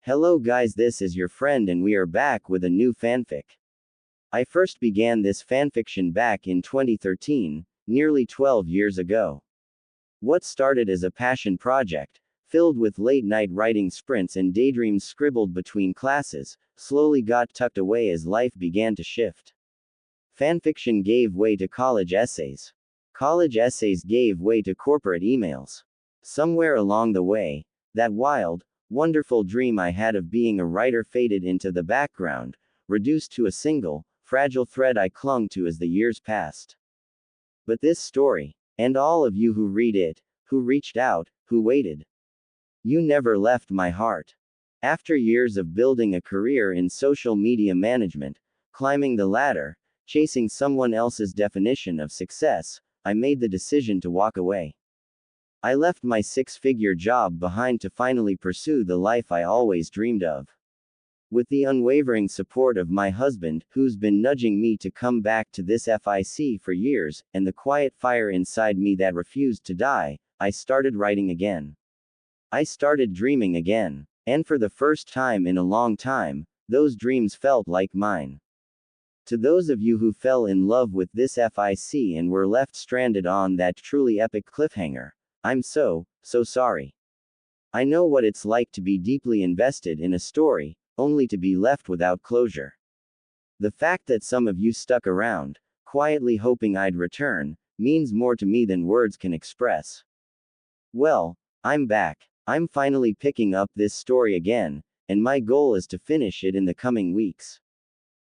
Hello guys, this is your friend and we are back with a new fanfic. I first began this fanfiction back in 2013, nearly 12 years ago. What started as a passion project, filled with late-night writing sprints and daydreams scribbled between classes, slowly got tucked away as life began to shift. Fanfiction gave way to college essays. College essays gave way to corporate emails. Somewhere along the way, that wild, wonderful dream I had of being a writer faded into the background, reduced to a single, fragile thread I clung to as the years passed. But this story, and all of you who read it, who reached out, who waited, you never left my heart. After years of building a career in social media management, climbing the ladder, chasing someone else's definition of success, I made the decision to walk away. I left my six-figure job behind to finally pursue the life I always dreamed of. With the unwavering support of my husband, who's been nudging me to come back to this FIC for years, and the quiet fire inside me that refused to die, I started writing again. I started dreaming again. And for the first time in a long time, those dreams felt like mine. To those of you who fell in love with this FIC and were left stranded on that truly epic cliffhanger, I'm so sorry. I know what it's like to be deeply invested in a story, only to be left without closure. The fact that some of you stuck around, quietly hoping I'd return, means more to me than words can express. Well, I'm back. I'm finally picking up this story again, and my goal is to finish it in the coming weeks.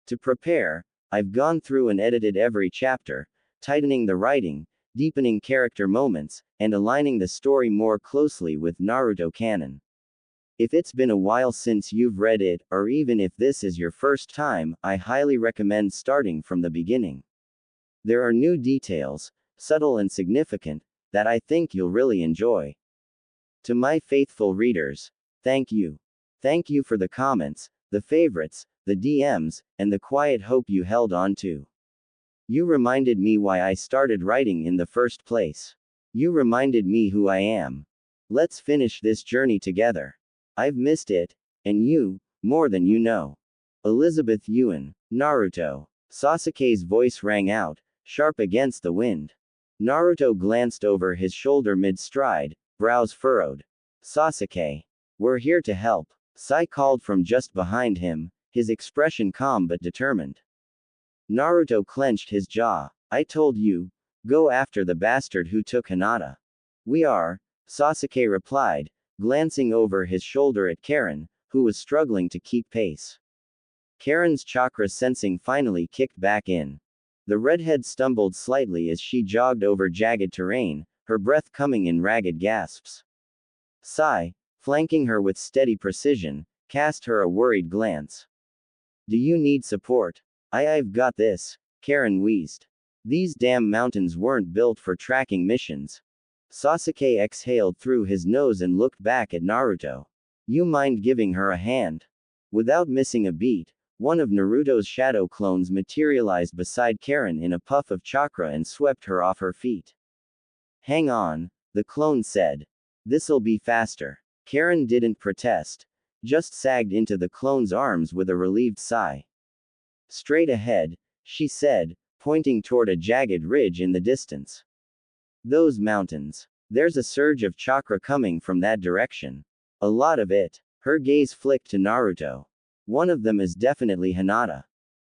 To prepare, I've gone through and edited every chapter, tightening the writing, deepening character moments, and aligning the story more closely with Naruto canon. If it's been a while since you've read it, or even if this is your first time, I highly recommend starting from the beginning. There are new details, subtle and significant, that I think you'll really enjoy. To my faithful readers, thank you. Thank you for the comments, the favorites, the DMs, and the quiet hope you held on to. You reminded me why I started writing in the first place. You reminded me who I am. Let's finish this journey together. I've missed it, and you, more than you know. Elizabeth Yuan, Naruto. Sasuke's voice rang out, sharp against the wind. Naruto glanced over his shoulder mid-stride, brows furrowed. Sasuke. We're here to help. Sai called from just behind him, his expression calm but determined. Naruto clenched his jaw. I told you, go after the bastard who took Hinata. We are, Sasuke replied, glancing over his shoulder at Karen, who was struggling to keep pace. Karen's chakra sensing finally kicked back in. The redhead stumbled slightly as she jogged over jagged terrain, her breath coming in ragged gasps. Sai, flanking her with steady precision, cast her a worried glance. Do you need support? I've got this, Karen wheezed. These damn mountains weren't built for tracking missions. Sasuke exhaled through his nose and looked back at Naruto. You mind giving her a hand? Without missing a beat, one of Naruto's shadow clones materialized beside Karen in a puff of chakra and swept her off her feet. Hang on, the clone said. This'll be faster. Karen didn't protest, just sagged into the clone's arms with a relieved sigh. Straight ahead, she said, pointing toward a jagged ridge in the distance. Those mountains. There's a surge of chakra coming from that direction. A lot of it. Her gaze flicked to Naruto. One of them is definitely Hinata.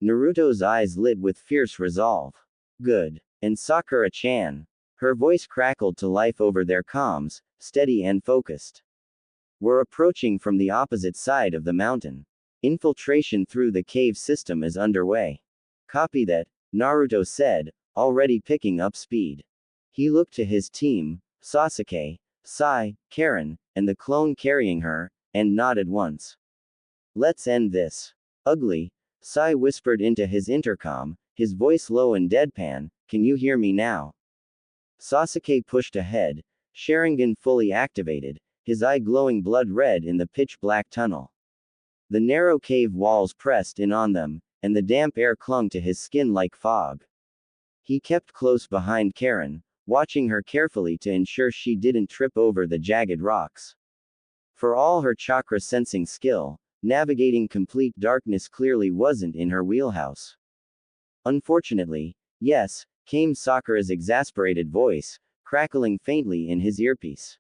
Naruto's eyes lit with fierce resolve. Good. And Sakura-chan. Her voice crackled to life over their comms, steady and focused. We're approaching from the opposite side of the mountain. Infiltration through the cave system is underway. Copy that, Naruto said, already picking up speed. He looked to his team, Sasuke, Sai, Karen, and the clone carrying her, and nodded once. Let's end this. Ugly, Sai whispered into his intercom, his voice low and deadpan, can you hear me now? Sasuke pushed ahead, Sharingan fully activated, his eye glowing blood red in the pitch-black tunnel. The narrow cave walls pressed in on them, and the damp air clung to his skin like fog. He kept close behind Karen, watching her carefully to ensure she didn't trip over the jagged rocks. For all her chakra sensing skill, navigating complete darkness clearly wasn't in her wheelhouse. Unfortunately, yes, came Sakura's exasperated voice, crackling faintly in his earpiece.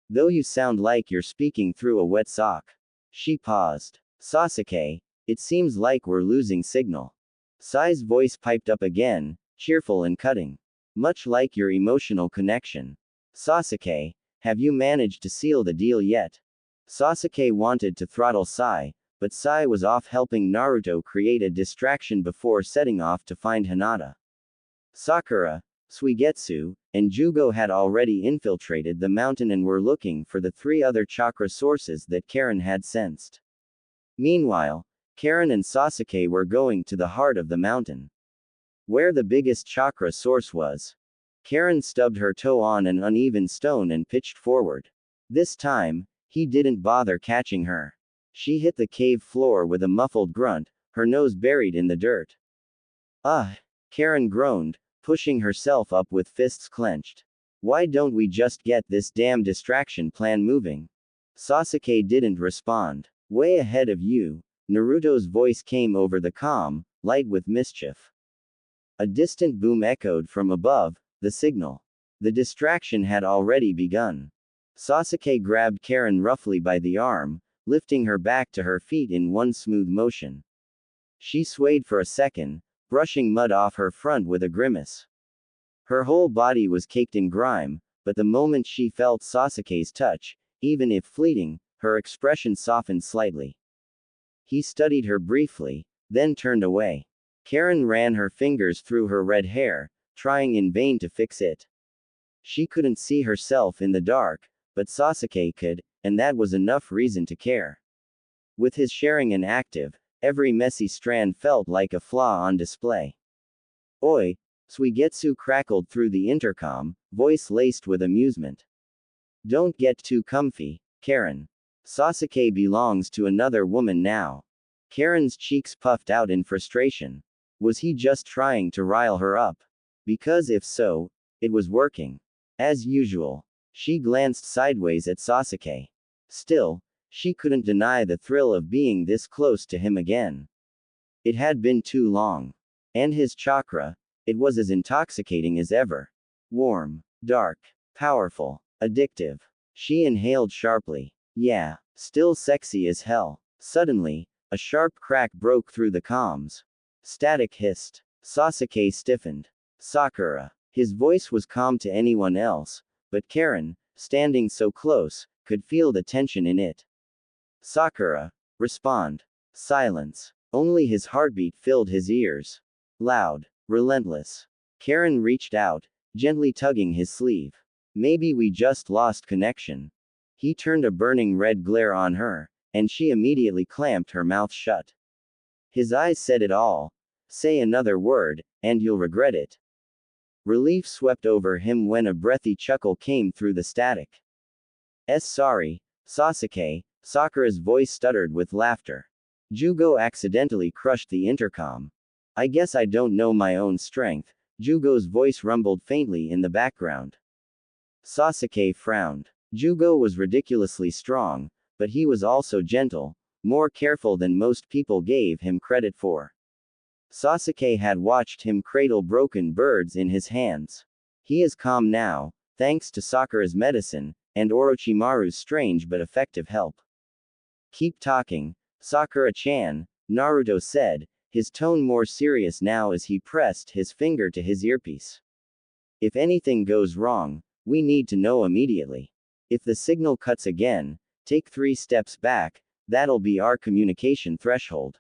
Though you sound like you're speaking through a wet sock. She paused. Sasuke, it seems like we're losing signal. Sai's voice piped up again, cheerful and cutting. Much like your emotional connection. Sasuke, have you managed to seal the deal yet? Sasuke wanted to throttle Sai, but Sai was off helping Naruto create a distraction before setting off to find Hinata. Sakura, Suigetsu, and Jugo had already infiltrated the mountain and were looking for the 3 other chakra sources that Karen had sensed. Meanwhile, Karen and Sasuke were going to the heart of the mountain. Where the biggest chakra source was. Karen stubbed her toe on an uneven stone and pitched forward. This time, he didn't bother catching her. She hit the cave floor with a muffled grunt, her nose buried in the dirt. Ugh! Karen groaned, pushing herself up with fists clenched. Why don't we just get this damn distraction plan moving? Sasuke didn't respond. Way ahead of you, Naruto's voice came over the comm, light with mischief. A distant boom echoed from above, the signal. The distraction had already begun. Sasuke grabbed Karen roughly by the arm, lifting her back to her feet in one smooth motion. She swayed for a second, brushing mud off her front with a grimace. Her whole body was caked in grime, but the moment she felt Sasuke's touch, even if fleeting, her expression softened slightly. He studied her briefly, then turned away. Karen ran her fingers through her red hair, trying in vain to fix it. She couldn't see herself in the dark, but Sasuke could, and that was enough reason to care. With his Sharingan active, every messy strand felt like a flaw on display. Oi! Suigetsu crackled through the intercom, voice laced with amusement. Don't get too comfy, Karen. Sasuke belongs to another woman now. Karen's cheeks puffed out in frustration. Was he just trying to rile her up? Because if so, it was working. As usual. She glanced sideways at Sasuke. Still, she couldn't deny the thrill of being this close to him again. It had been too long. And his chakra, it was as intoxicating as ever. Warm, dark, powerful, addictive. She inhaled sharply. Yeah, still sexy as hell. Suddenly, a sharp crack broke through the comms. Static hissed. Sasuke stiffened. Sakura. His voice was calm to anyone else, but Karen, standing so close, could feel the tension in it. Sakura. Respond. Silence. Only his heartbeat filled his ears. Loud. Relentless. Karen reached out, gently tugging his sleeve. Maybe we just lost connection. He turned a burning red glare on her, and she immediately clamped her mouth shut. His eyes said it all. Say another word, and you'll regret it. Relief swept over him when a breathy chuckle came through the static. Sorry, Sasuke, Sakura's voice stuttered with laughter. Jugo accidentally crushed the intercom. I guess I don't know my own strength, Jugo's voice rumbled faintly in the background. Sasuke frowned. Jugo was ridiculously strong, but he was also gentle, more careful than most people gave him credit for. Sasuke had watched him cradle broken birds in his hands. He is calm now, thanks to Sakura's medicine, and Orochimaru's strange but effective help. Keep talking, Sakura-chan, Naruto said, his tone more serious now as he pressed his finger to his earpiece. If anything goes wrong, we need to know immediately. If the signal cuts again, take 3 steps back, that'll be our communication threshold.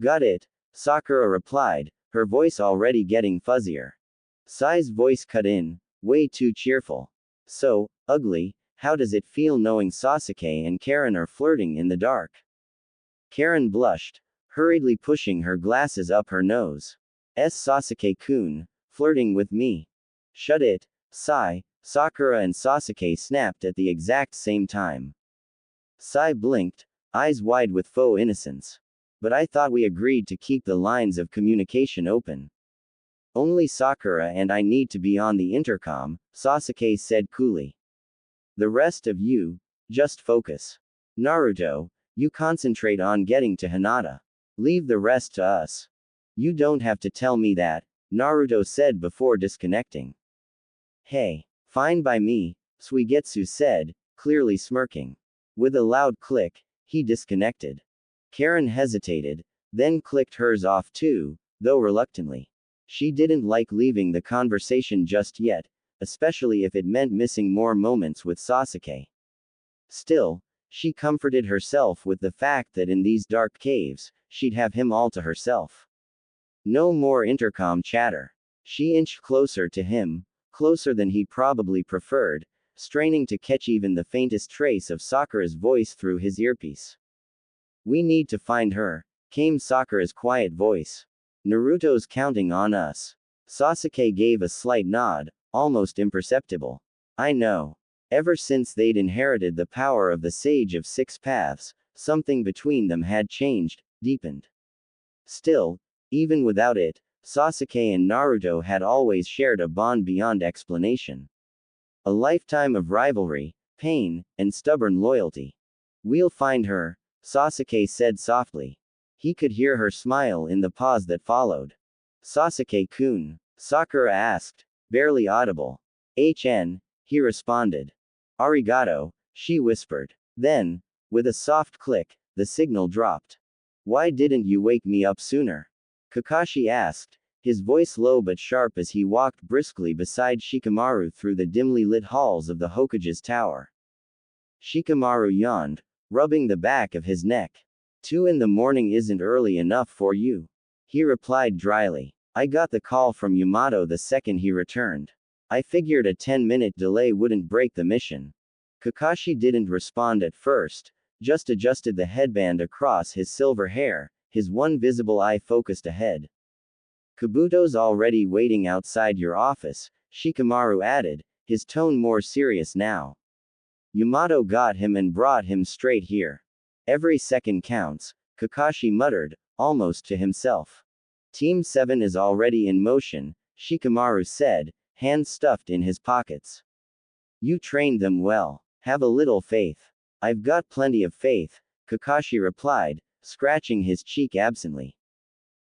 Got it, Sakura replied, her voice already getting fuzzier. Sai's voice cut in, way too cheerful. So, ugly, how does it feel knowing Sasuke and Karen are flirting in the dark? Karen blushed, hurriedly pushing her glasses up her nose. Sasuke-kun, flirting with me. Shut it, Sai, Sakura and Sasuke snapped at the exact same time. Sai blinked, eyes wide with faux innocence. But I thought we agreed to keep the lines of communication open. Only Sakura and I need to be on the intercom, Sasuke said coolly. The rest of you, Just focus. Naruto, you concentrate on getting to Hinata. Leave the rest to us. You don't have to tell me that, Naruto said before disconnecting. Hey, fine by me, Suigetsu said, clearly smirking. With a loud click, he disconnected. Karen hesitated, then clicked hers off too, though reluctantly. She didn't like leaving the conversation just yet, especially if it meant missing more moments with Sasuke. Still, she comforted herself with the fact that in these dark caves, she'd have him all to herself. No more intercom chatter. She inched closer to him, closer than he probably preferred, straining to catch even the faintest trace of Sakura's voice through his earpiece. We need to find her, came Sakura's quiet voice. Naruto's counting on us. Sasuke gave a slight nod, almost imperceptible. I know. Ever since they'd inherited the power of the Sage of Six Paths, something between them had changed, deepened. Still, even without it, Sasuke and Naruto had always shared a bond beyond explanation. A lifetime of rivalry, pain, and stubborn loyalty. We'll find her, Sasuke said softly. He could hear her smile in the pause that followed. Sasuke-kun? Sakura asked, barely audible. HN, he responded. Arigato, she whispered. Then, with a soft click, the signal dropped. Why didn't you wake me up sooner? Kakashi asked, his voice low but sharp as he walked briskly beside Shikamaru through the dimly lit halls of the Hokage's tower. Shikamaru yawned, rubbing the back of his neck. 2 in the morning isn't early enough for you. He replied dryly. I got the call from Yamato the second he returned. I figured a 10-minute delay wouldn't break the mission. Kakashi didn't respond at first, just adjusted the headband across his silver hair, his one visible eye focused ahead. Kabuto's already waiting outside your office, Shikamaru added, his tone more serious now. Yamato got him and brought him straight here. Every second counts, Kakashi muttered, almost to himself. Team 7 is already in motion, Shikamaru said, hands stuffed in his pockets. You trained them well. Have a little faith. I've got plenty of faith, Kakashi replied, scratching his cheek absently.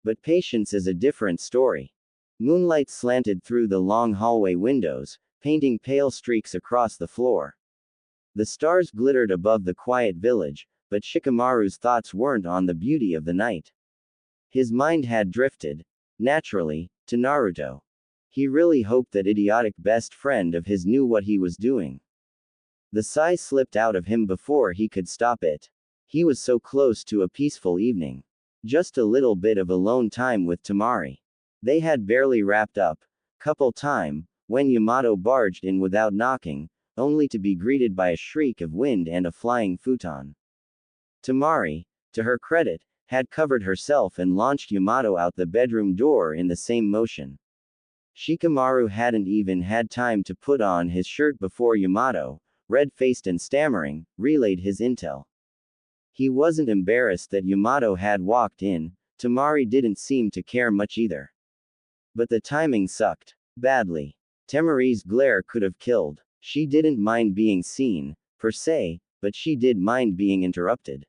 But patience is a different story. Moonlight slanted through the long hallway windows, painting pale streaks across the floor. The stars glittered above the quiet village, but Shikamaru's thoughts weren't on the beauty of the night. His mind had drifted, naturally, to Naruto. He really hoped that idiotic best friend of his knew what he was doing. The sigh slipped out of him before he could stop it. He was so close to a peaceful evening. Just a little bit of alone time with Temari. They had barely wrapped up, couple time, when Yamato barged in without knocking, only to be greeted by a shriek of wind and a flying futon. Temari, to her credit, had covered herself and launched Yamato out the bedroom door in the same motion. Shikamaru hadn't even had time to put on his shirt before Yamato, red-faced and stammering, relayed his intel. He wasn't embarrassed that Yamato had walked in, Temari didn't seem to care much either. But the timing sucked. Badly. Temari's glare could have killed. She didn't mind being seen, per se, but she did mind being interrupted.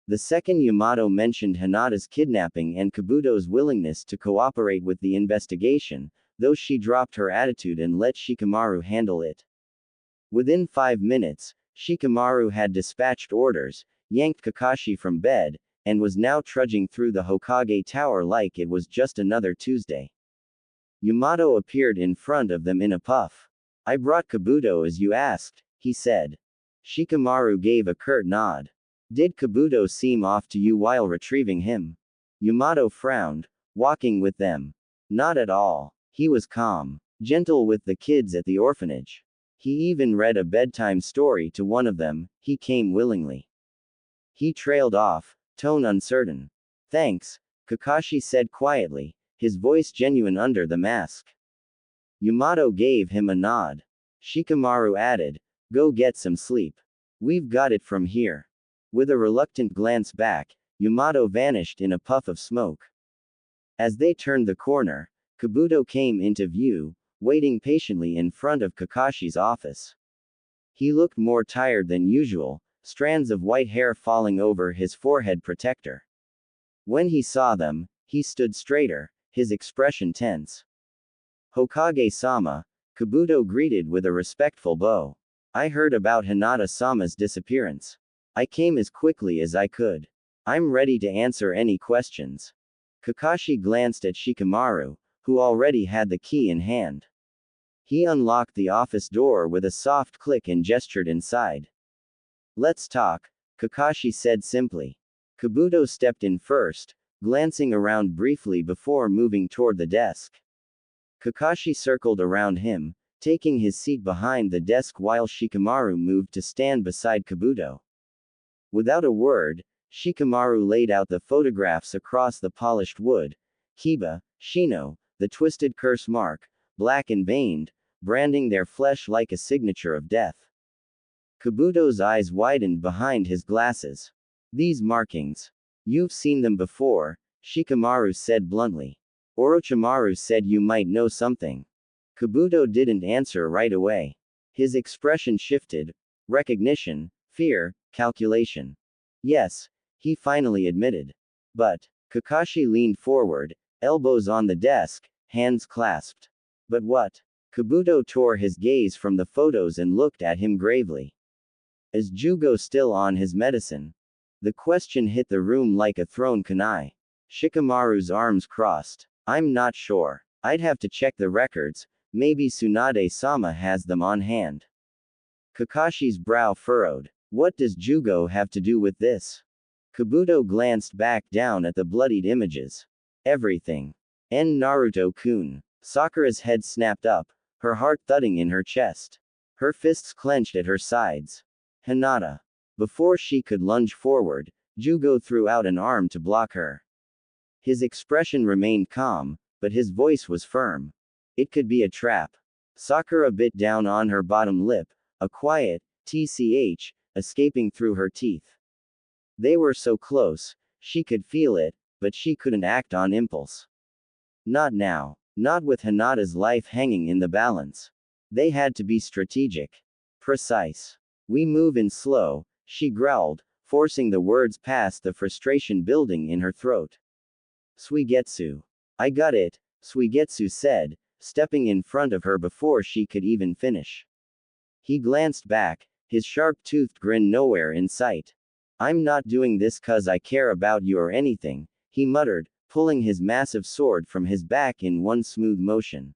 The second Yamato mentioned Hinata's kidnapping and Kabuto's willingness to cooperate with the investigation, though she dropped her attitude and let Shikamaru handle it. Within 5 minutes, Shikamaru had dispatched orders, yanked Kakashi from bed, and was now trudging through the Hokage Tower like it was just another Tuesday. Yamato appeared in front of them in a puff. I brought Kabuto as you asked, he said. Shikamaru gave a curt nod. Did Kabuto seem off to you while retrieving him? Yamato frowned, walking with them. Not at all. He was calm, gentle with the kids at the orphanage. He even read a bedtime story to one of them, he came willingly. He trailed off, tone uncertain. Thanks, Kakashi said quietly, his voice genuine under the mask. Yamato gave him a nod. Shikamaru added, go get some sleep. We've got it from here. With a reluctant glance back, Yamato vanished in a puff of smoke. As they turned the corner, Kabuto came into view, waiting patiently in front of Kakashi's office. He looked more tired than usual, strands of white hair falling over his forehead protector. When he saw them, he stood straighter, his expression tense. Hokage-sama, Kabuto greeted with a respectful bow. I heard about Hinata-sama's disappearance. I came as quickly as I could. I'm ready to answer any questions. Kakashi glanced at Shikamaru, who already had the key in hand. He unlocked the office door with a soft click and gestured inside. Let's talk, Kakashi said simply. Kabuto stepped in first, glancing around briefly before moving toward the desk. Kakashi circled around him, taking his seat behind the desk while Shikamaru moved to stand beside Kabuto. Without a word, Shikamaru laid out the photographs across the polished wood. Kiba, Shino, the twisted curse mark, black and veined, branding their flesh like a signature of death. Kabuto's eyes widened behind his glasses. These markings. You've seen them before, Shikamaru said bluntly. Orochimaru said you might know something. Kabuto didn't answer right away. His expression shifted. Recognition, fear, calculation. Yes, he finally admitted. But, Kakashi leaned forward, elbows on the desk, hands clasped. But what? Kabuto tore his gaze from the photos and looked at him gravely. Is Jugo still on his medicine? The question hit the room like a thrown kunai. Shikamaru's arms crossed. I'm not sure. I'd have to check the records, maybe Tsunade-sama has them on hand. Kakashi's brow furrowed. What does Jugo have to do with this? Kabuto glanced back down at the bloodied images. Everything. Naruto-kun. Sakura's head snapped up, her heart thudding in her chest. Her fists clenched at her sides. Hinata. Before she could lunge forward, Jugo threw out an arm to block her. His expression remained calm, but his voice was firm. It could be a trap. Sakura bit down on her bottom lip, a quiet, tch, escaping through her teeth. They were so close, she could feel it, but she couldn't act on impulse. Not now. Not with Hinata's life hanging in the balance. They had to be strategic. Precise. We move in slow, she growled, forcing the words past the frustration building in her throat. Suigetsu. I got it, Suigetsu said, stepping in front of her before she could even finish. He glanced back, his sharp-toothed grin nowhere in sight. I'm not doing this 'cause I care about you or anything, he muttered, pulling his massive sword from his back in one smooth motion.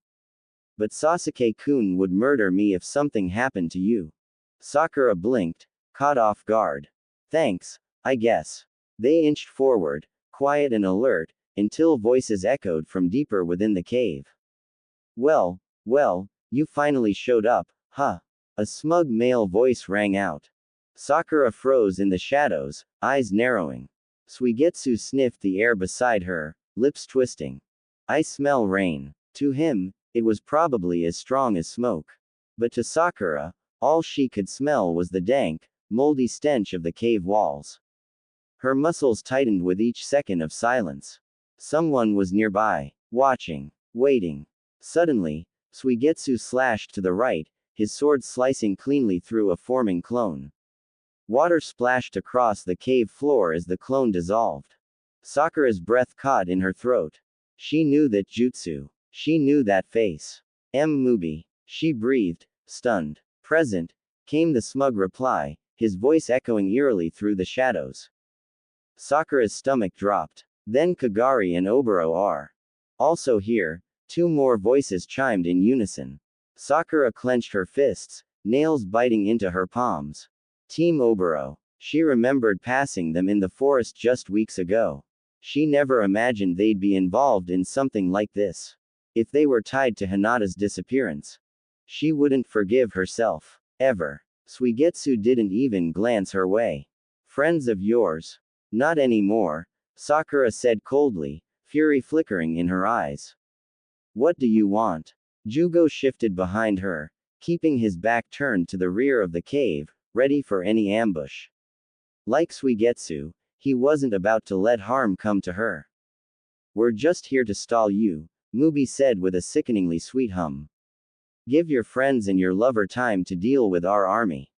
But Sasuke-kun would murder me if something happened to you. Sakura blinked, caught off guard. Thanks, I guess. They inched forward, quiet and alert, until voices echoed from deeper within the cave. Well, you finally showed up, huh? A smug male voice rang out. Sakura froze in the shadows, eyes narrowing. Suigetsu sniffed the air beside her, lips twisting. I smell rain. To him, it was probably as strong as smoke. But to Sakura, all she could smell was the dank, moldy stench of the cave walls. Her muscles tightened with each second of silence. Someone was nearby, watching, waiting. Suddenly, Suigetsu slashed to the right, his sword slicing cleanly through a forming clone. Water splashed across the cave floor as the clone dissolved. Sakura's breath caught in her throat. She knew that jutsu. She knew that face. Mubi. She breathed, stunned. Present, came the smug reply, his voice echoing eerily through the shadows. Sakura's stomach dropped. Then Kagari and Oboro are also here. Two more voices chimed in unison. Sakura clenched her fists, nails biting into her palms. Team Oboro. She remembered passing them in the forest just weeks ago. She never imagined they'd be involved in something like this. If they were tied to Hinata's disappearance, she wouldn't forgive herself. Ever. Suigetsu didn't even glance her way. Friends of yours? Not anymore, Sakura said coldly, fury flickering in her eyes. What do you want? Jugo shifted behind her, keeping his back turned to the rear of the cave, ready for any ambush. Like Suigetsu, he wasn't about to let harm come to her. We're just here to stall you, Mubi said with a sickeningly sweet hum. Give your friends and your lover time to deal with our army.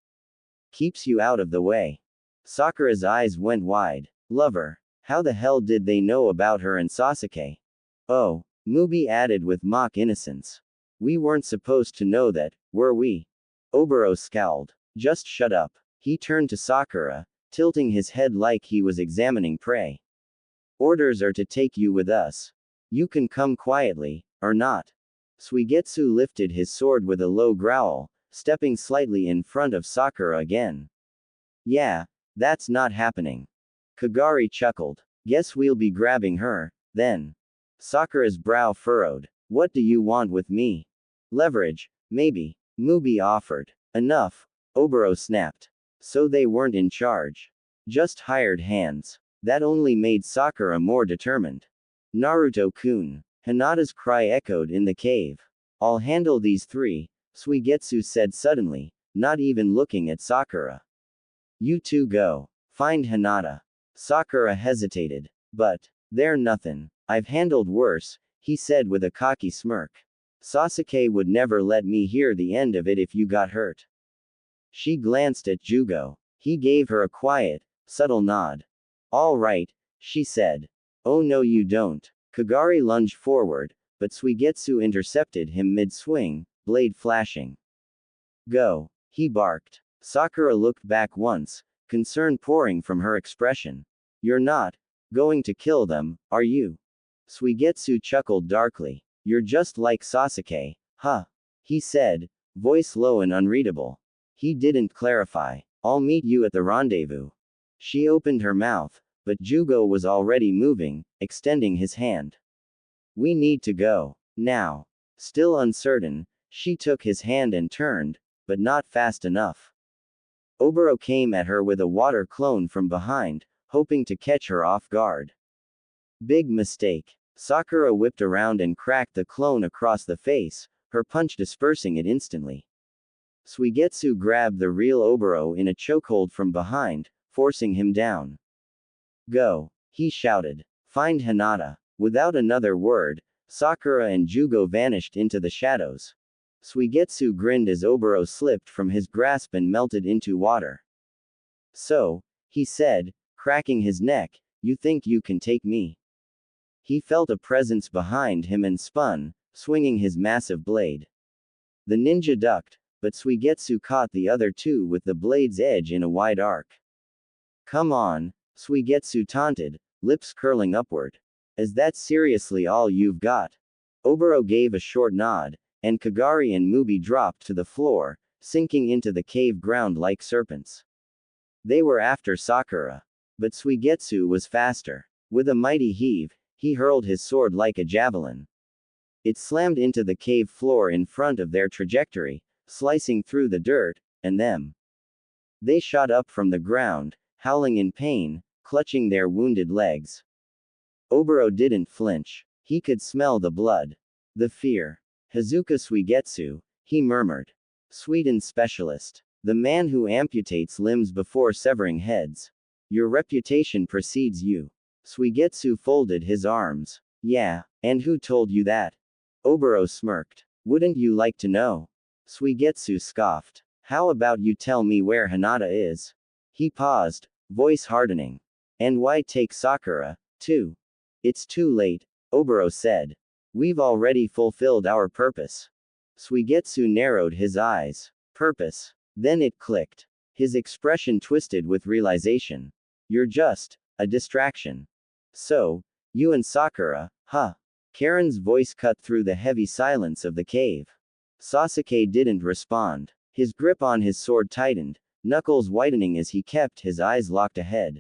Keeps you out of the way. Sakura's eyes went wide. Lover. How the hell did they know about her and Sasuke? Oh, Mubi added with mock innocence. We weren't supposed to know that, were we? Oboro scowled. Just shut up. He turned to Sakura, tilting his head like he was examining prey. Orders are to take you with us. You can come quietly, or not. Suigetsu lifted his sword with a low growl, stepping slightly in front of Sakura again. Yeah, that's not happening. Kagari chuckled. Guess we'll be grabbing her, then. Sakura's brow furrowed. What do you want with me? Leverage, maybe. Mubi offered. Enough, Oboro snapped. So they weren't in charge. Just hired hands. That only made Sakura more determined. Naruto-kun. Hinata's cry echoed in the cave. I'll handle these three, Suigetsu said suddenly, not even looking at Sakura. You two go. Find Hinata. Sakura hesitated. But, they're nothing. I've handled worse, he said with a cocky smirk. Sasuke would never let me hear the end of it if you got hurt. She glanced at Jugo. He gave her a quiet, subtle nod. All right, she said. Oh no you don't. Kagari lunged forward, but Suigetsu intercepted him mid-swing, blade flashing. Go, he barked. Sakura looked back once, concern pouring from her expression. You're not going to kill them, are you? Suigetsu chuckled darkly. You're just like Sasuke, huh? He said, voice low and unreadable. He didn't clarify. I'll meet you at the rendezvous. She opened her mouth, but Jugo was already moving, extending his hand. We need to go. Now. Still uncertain, she took his hand and turned, but not fast enough. Oboro came at her with a water clone from behind, hoping to catch her off guard. Big mistake. Sakura whipped around and cracked the clone across the face, her punch dispersing it instantly. Suigetsu grabbed the real Oboro in a chokehold from behind, forcing him down. Go, he shouted. Find Hinata. Without another word, Sakura and Jugo vanished into the shadows. Suigetsu grinned as Oboro slipped from his grasp and melted into water. So, he said, cracking his neck, you think you can take me? He felt a presence behind him and spun, swinging his massive blade. The ninja ducked, but Suigetsu caught the other two with the blade's edge in a wide arc. Come on, Suigetsu taunted, lips curling upward. Is that seriously all you've got? Oboro gave a short nod, and Kagari and Mubi dropped to the floor, sinking into the cave ground like serpents. They were after Sakura. But Suigetsu was faster. With a mighty heave, he hurled his sword like a javelin. It slammed into the cave floor in front of their trajectory, slicing through the dirt, and them. They shot up from the ground, howling in pain, clutching their wounded legs. Oboro didn't flinch. He could smell the blood. The fear. Hazuka Suigetsu, he murmured. Sweden specialist. The man who amputates limbs before severing heads. Your reputation precedes you. Suigetsu folded his arms. Yeah, and who told you that? Oboro smirked. Wouldn't you like to know? Suigetsu scoffed. How about you tell me where Hinata is? He paused, voice hardening. And why take Sakura, too? It's too late, Oboro said. We've already fulfilled our purpose. Suigetsu narrowed his eyes. Purpose. Then it clicked. His expression twisted with realization. You're just a distraction. So, you and Sakura, huh? Karen's voice cut through the heavy silence of the cave. Sasuke didn't respond. His grip on his sword tightened, knuckles whitening as he kept his eyes locked ahead.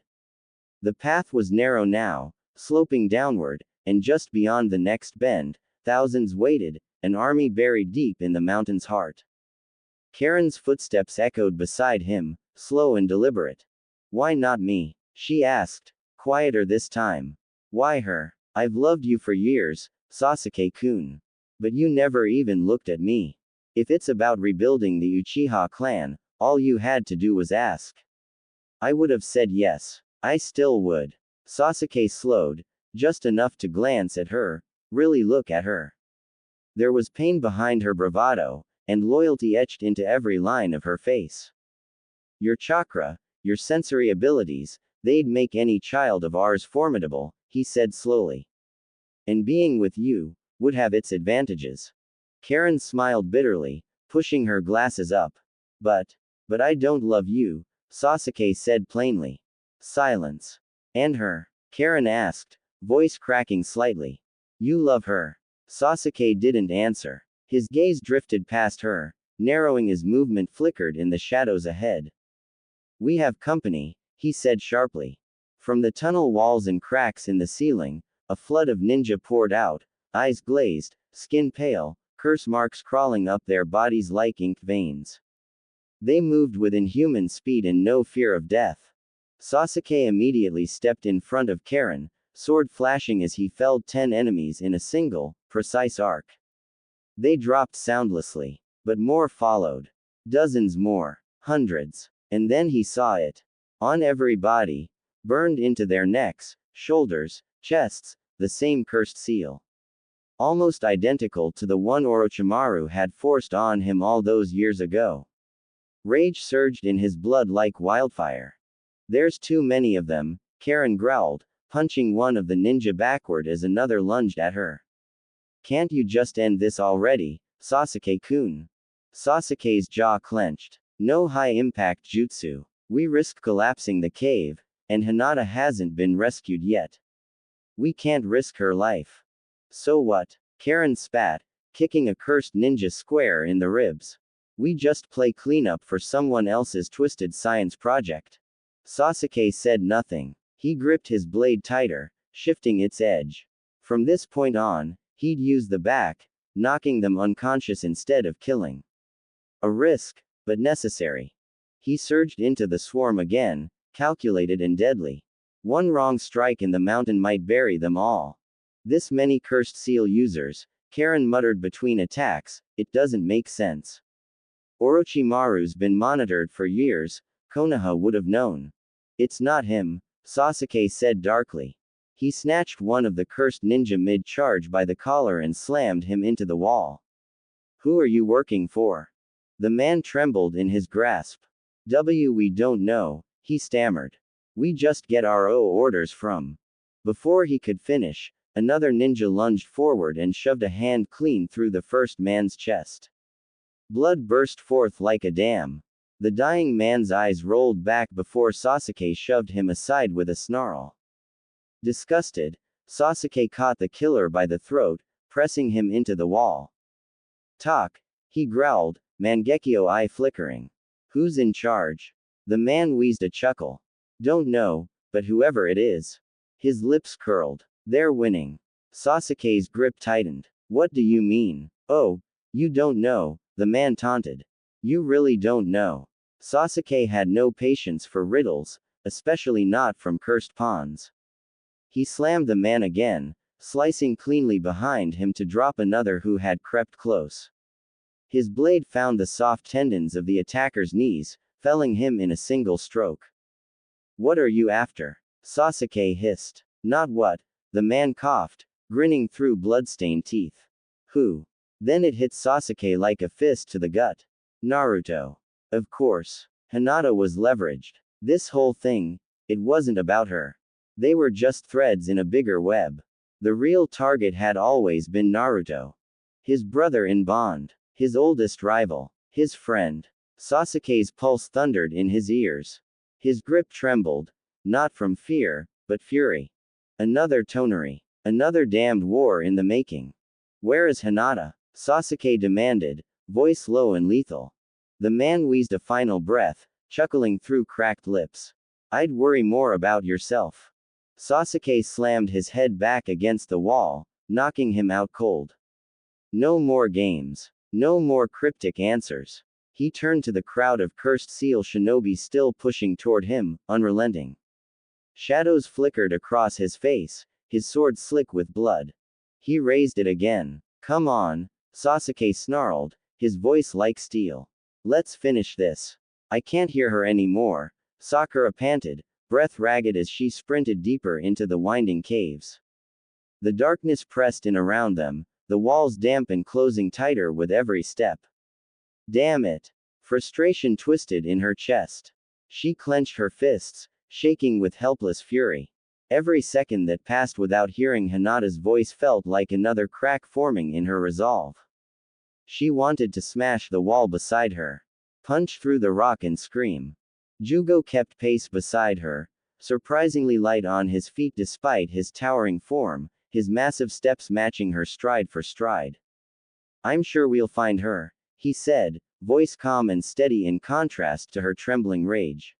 The path was narrow now, sloping downward, and just beyond the next bend, thousands waited, an army buried deep in the mountain's heart. Karen's footsteps echoed beside him, slow and deliberate. Why not me? She asked, quieter this time. Why her? I've loved you for years, Sasuke-kun. But you never even looked at me. If it's about rebuilding the Uchiha clan, all you had to do was ask. I would have said yes. I still would. Sasuke slowed, just enough to glance at her, really look at her. There was pain behind her bravado, and loyalty etched into every line of her face. Your chakra, your sensory abilities, they'd make any child of ours formidable, he said slowly. And being with you would have its advantages. Karen smiled bitterly, pushing her glasses up. But I don't love you, Sasuke said plainly. Silence. And her? Karen asked, voice cracking slightly. You love her. Sasuke didn't answer. His gaze drifted past her, narrowing as movement flickered in the shadows ahead. We have company, he said sharply. From the tunnel walls and cracks in the ceiling, a flood of ninja poured out, eyes glazed, skin pale, curse marks crawling up their bodies like ink veins. They moved with inhuman speed and no fear of death. Sasuke immediately stepped in front of Karen, sword flashing as he felled 10 enemies in a single, precise arc. They dropped soundlessly. But more followed. Dozens more. Hundreds. And then he saw it. On every body. Burned into their necks, shoulders, chests, the same cursed seal. Almost identical to the one Orochimaru had forced on him all those years ago. Rage surged in his blood like wildfire. There's too many of them, Karen growled, punching one of the ninja backward as another lunged at her. Can't you just end this already, Sasuke-kun? Sasuke's jaw clenched. No high-impact jutsu. We risk collapsing the cave, and Hinata hasn't been rescued yet. We can't risk her life. So what? Karen spat, kicking a cursed ninja square in the ribs. We just play cleanup for someone else's twisted science project. Sasuke said nothing. He gripped his blade tighter, shifting its edge. From this point on, he'd use the back, knocking them unconscious instead of killing. A risk, but necessary. He surged into the swarm again, calculated and deadly. One wrong strike and the mountain might bury them all. This many cursed seal users, Karen muttered between attacks, it doesn't make sense. Orochimaru's been monitored for years, Konoha would have known. It's not him, Sasuke said darkly. He snatched one of the cursed ninja mid-charge by the collar and slammed him into the wall. Who are you working for? The man trembled in his grasp. We don't know, he stammered. We just get our orders from. Before he could finish, another ninja lunged forward and shoved a hand clean through the first man's chest. Blood burst forth like a dam. The dying man's eyes rolled back before Sasuke shoved him aside with a snarl. Disgusted, Sasuke caught the killer by the throat, pressing him into the wall. Talk, he growled, Mangekyo eye flickering. Who's in charge? The man wheezed a chuckle. Don't know, but whoever it is. His lips curled. They're winning. Sasuke's grip tightened. What do you mean? Oh, you don't know, the man taunted. You really don't know. Sasuke had no patience for riddles, especially not from cursed pawns. He slammed the man again, slicing cleanly behind him to drop another who had crept close. His blade found the soft tendons of the attacker's knees, felling him in a single stroke. What are you after? Sasuke hissed. Not what? The man coughed, grinning through bloodstained teeth. Who? Then it hit Sasuke like a fist to the gut. Naruto. Of course. Hinata was leveraged. This whole thing, it wasn't about her. They were just threads in a bigger web. The real target had always been Naruto. His brother in bond. His oldest rival. His friend. Sasuke's pulse thundered in his ears. His grip trembled. Not from fear, but fury. Another tonnery. Another damned war in the making. Where is Hinata? Sasuke demanded, voice low and lethal. The man wheezed a final breath, chuckling through cracked lips. I'd worry more about yourself. Sasuke slammed his head back against the wall, knocking him out cold. No more games. No more cryptic answers. He turned to the crowd of cursed seal shinobi still pushing toward him, unrelenting. Shadows flickered across his face, his sword slick with blood. He raised it again. Come on, Sasuke snarled, his voice like steel. Let's finish this. I can't hear her anymore, Sakura panted, breath ragged as she sprinted deeper into the winding caves. The darkness pressed in around them, the walls damp and closing tighter with every step. Damn it. Frustration twisted in her chest. She clenched her fists, shaking with helpless fury. Every second that passed without hearing Hinata's voice felt like another crack forming in her resolve. She wanted to smash the wall beside her, punch through the rock and scream. Jugo kept pace beside her, surprisingly light on his feet despite his towering form, his massive steps matching her stride for stride. I'm sure we'll find her, he said, voice calm and steady in contrast to her trembling rage.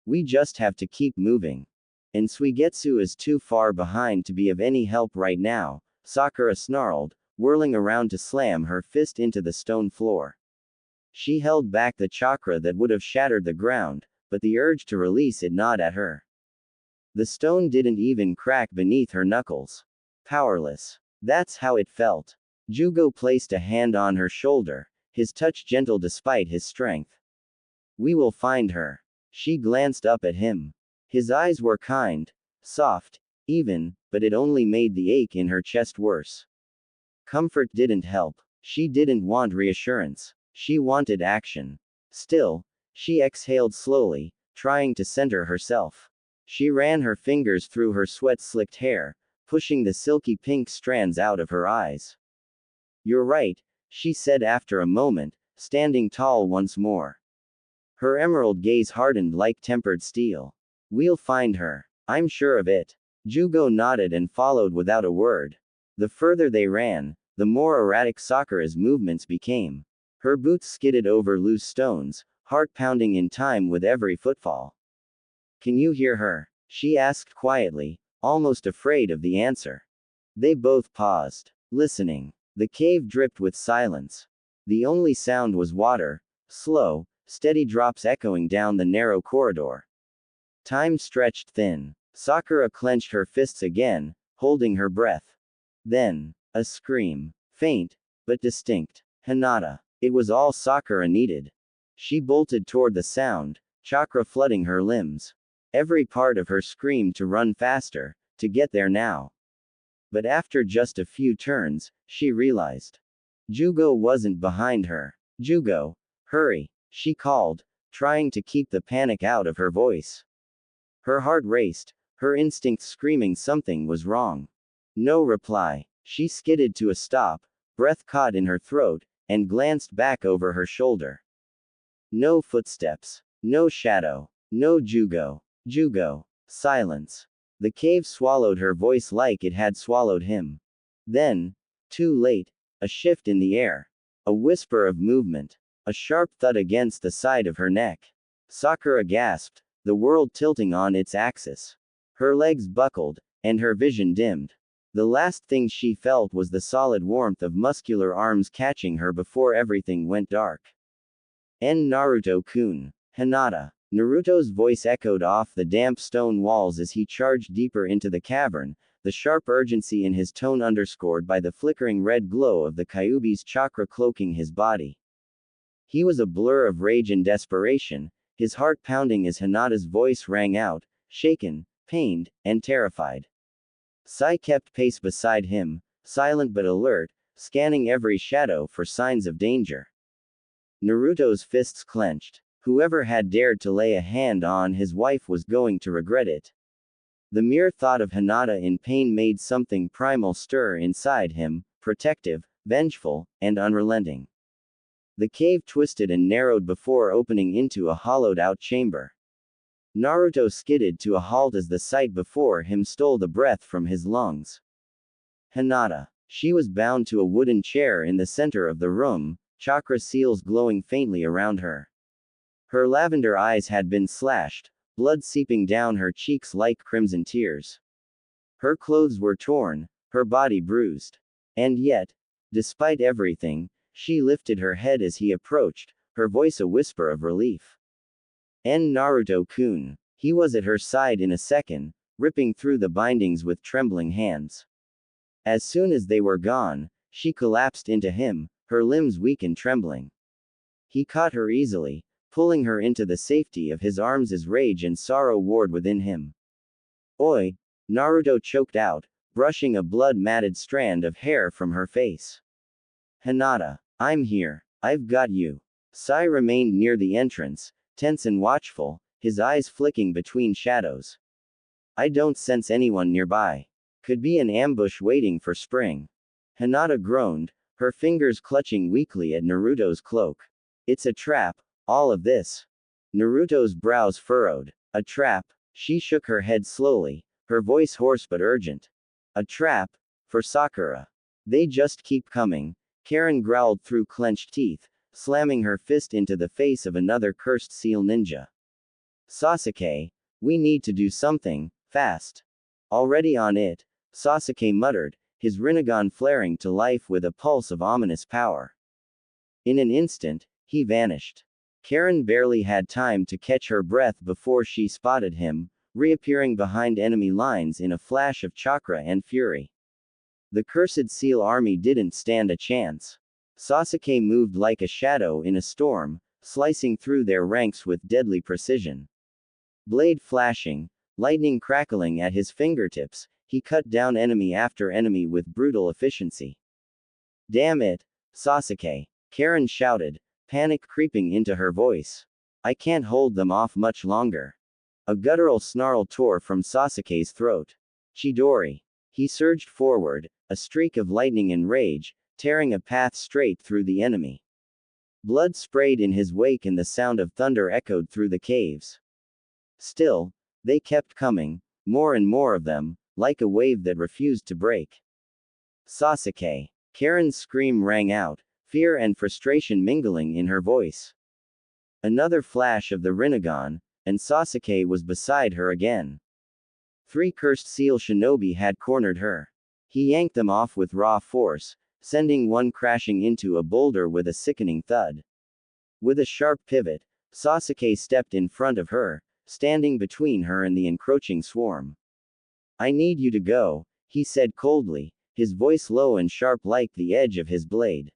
We just have to keep moving. And Suigetsu is too far behind to be of any help right now, Sakura snarled, whirling around to slam her fist into the stone floor. She held back the chakra that would have shattered the ground, but the urge to release it gnawed at her. The stone didn't even crack beneath her knuckles. Powerless. That's how it felt. Jugo placed a hand on her shoulder, his touch gentle despite his strength. We will find her. She glanced up at him. His eyes were kind, soft, even, but it only made the ache in her chest worse. Comfort didn't help. She didn't want reassurance. She wanted action. Still, she exhaled slowly, trying to center herself. She ran her fingers through her sweat-slicked hair, pushing the silky pink strands out of her eyes. You're right, she said after a moment, standing tall once more. Her emerald gaze hardened like tempered steel. We'll find her. I'm sure of it. Jugo nodded and followed without a word. The further they ran, the more erratic Sakura's movements became. Her boots skidded over loose stones, heart pounding in time with every footfall. Can you hear her? She asked quietly, almost afraid of the answer. They both paused, listening. The cave dripped with silence. The only sound was water, slow, steady drops echoing down the narrow corridor. Time stretched thin. Sakura clenched her fists again, holding her breath. Then, a scream. Faint, but distinct. Hinata. It was all Sakura needed. She bolted toward the sound, chakra flooding her limbs. Every part of her screamed to run faster, to get there now. But after just a few turns, she realized. Jugo wasn't behind her. Jugo, hurry, she called, trying to keep the panic out of her voice. Her heart raced, her instinct screaming something was wrong. No reply. She skidded to a stop, breath caught in her throat, and glanced back over her shoulder. No footsteps. No shadow. No Jugo. Jugo. Silence. The cave swallowed her voice like it had swallowed him. Then, too late, a shift in the air. A whisper of movement. A sharp thud against the side of her neck. Sakura gasped, the world tilting on its axis. Her legs buckled, and her vision dimmed. The last thing she felt was the solid warmth of muscular arms catching her before everything went dark. Naruto-kun. Hinata. Naruto's voice echoed off the damp stone walls as he charged deeper into the cavern, the sharp urgency in his tone underscored by the flickering red glow of the Kyuubi's chakra cloaking his body. He was a blur of rage and desperation, his heart pounding as Hinata's voice rang out, shaken, pained, and terrified. Sai kept pace beside him, silent but alert, scanning every shadow for signs of danger. Naruto's fists clenched. Whoever had dared to lay a hand on his wife was going to regret it. The mere thought of Hinata in pain made something primal stir inside him, protective, vengeful, and unrelenting. The cave twisted and narrowed before opening into a hollowed-out chamber. Naruto skidded to a halt as the sight before him stole the breath from his lungs. Hinata. She was bound to a wooden chair in the center of the room, chakra seals glowing faintly around her. Her lavender eyes had been slashed, blood seeping down her cheeks like crimson tears. Her clothes were torn, her body bruised. And yet, despite everything, she lifted her head as he approached, her voice a whisper of relief. Naruto-kun. He was at her side in a second, ripping through the bindings with trembling hands. As soon as they were gone, she collapsed into him, her limbs weak and trembling. He caught her easily, pulling her into the safety of his arms as rage and sorrow warred within him. Oi! Naruto choked out, brushing a blood-matted strand of hair from her face. Hinata. I'm here. I've got you. Sai remained near the entrance, tense and watchful, his eyes flicking between shadows. I don't sense anyone nearby. Could be an ambush waiting for spring. Hinata groaned, her fingers clutching weakly at Naruto's cloak. It's a trap, all of this. Naruto's brows furrowed. A trap. She shook her head slowly, her voice hoarse but urgent. A trap? For Sakura. They just keep coming. Karen growled through clenched teeth, slamming her fist into the face of another cursed seal ninja. Sasuke, we need to do something, fast. Already on it, Sasuke muttered, his Rinnegan flaring to life with a pulse of ominous power. In an instant, he vanished. Karen barely had time to catch her breath before she spotted him, reappearing behind enemy lines in a flash of chakra and fury. The cursed seal army didn't stand a chance. Sasuke moved like a shadow in a storm, slicing through their ranks with deadly precision. Blade flashing, lightning crackling at his fingertips, he cut down enemy after enemy with brutal efficiency. Damn it, Sasuke! Karen shouted, panic creeping into her voice. I can't hold them off much longer. A guttural snarl tore from Sasuke's throat. Chidori. He surged forward, a streak of lightning and rage, tearing a path straight through the enemy. Blood sprayed in his wake and the sound of thunder echoed through the caves. Still, they kept coming, more and more of them, like a wave that refused to break. Sasuke! Karen's scream rang out, fear and frustration mingling in her voice. Another flash of the Rinnegan, and Sasuke was beside her again. 3 cursed seal shinobi had cornered her. He yanked them off with raw force, sending one crashing into a boulder with a sickening thud. With a sharp pivot, Sasuke stepped in front of her, standing between her and the encroaching swarm. I need you to go, he said coldly, his voice low and sharp like the edge of his blade.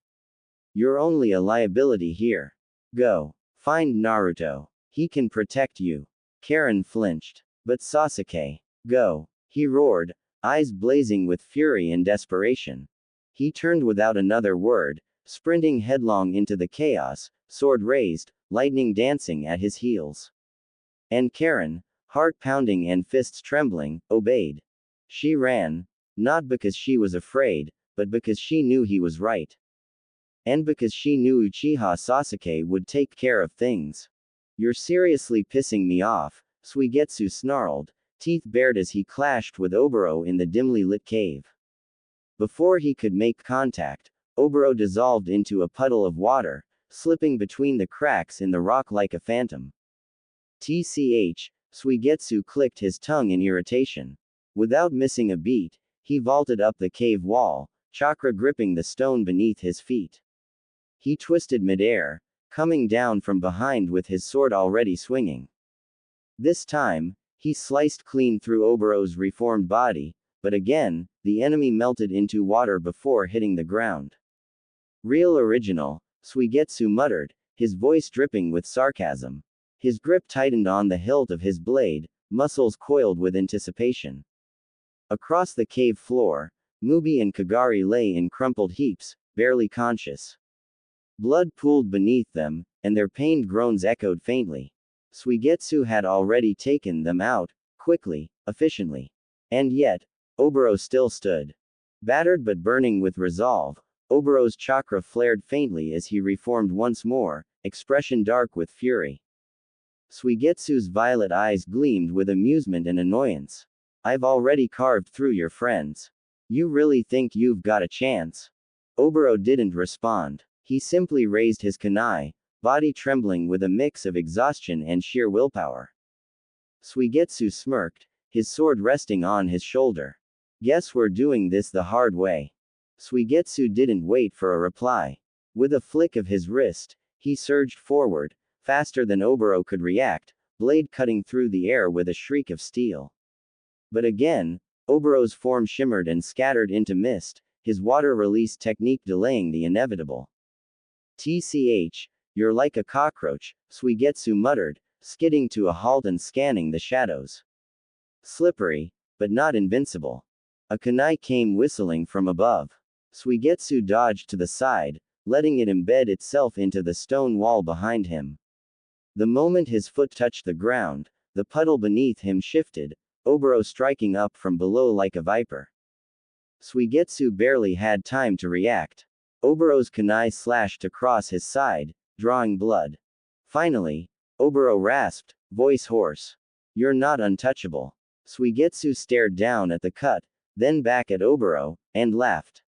You're only a liability here. Go. Find Naruto. He can protect you. Karen flinched. But Sasuke. Go. He roared, eyes blazing with fury and desperation. He turned without another word, sprinting headlong into the chaos, sword raised, lightning dancing at his heels. And Karen, heart pounding and fists trembling, obeyed. She ran, not because she was afraid, but because she knew he was right. And because she knew Uchiha Sasuke would take care of things. You're seriously pissing me off, Suigetsu snarled, teeth bared as he clashed with Oboro in the dimly lit cave. Before he could make contact, Oboro dissolved into a puddle of water, slipping between the cracks in the rock like a phantom. Tch, Suigetsu clicked his tongue in irritation. Without missing a beat, he vaulted up the cave wall, chakra gripping the stone beneath his feet. He twisted midair, coming down from behind with his sword already swinging. This time, he sliced clean through Oboro's reformed body, but again, the enemy melted into water before hitting the ground. Real original, Suigetsu muttered, his voice dripping with sarcasm. His grip tightened on the hilt of his blade, muscles coiled with anticipation. Across the cave floor, Mubi and Kagari lay in crumpled heaps, barely conscious. Blood pooled beneath them, and their pained groans echoed faintly. Suigetsu had already taken them out, quickly, efficiently. And yet, Oboro still stood. Battered but burning with resolve, Oboro's chakra flared faintly as he reformed once more, expression dark with fury. Suigetsu's violet eyes gleamed with amusement and annoyance. I've already carved through your friends. You really think you've got a chance? Oboro didn't respond. He simply raised his kunai, body trembling with a mix of exhaustion and sheer willpower. Suigetsu smirked, his sword resting on his shoulder. Guess we're doing this the hard way. Suigetsu didn't wait for a reply. With a flick of his wrist, he surged forward, faster than Oboro could react, blade cutting through the air with a shriek of steel. But again, Oboro's form shimmered and scattered into mist, his water release technique delaying the inevitable. Tch, you're like a cockroach, Suigetsu muttered, skidding to a halt and scanning the shadows. Slippery, but not invincible. A kunai came whistling from above. Suigetsu dodged to the side, letting it embed itself into the stone wall behind him. The moment his foot touched the ground, the puddle beneath him shifted, Oboro striking up from below like a viper. Suigetsu barely had time to react. Oboro's kunai slashed across his side, drawing blood. Finally, Oboro rasped, voice hoarse. "You're not untouchable." Suigetsu stared down at the cut, then back at Oboro, and laughed.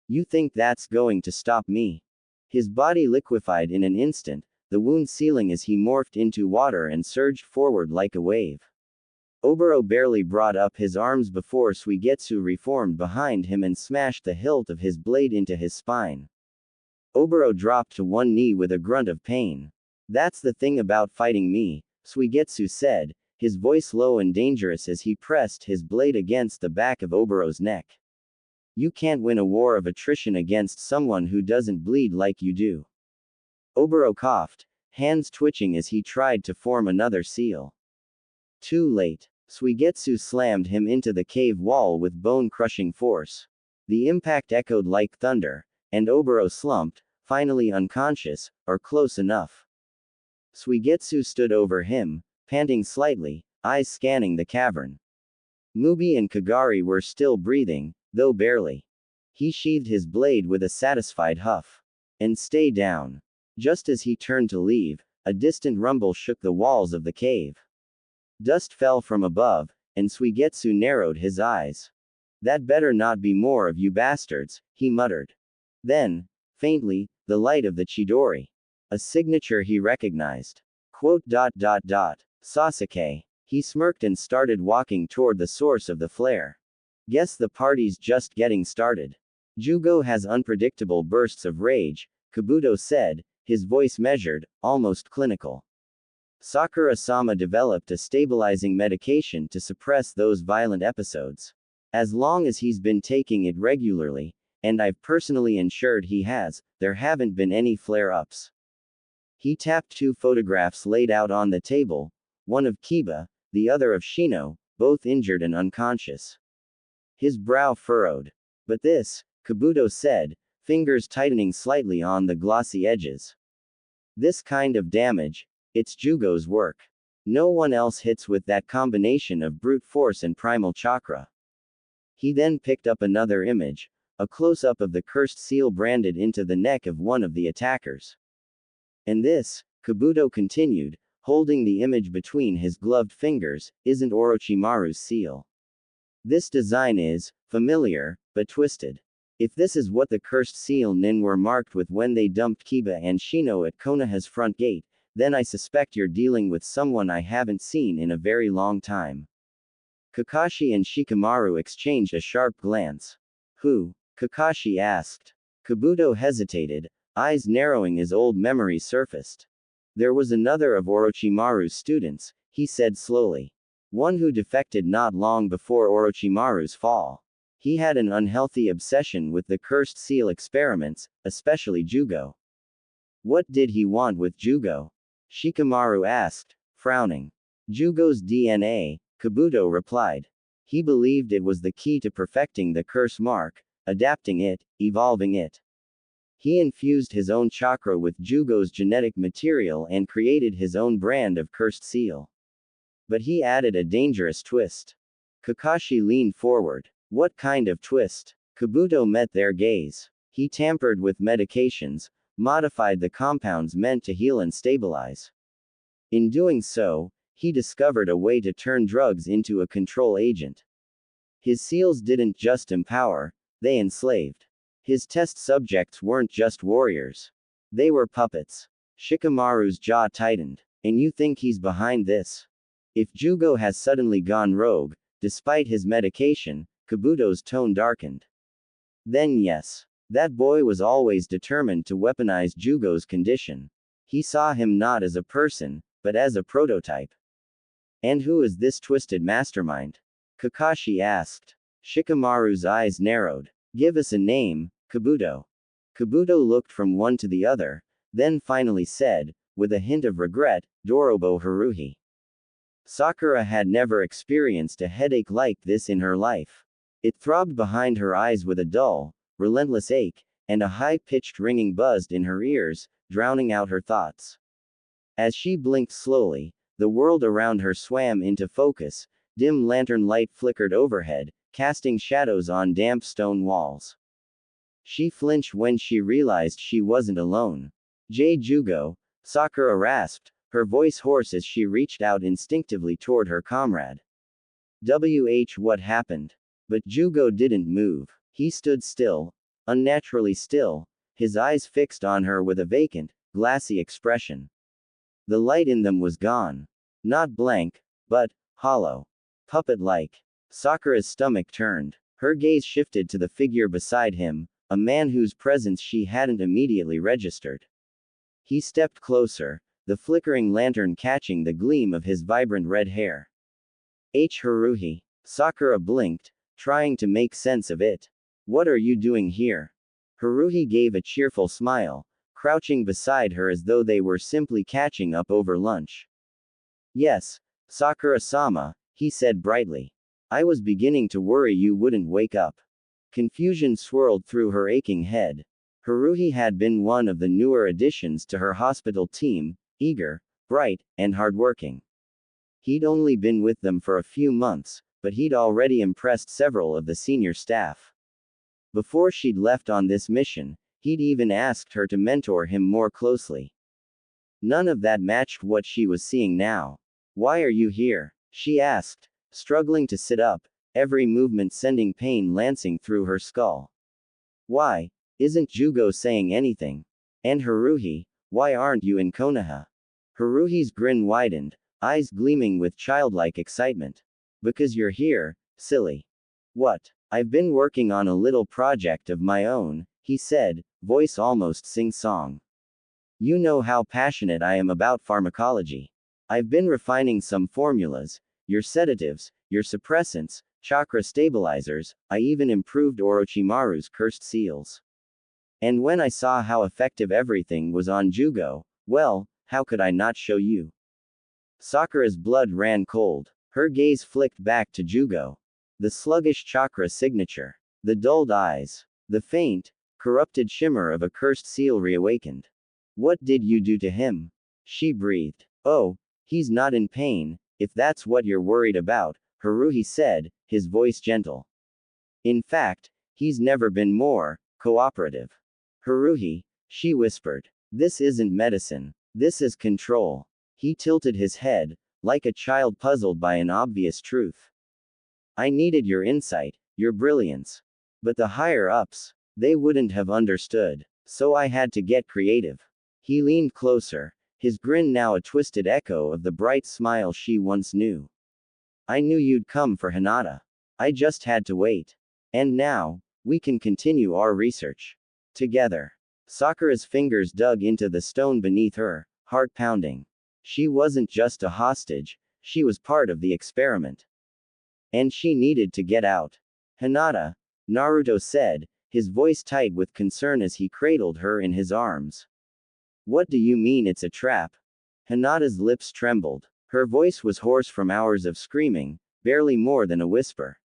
"You think that's going to stop me?" His body liquefied in an instant, the wound sealing as he morphed into water and surged forward like a wave. Oboro barely brought up his arms before Suigetsu reformed behind him and smashed the hilt of his blade into his spine. Oboro dropped to one knee with a grunt of pain. "That's the thing about fighting me," Suigetsu said, his voice low and dangerous as he pressed his blade against the back of Oboro's neck. "You can't win a war of attrition against someone who doesn't bleed like you do." Oboro coughed, hands twitching as he tried to form another seal. Too late. Suigetsu slammed him into the cave wall with bone-crushing force. The impact echoed like thunder, and Oboro slumped, finally unconscious, or close enough. Suigetsu stood over him, panting slightly, eyes scanning the cavern. Mubi and Kagari were still breathing, though barely. He sheathed his blade with a satisfied huff. "And stay down." Just as he turned to leave, a distant rumble shook the walls of the cave. Dust fell from above, and Suigetsu narrowed his eyes. "That better not be more of you bastards," he muttered. Then, faintly, the light of the Chidori. A signature he recognized. Sasuke. He smirked and started walking toward the source of the flare. "Guess the party's just getting started." "Jugo has unpredictable bursts of rage," Kabuto said, his voice measured, almost clinical. "Sakura-sama developed a stabilizing medication to suppress those violent episodes. As long as he's been taking it regularly, and I've personally ensured he has, there haven't been any flare-ups." He tapped two photographs laid out on the table, one of Kiba, the other of Shino, both injured and unconscious. His brow furrowed. "But this," Kabuto said, fingers tightening slightly on the glossy edges. "This kind of damage, it's Jugo's work. No one else hits with that combination of brute force and primal chakra." He then picked up another image, a close-up of the cursed seal branded into the neck of one of the attackers. "And this," Kabuto continued, holding the image between his gloved fingers, "isn't Orochimaru's seal. This design is familiar, but twisted. If this is what the cursed seal nin were marked with when they dumped Kiba and Shino at Konoha's front gate, then I suspect you're dealing with someone I haven't seen in a very long time." Kakashi and Shikamaru exchanged a sharp glance. "Who?" Kakashi asked. Kabuto hesitated, eyes narrowing as old memories surfaced. "There was another of Orochimaru's students," he said slowly. "One who defected not long before Orochimaru's fall. He had an unhealthy obsession with the cursed seal experiments, especially Jugo." "What did he want with Jugo?" Shikamaru asked, frowning. "Jugo's DNA," Kabuto replied. "He believed it was the key to perfecting the curse mark, adapting it, evolving it. He infused his own chakra with Jugo's genetic material and created his own brand of cursed seal. But he added a dangerous twist." Kakashi leaned forward. "What kind of twist?" Kabuto met their gaze. "He tampered with medications, modified the compounds meant to heal and stabilize. In doing so, he discovered a way to turn drugs into a control agent. His seals didn't just empower, they enslaved. His test subjects weren't just warriors. They were puppets." Shikamaru's jaw tightened. "And you think he's behind this?" "If Jugo has suddenly gone rogue, despite his medication," Kabuto's tone darkened. "Then yes. That boy was always determined to weaponize Jugo's condition. He saw him not as a person, but as a prototype." "And who is this twisted mastermind?" Kakashi asked. Shikamaru's eyes narrowed. "Give us a name, Kabuto." Kabuto looked from one to the other, then finally said, with a hint of regret, "Dorobo Haruhi." Sakura had never experienced a headache like this in her life. It throbbed behind her eyes with a dull, relentless ache, and a high-pitched ringing buzzed in her ears, drowning out her thoughts. As she blinked slowly, the world around her swam into focus, dim lantern light flickered overhead, casting shadows on damp stone walls. She flinched when she realized she wasn't alone. Jugo, Sakura rasped, her voice hoarse as she reached out instinctively toward her comrade. What happened? But Jugo didn't move. He stood still, unnaturally still, his eyes fixed on her with a vacant, glassy expression. The light in them was gone. Not blank, but hollow. Puppet-like. Sakura's stomach turned. Her gaze shifted to the figure beside him, a man whose presence she hadn't immediately registered. He stepped closer, the flickering lantern catching the gleam of his vibrant red hair. Haruhi. Sakura blinked, trying to make sense of it. What are you doing here? Haruhi gave a cheerful smile, crouching beside her as though they were simply catching up over lunch. Yes, Sakura-sama, he said brightly. I was beginning to worry you wouldn't wake up. Confusion swirled through her aching head. Haruhi had been one of the newer additions to her hospital team, eager, bright, and hardworking. He'd only been with them for a few months, but he'd already impressed several of the senior staff. Before she'd left on this mission, he'd even asked her to mentor him more closely. None of that matched what she was seeing now. Why are you here? She asked, struggling to sit up, every movement sending pain lancing through her skull. Why? Isn't Jugo saying anything? And Haruhi, why aren't you in Konoha? Haruhi's grin widened, eyes gleaming with childlike excitement. Because you're here, silly. What? I've been working on a little project of my own, he said, voice almost sing-song. You know how passionate I am about pharmacology. I've been refining some formulas, your sedatives, your suppressants, chakra stabilizers, I even improved Orochimaru's cursed seals. And when I saw how effective everything was on Jugo, well, how could I not show you? Sakura's blood ran cold. Her gaze flicked back to Jugo. The sluggish chakra signature. The dulled eyes. The faint, corrupted shimmer of a cursed seal reawakened. What did you do to him? She breathed. Oh, he's not in pain, if that's what you're worried about, Haruhi said, his voice gentle. In fact, he's never been more cooperative. Haruhi, she whispered. This isn't medicine. This is control. He tilted his head, like a child puzzled by an obvious truth. I needed your insight, your brilliance. But the higher-ups, they wouldn't have understood. So I had to get creative. He leaned closer, his grin now a twisted echo of the bright smile she once knew. I knew you'd come for Hinata. I just had to wait. And now, we can continue our research. Together. Sakura's fingers dug into the stone beneath her, heart pounding. She wasn't just a hostage, she was part of the experiment. And she needed to get out. Hinata, Naruto said, his voice tight with concern as he cradled her in his arms. What do you mean it's a trap? Hinata's lips trembled. Her voice was hoarse from hours of screaming, barely more than a whisper.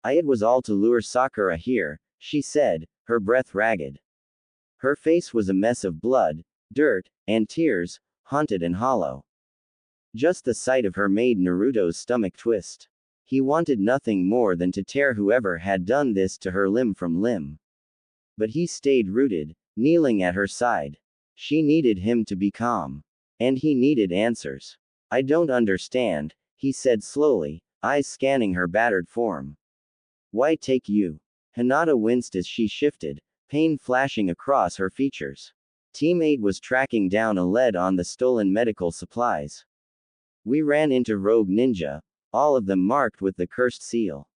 It was all to lure Sakura here, she said, her breath ragged. Her face was a mess of blood, dirt, and tears, haunted and hollow. Just the sight of her made Naruto's stomach twist. He wanted nothing more than to tear whoever had done this to her limb from limb. But he stayed rooted, kneeling at her side. She needed him to be calm. And he needed answers. I don't understand, he said slowly, eyes scanning her battered form. Why take you? Hinata winced as she shifted, pain flashing across her features. Team 8 was tracking down a lead on the stolen medical supplies. We ran into rogue ninja, all of them marked with the cursed seal.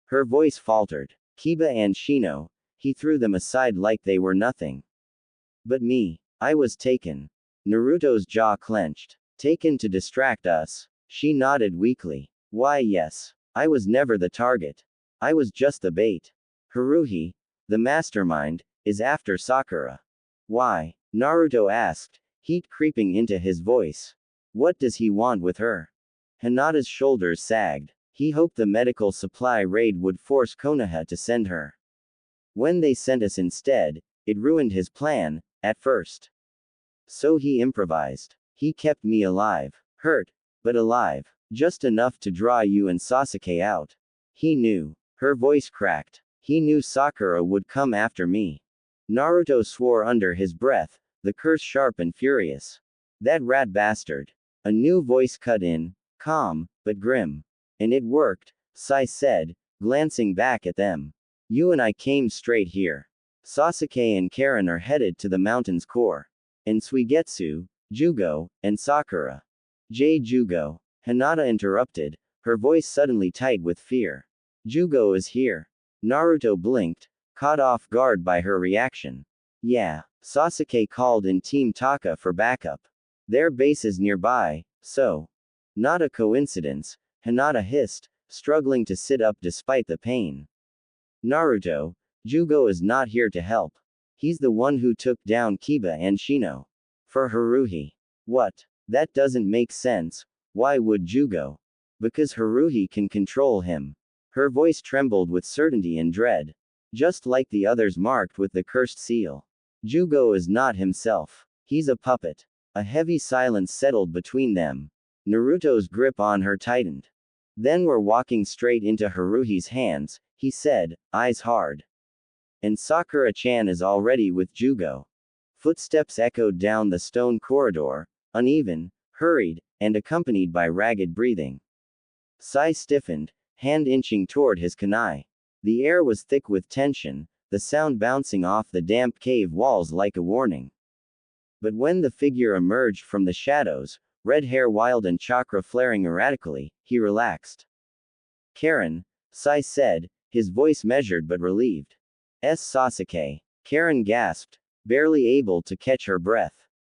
Her voice faltered. Kiba and Shino, he threw them aside like they were nothing. But me, I was taken. Naruto's jaw clenched. Taken to distract us. She nodded weakly. Why yes. I was never the target. I was just the bait. Haruhi, the mastermind, is after Sakura. Why? Naruto asked, heat creeping into his voice. What does he want with her? Hinata's shoulders sagged. He hoped the medical supply raid would force Konoha to send her. When they sent us instead, it ruined his plan, at first. So he improvised. He kept me alive. Hurt, but alive. Just enough to draw you and Sasuke out. He knew. Her voice cracked. He knew Sakura would come after me. Naruto swore under his breath, the curse sharp and furious. That rat bastard. A new voice cut in, calm, but grim. And it worked, Sai said, glancing back at them. You and I came straight here. Sasuke and Karen are headed to the mountain's core. And Suigetsu, Jugo, and Sakura. Jugo. Hinata interrupted, her voice suddenly tight with fear. Jugo is here. Naruto blinked, caught off guard by her reaction. Yeah, Sasuke called in Team Taka for backup. Their base is nearby, so. Not a coincidence, Hinata hissed, struggling to sit up despite the pain. Naruto, Jugo is not here to help. He's the one who took down Kiba and Shino. For Haruhi. What? That doesn't make sense. Why would Jugo? Because Haruhi can control him. Her voice trembled with certainty and dread. Just like the others marked with the cursed seal. Jugo is not himself. He's a puppet. A heavy silence settled between them. Naruto's grip on her tightened. Then we're walking straight into Haruhi's hands, he said, eyes hard. And Sakura-chan is already with Jugo. Footsteps echoed down the stone corridor, uneven, hurried, and accompanied by ragged breathing. Sai stiffened, hand inching toward his kunai. The air was thick with tension, the sound bouncing off the damp cave walls like a warning. But when the figure emerged from the shadows, red hair wild and chakra flaring erratically, he relaxed. Karen, Sai said, his voice measured but relieved. Sasuke. Karen gasped, barely able to catch her breath.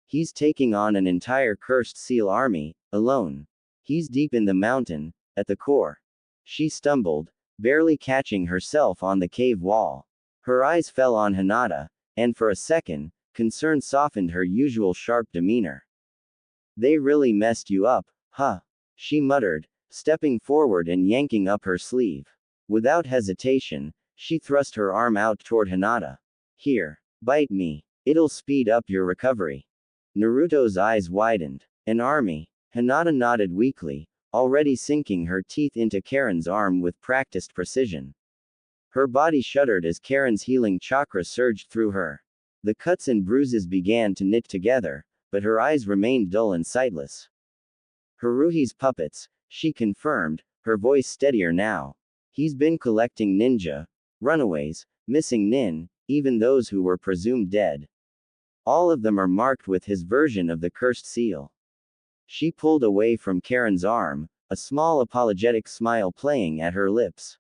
He's taking on an entire cursed seal army, alone. He's deep in the mountain, at the core. She stumbled, barely catching herself on the cave wall. Her eyes fell on Hinata, and for a second, concern softened her usual sharp demeanor. They really messed you up, huh? She muttered, stepping forward and yanking up her sleeve. Without hesitation, she thrust her arm out toward Hinata. Here, bite me. It'll speed up your recovery. Naruto's eyes widened. An army? Hinata nodded weakly, already sinking her teeth into Karen's arm with practiced precision. Her body shuddered as Karen's healing chakra surged through her. The cuts and bruises began to knit together, but her eyes remained dull and sightless. Haruhi's puppets, she confirmed, her voice steadier now. He's been collecting ninja, runaways, missing nin, even those who were presumed dead. All of them are marked with his version of the cursed seal. She pulled away from Karen's arm, a small apologetic smile playing at her lips.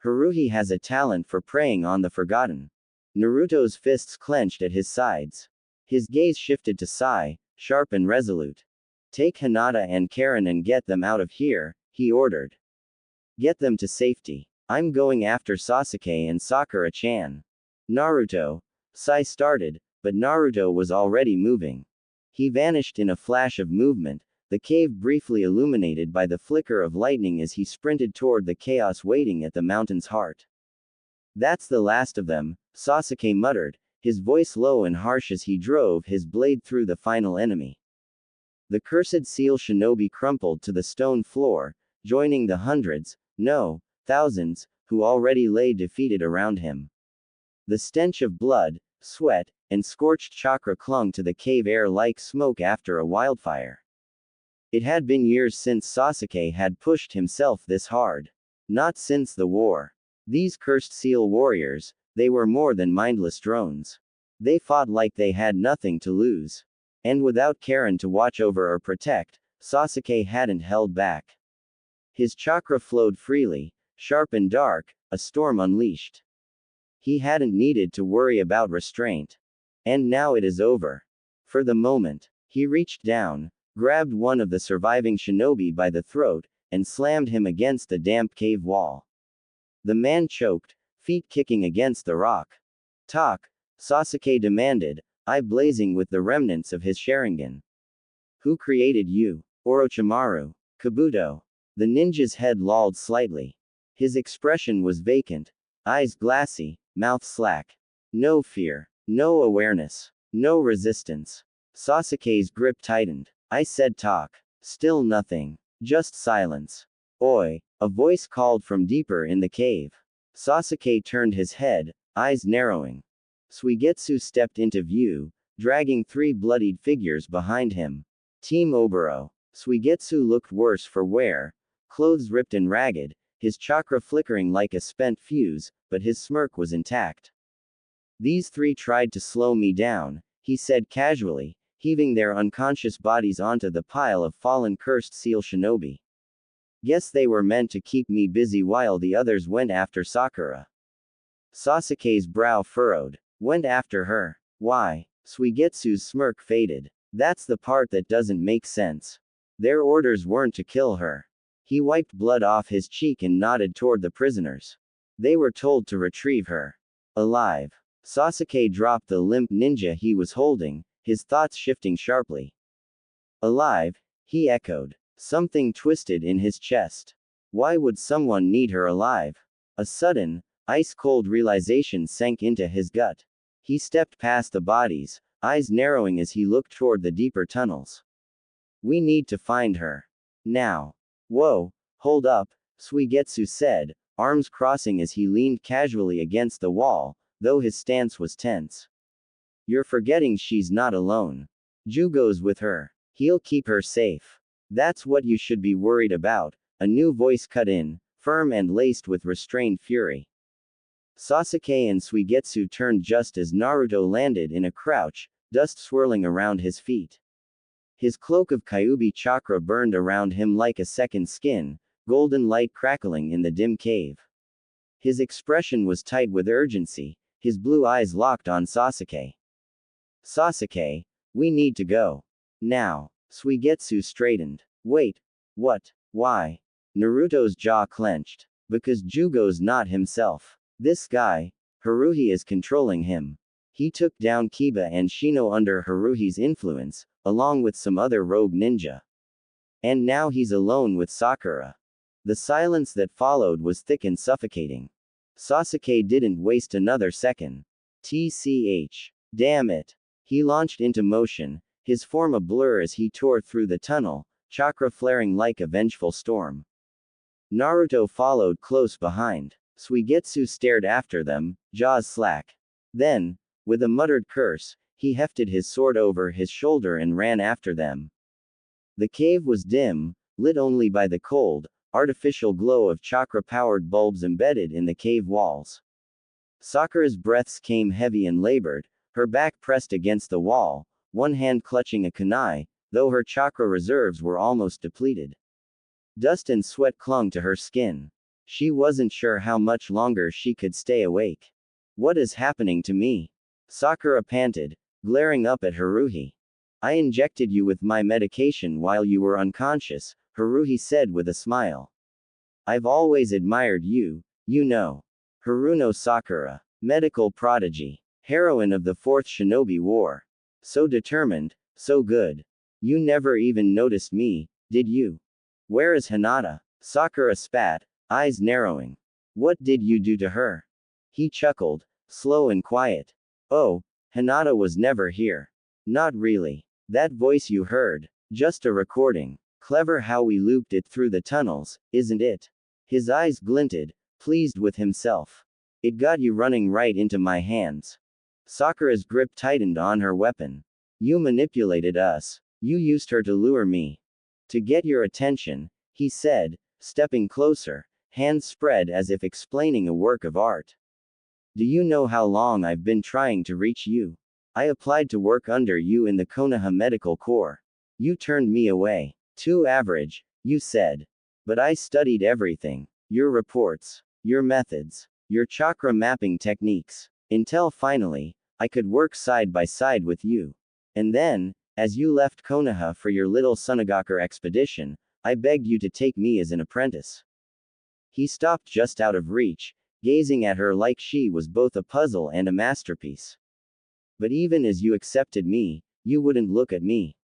Haruhi has a talent for preying on the forgotten. Naruto's fists clenched at his sides. His gaze shifted to Sai, sharp and resolute. Take Hinata and Karen and get them out of here, he ordered. Get them to safety. I'm going after Sasuke and Sakura-chan. Naruto. Sai started, but Naruto was already moving. He vanished in a flash of movement, the cave briefly illuminated by the flicker of lightning as he sprinted toward the chaos waiting at the mountain's heart. That's the last of them, Sasuke muttered, his voice low and harsh as he drove his blade through the final enemy. The cursed seal shinobi crumpled to the stone floor, joining the hundreds, no, thousands, who already lay defeated around him. The stench of blood, sweat, and scorched chakra clung to the cave air like smoke after a wildfire. It had been years since Sasuke had pushed himself this hard. Not since the war. These cursed seal warriors, they were more than mindless drones. They fought like they had nothing to lose. And without Karen to watch over or protect, Sasuke hadn't held back. His chakra flowed freely, sharp and dark, a storm unleashed. He hadn't needed to worry about restraint. And now it is over. For the moment, he reached down, grabbed one of the surviving shinobi by the throat, and slammed him against the damp cave wall. The man choked, feet kicking against the rock. Talk, Sasuke demanded, eye blazing with the remnants of his Sharingan. Who created you? Orochimaru. Kabuto. The ninja's head lolled slightly. His expression was vacant, eyes glassy, mouth slack. No fear. No awareness. No resistance. Sasuke's grip tightened. I said talk. Still nothing. Just silence. Oi, a voice called from deeper in the cave. Sasuke turned his head, eyes narrowing. Suigetsu stepped into view, dragging three bloodied figures behind him. Team Oboro. Suigetsu looked worse for wear, clothes ripped and ragged, his chakra flickering like a spent fuse, but his smirk was intact. These three tried to slow me down, he said casually, heaving their unconscious bodies onto the pile of fallen cursed seal shinobi. Guess they were meant to keep me busy while the others went after Sakura. Sasuke's brow furrowed. Went after her. Why? Suigetsu's smirk faded. That's the part that doesn't make sense. Their orders weren't to kill her. He wiped blood off his cheek and nodded toward the prisoners. They were told to retrieve her. Alive. Sasuke dropped the limp ninja he was holding, his thoughts shifting sharply. Alive, he echoed. Something twisted in his chest. Why would someone need her alive? A sudden, ice-cold realization sank into his gut. He stepped past the bodies, eyes narrowing as he looked toward the deeper tunnels. We need to find her. Now. Whoa, hold up, Suigetsu said, arms crossing as he leaned casually against the wall, though his stance was tense. You're forgetting she's not alone. Jugo's with her. He'll keep her safe. That's what you should be worried about, a new voice cut in, firm and laced with restrained fury. Sasuke and Suigetsu turned just as Naruto landed in a crouch, dust swirling around his feet. His cloak of Kyuubi chakra burned around him like a second skin, golden light crackling in the dim cave. His expression was tight with urgency, his blue eyes locked on Sasuke. Sasuke, we need to go. Now. Suigetsu straightened. Wait. What? Why? Naruto's jaw clenched. Because Jugo's not himself. This guy, Haruhi, is controlling him. He took down Kiba and Shino under Haruhi's influence, along with some other rogue ninja. And now he's alone with Sakura. The silence that followed was thick and suffocating. Sasuke didn't waste another second. TCH. Damn it. He launched into motion, his form a blur as he tore through the tunnel, chakra flaring like a vengeful storm. Naruto followed close behind. Suigetsu stared after them, jaws slack. Then, with a muttered curse, he hefted his sword over his shoulder and ran after them. The cave was dim, lit only by the cold, artificial glow of chakra-powered bulbs embedded in the cave walls. Sakura's breaths came heavy and labored, her back pressed against the wall, one hand clutching a kunai, though her chakra reserves were almost depleted. Dust and sweat clung to her skin. She wasn't sure how much longer she could stay awake. What is happening to me? Sakura panted, glaring up at Haruhi. I injected you with my medication while you were unconscious, Haruhi said with a smile. I've always admired you, you know. Haruno Sakura, medical prodigy, heroine of the Fourth Shinobi War. So determined, so good. You never even noticed me, did you? Where is Hinata? Sakura spat, eyes narrowing. What did you do to her? He chuckled, slow and quiet. Oh, Hinata was never here. Not really. That voice you heard, just a recording. Clever how we looped it through the tunnels, isn't it? His eyes glinted, pleased with himself. It got you running right into my hands. Sakura's grip tightened on her weapon. You manipulated us. You used her to lure me. To get your attention, he said, stepping closer, hands spread as if explaining a work of art. Do you know how long I've been trying to reach you? I applied to work under you in the Konoha Medical Corps. You turned me away. Too average, you said. But I studied everything. Your reports. Your methods. Your chakra mapping techniques. Until finally, I could work side by side with you. And then, as you left Konoha for your little Sunagaku expedition, I begged you to take me as an apprentice. He stopped just out of reach, gazing at her like she was both a puzzle and a masterpiece. But even as you accepted me, you wouldn't look at me.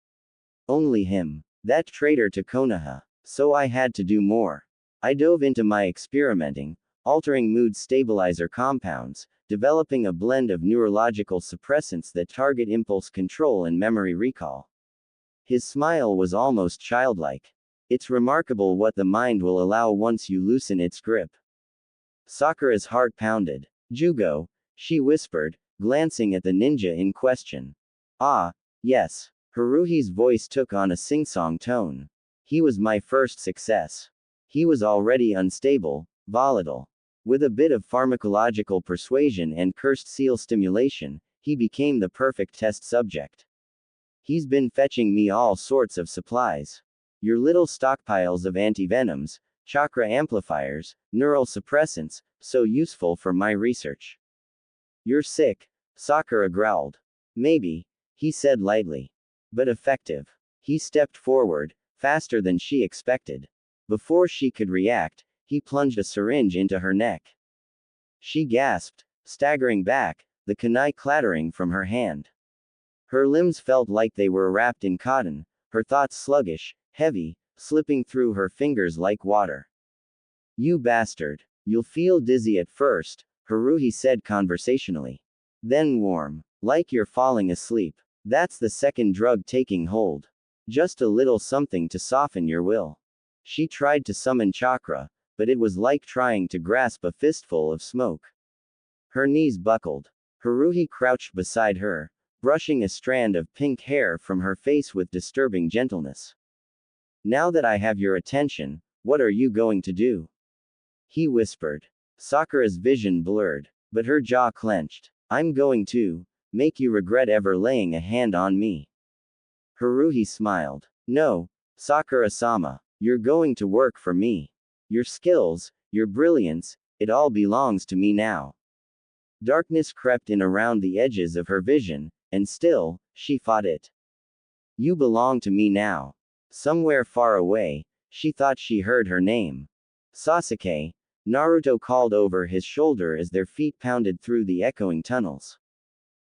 Only him. That traitor to Konoha. So I had to do more. I dove into my experimenting, altering mood stabilizer compounds, developing a blend of neurological suppressants that target impulse control and memory recall. His smile was almost childlike. It's remarkable what the mind will allow once you loosen its grip. Sakura's heart pounded. Jugo, she whispered, glancing at the ninja in question. Ah, yes. Haruhi's voice took on a sing-song tone. He was my first success. He was already unstable, volatile. With a bit of pharmacological persuasion and cursed seal stimulation, he became the perfect test subject. He's been fetching me all sorts of supplies. Your little stockpiles of antivenoms, chakra amplifiers, neural suppressants, so useful for my research. You're sick, Sakura growled. Maybe, he said lightly. But effective. He stepped forward, faster than she expected. Before she could react, he plunged a syringe into her neck. She gasped, staggering back, the kunai clattering from her hand. Her limbs felt like they were wrapped in cotton, her thoughts sluggish, heavy, slipping through her fingers like water. You bastard. You'll feel dizzy at first, Haruhi said conversationally. Then warm. Like you're falling asleep. That's the second drug taking hold. Just a little something to soften your will. She tried to summon chakra, but it was like trying to grasp a fistful of smoke. Her knees buckled. Haruhi crouched beside her, brushing a strand of pink hair from her face with disturbing gentleness. Now that I have your attention, what are you going to do? He whispered. Sakura's vision blurred, but her jaw clenched. I'm going to make you regret ever laying a hand on me. Haruhi smiled. No, Sakura-sama, you're going to work for me. Your skills, your brilliance, it all belongs to me now. Darkness crept in around the edges of her vision, and still, she fought it. You belong to me now. Somewhere far away, she thought she heard her name. Sasuke, Naruto called over his shoulder as their feet pounded through the echoing tunnels.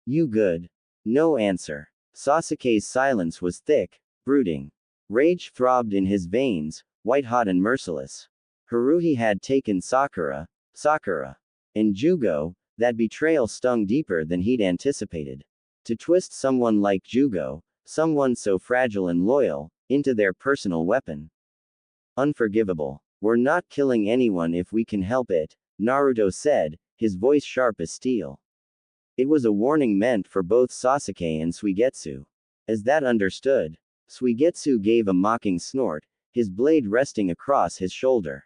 You good? No answer. Sasuke's silence was thick, brooding. Rage throbbed in his veins, white-hot and merciless. Haruhi had taken Sakura, and Jugo, that betrayal stung deeper than he'd anticipated. To twist someone like Jugo, someone so fragile and loyal, into their personal weapon. Unforgivable. We're not killing anyone if we can help it, Naruto said, his voice sharp as steel. It was a warning meant for both Sasuke and Suigetsu. As that understood, Suigetsu gave a mocking snort, his blade resting across his shoulder.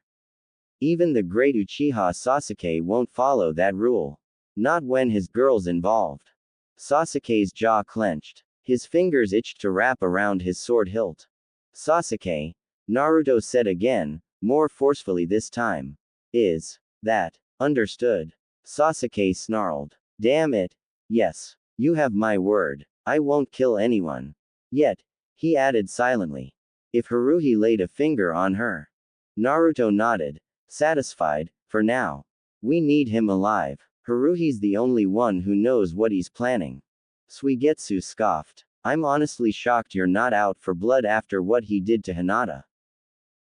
Even the great Uchiha Sasuke won't follow that rule. Not when his girl's involved. Sasuke's jaw clenched. His fingers itched to wrap around his sword hilt. Sasuke, Naruto said again, more forcefully this time. Is that understood? Sasuke snarled. Damn it. Yes. You have my word. I won't kill anyone. Yet, he added silently. If Haruhi laid a finger on her. Naruto nodded, satisfied, for now. We need him alive. Haruhi's the only one who knows what he's planning. Suigetsu scoffed. I'm honestly shocked you're not out for blood after what he did to Hinata.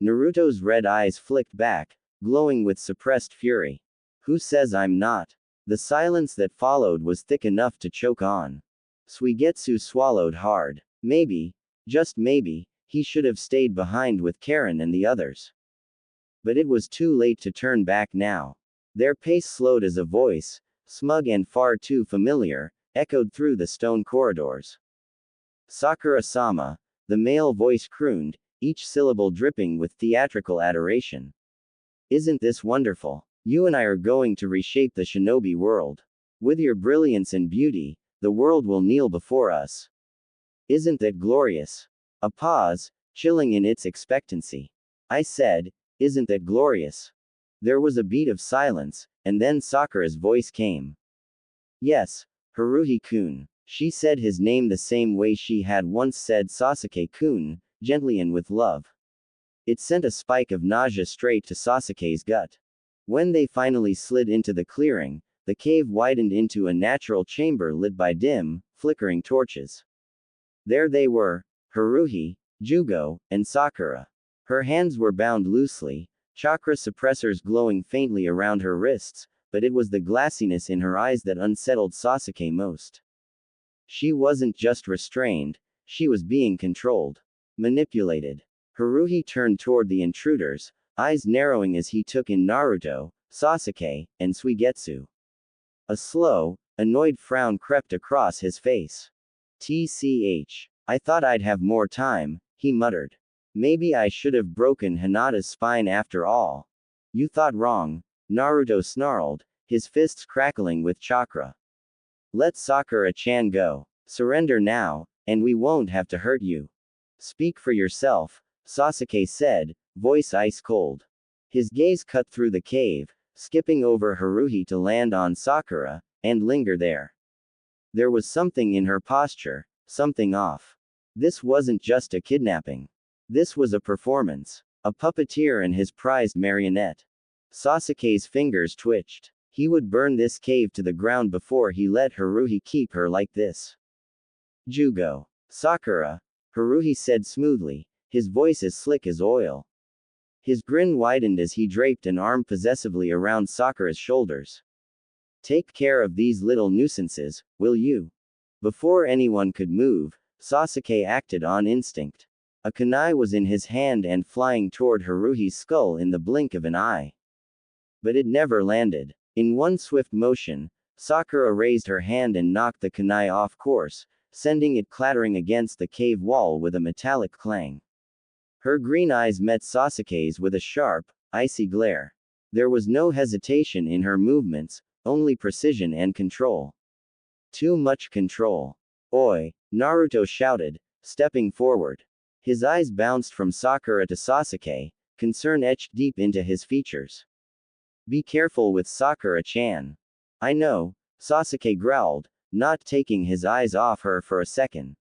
Naruto's red eyes flicked back, glowing with suppressed fury. Who says I'm not? The silence that followed was thick enough to choke on. Suigetsu swallowed hard. Maybe, just maybe, he should have stayed behind with Karen and the others. But it was too late to turn back now. Their pace slowed as a voice, smug and far too familiar, echoed through the stone corridors. Sakura-sama, the male voice crooned, each syllable dripping with theatrical adoration. Isn't this wonderful? You and I are going to reshape the shinobi world. With your brilliance and beauty, the world will kneel before us. Isn't that glorious? A pause, chilling in its expectancy. I said, isn't that glorious? There was a beat of silence, and then Sakura's voice came. Yes, Haruhi-kun. She said his name the same way she had once said Sasuke-kun, gently and with love. It sent a spike of nausea straight to Sasuke's gut. When they finally slid into the clearing, the cave widened into a natural chamber lit by dim, flickering torches. There they were, Haruhi, Jugo, and Sakura. Her hands were bound loosely, chakra suppressors glowing faintly around her wrists, but it was the glassiness in her eyes that unsettled Sasuke most. She wasn't just restrained, she was being controlled. Manipulated. Haruhi turned toward the intruders, eyes narrowing as he took in Naruto, Sasuke, and Suigetsu. A slow, annoyed frown crept across his face. "Tch. I thought I'd have more time," he muttered. "Maybe I should have broken Hinata's spine after all." "You thought wrong," Naruto snarled, his fists crackling with chakra. "Let Sakura-chan go. Surrender now, and we won't have to hurt you." "Speak for yourself," Sasuke said, voice ice cold. His gaze cut through the cave, skipping over Haruhi to land on Sakura, and linger there. There was something in her posture, something off. This wasn't just a kidnapping. This was a performance. A puppeteer and his prized marionette. Sasuke's fingers twitched. He would burn this cave to the ground before he let Haruhi keep her like this. "Jugo. Sakura," Haruhi said smoothly, his voice as slick as oil. His grin widened as he draped an arm possessively around Sakura's shoulders. "Take care of these little nuisances, will you?" Before anyone could move, Sasuke acted on instinct. A kunai was in his hand and flying toward Haruhi's skull in the blink of an eye. But it never landed. In one swift motion, Sakura raised her hand and knocked the kunai off course, sending it clattering against the cave wall with a metallic clang. Her green eyes met Sasuke's with a sharp, icy glare. There was no hesitation in her movements, only precision and control. Too much control. "Oi!" Naruto shouted, stepping forward. His eyes bounced from Sakura to Sasuke, concern etched deep into his features. "Be careful with Sakura-chan." "I know," Sasuke growled, not taking his eyes off her for a second.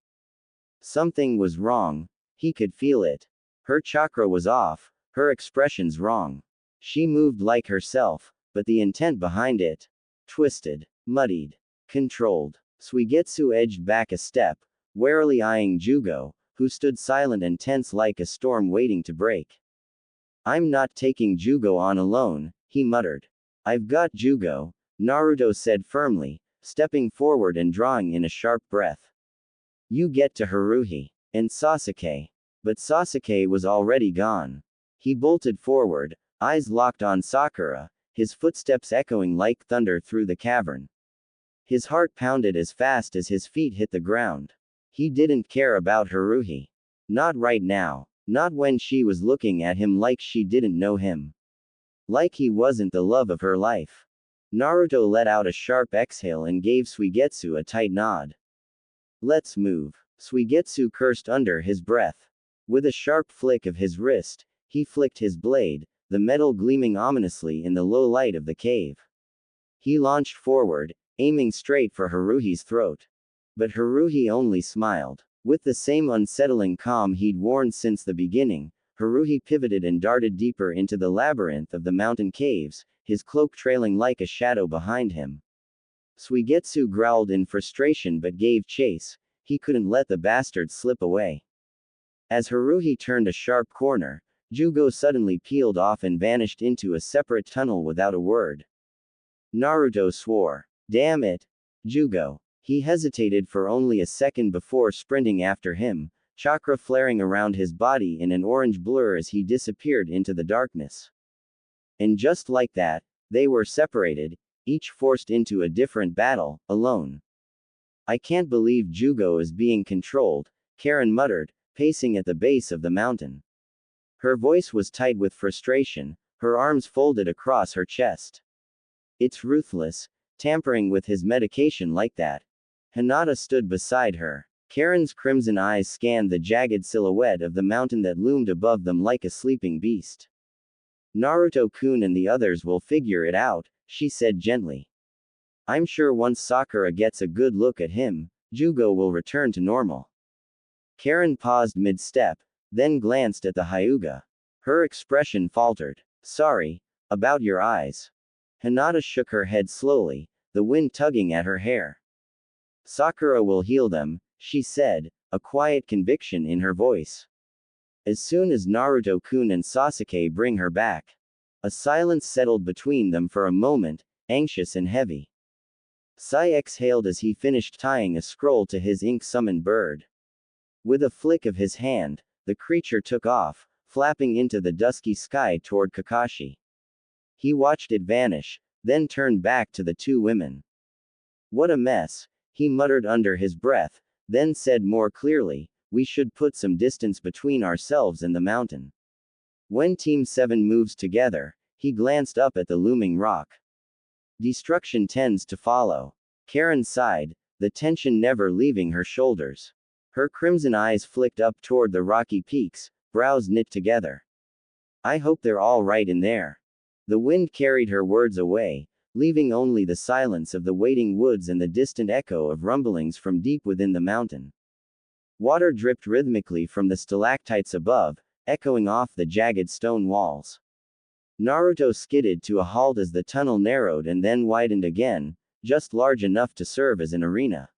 Something was wrong. He could feel it. Her chakra was off, her expressions wrong. She moved like herself, but the intent behind it. Twisted, muddied, controlled. Suigetsu edged back a step, warily eyeing Jugo, who stood silent and tense like a storm waiting to break. "I'm not taking Jugo on alone," he muttered. "I've got Jugo," Naruto said firmly, stepping forward and drawing in a sharp breath. "You get to Haruhi. And Sasuke." But Sasuke was already gone. He bolted forward, eyes locked on Sakura, his footsteps echoing like thunder through the cavern. His heart pounded as fast as his feet hit the ground. He didn't care about Haruhi. Not right now. Not when she was looking at him like she didn't know him. Like he wasn't the love of her life. Naruto let out a sharp exhale and gave Suigetsu a tight nod. "Let's move." Suigetsu cursed under his breath. With a sharp flick of his wrist, he flicked his blade, the metal gleaming ominously in the low light of the cave. He launched forward, aiming straight for Haruhi's throat. But Haruhi only smiled. With the same unsettling calm he'd worn since the beginning, Haruhi pivoted and darted deeper into the labyrinth of the mountain caves, his cloak trailing like a shadow behind him. Suigetsu growled in frustration but gave chase. He couldn't let the bastard slip away. As Haruhi turned a sharp corner, Jugo suddenly peeled off and vanished into a separate tunnel without a word. Naruto swore. "Damn it! Jugo." He hesitated for only a second before sprinting after him, chakra flaring around his body in an orange blur as he disappeared into the darkness. And just like that, they were separated, each forced into a different battle, alone. "I can't believe Jugo is being controlled," Karen muttered, pacing at the base of the mountain. Her voice was tight with frustration, her arms folded across her chest. "It's ruthless, tampering with his medication like that." Hinata stood beside her. Karen's crimson eyes scanned the jagged silhouette of the mountain that loomed above them like a sleeping beast. "Naruto-kun and the others will figure it out," she said gently. "I'm sure once Sakura gets a good look at him, Jugo will return to normal." Karen paused mid-step, then glanced at the Hyuga. Her expression faltered. "Sorry, about your eyes." Hinata shook her head slowly, the wind tugging at her hair. "Sakura will heal them," she said, a quiet conviction in her voice. "As soon as Naruto-kun and Sasuke bring her back." A silence settled between them for a moment, anxious and heavy. Sai exhaled as he finished tying a scroll to his ink-summoned bird. With a flick of his hand, the creature took off, flapping into the dusky sky toward Kakashi. He watched it vanish, then turned back to the two women. What a mess, he muttered under his breath, then said more clearly, we should put some distance between ourselves and the mountain. When Team 7 moves together, he glanced up at the looming rock. Destruction tends to follow. Karen sighed, the tension never leaving her shoulders. Her crimson eyes flicked up toward the rocky peaks, brows knit together. I hope they're all right in there. The wind carried her words away, leaving only the silence of the waiting woods and the distant echo of rumblings from deep within the mountain. Water dripped rhythmically from the stalactites above, echoing off the jagged stone walls. Naruto skidded to a halt as the tunnel narrowed and then widened again, just large enough to serve as an arena.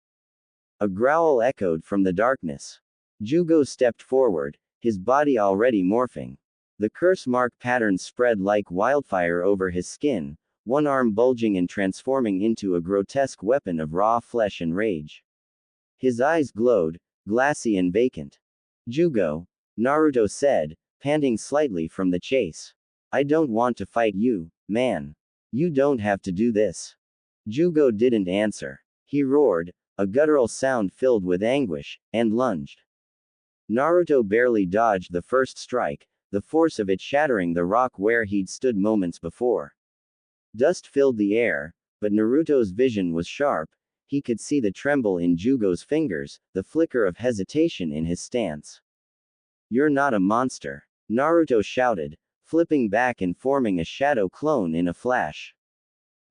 A growl echoed from the darkness. Jugo stepped forward, his body already morphing. The curse mark patterns spread like wildfire over his skin, one arm bulging and transforming into a grotesque weapon of raw flesh and rage. His eyes glowed, glassy and vacant. Jugo, Naruto said, panting slightly from the chase. I don't want to fight you, man. You don't have to do this. Jugo didn't answer. He roared, a guttural sound filled with anguish, and lunged. Naruto barely dodged the first strike, the force of it shattering the rock where he'd stood moments before. Dust filled the air, but Naruto's vision was sharp. He could see the tremble in Jugo's fingers, the flicker of hesitation in his stance. You're not a monster, Naruto shouted, flipping back and forming a shadow clone in a flash.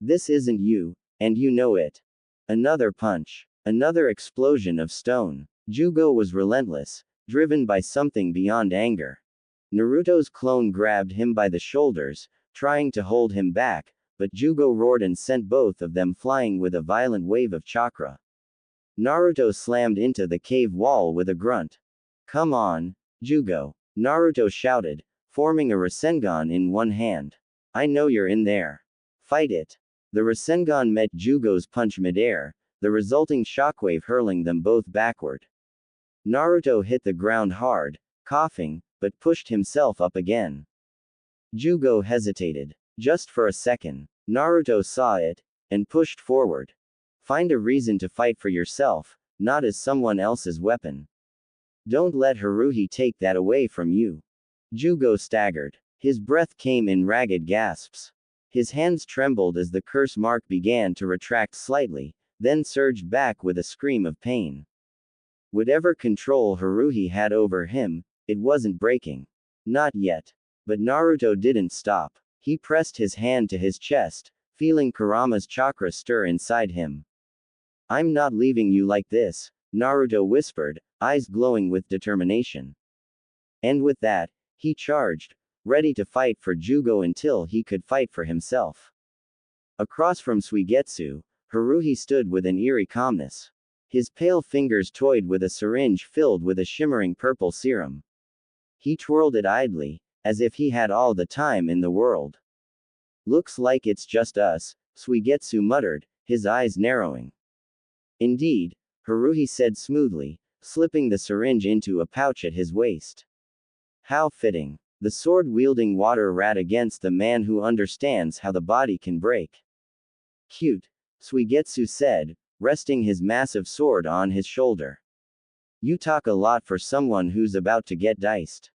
This isn't you, and you know it. Another punch. Another explosion of stone. Jugo was relentless, driven by something beyond anger. Naruto's clone grabbed him by the shoulders, trying to hold him back, but Jugo roared and sent both of them flying with a violent wave of chakra. Naruto slammed into the cave wall with a grunt. Come on, Jugo, Naruto shouted, forming a Rasengan in one hand. I know you're in there. Fight it. The Rasengan met Jugo's punch midair, the resulting shockwave hurling them both backward. Naruto hit the ground hard, coughing, but pushed himself up again. Jugo hesitated. Just for a second. Naruto saw it, and pushed forward. Find a reason to fight for yourself, not as someone else's weapon. Don't let Haruhi take that away from you. Jugo staggered. His breath came in ragged gasps. His hands trembled as the curse mark began to retract slightly, then surged back with a scream of pain. Whatever control Haruhi had over him, it wasn't breaking. Not yet. But Naruto didn't stop. He pressed his hand to his chest, feeling Kurama's chakra stir inside him. I'm not leaving you like this, Naruto whispered, eyes glowing with determination. And with that, he charged, ready to fight for Jugo until he could fight for himself. Across from Suigetsu, Haruhi stood with an eerie calmness. His pale fingers toyed with a syringe filled with a shimmering purple serum. He twirled it idly, as if he had all the time in the world. Looks like it's just us, Suigetsu muttered, his eyes narrowing. Indeed, Haruhi said smoothly, slipping the syringe into a pouch at his waist. How fitting. The sword-wielding water rat against the man who understands how the body can break. Cute, Suigetsu said, resting his massive sword on his shoulder. You talk a lot for someone who's about to get diced.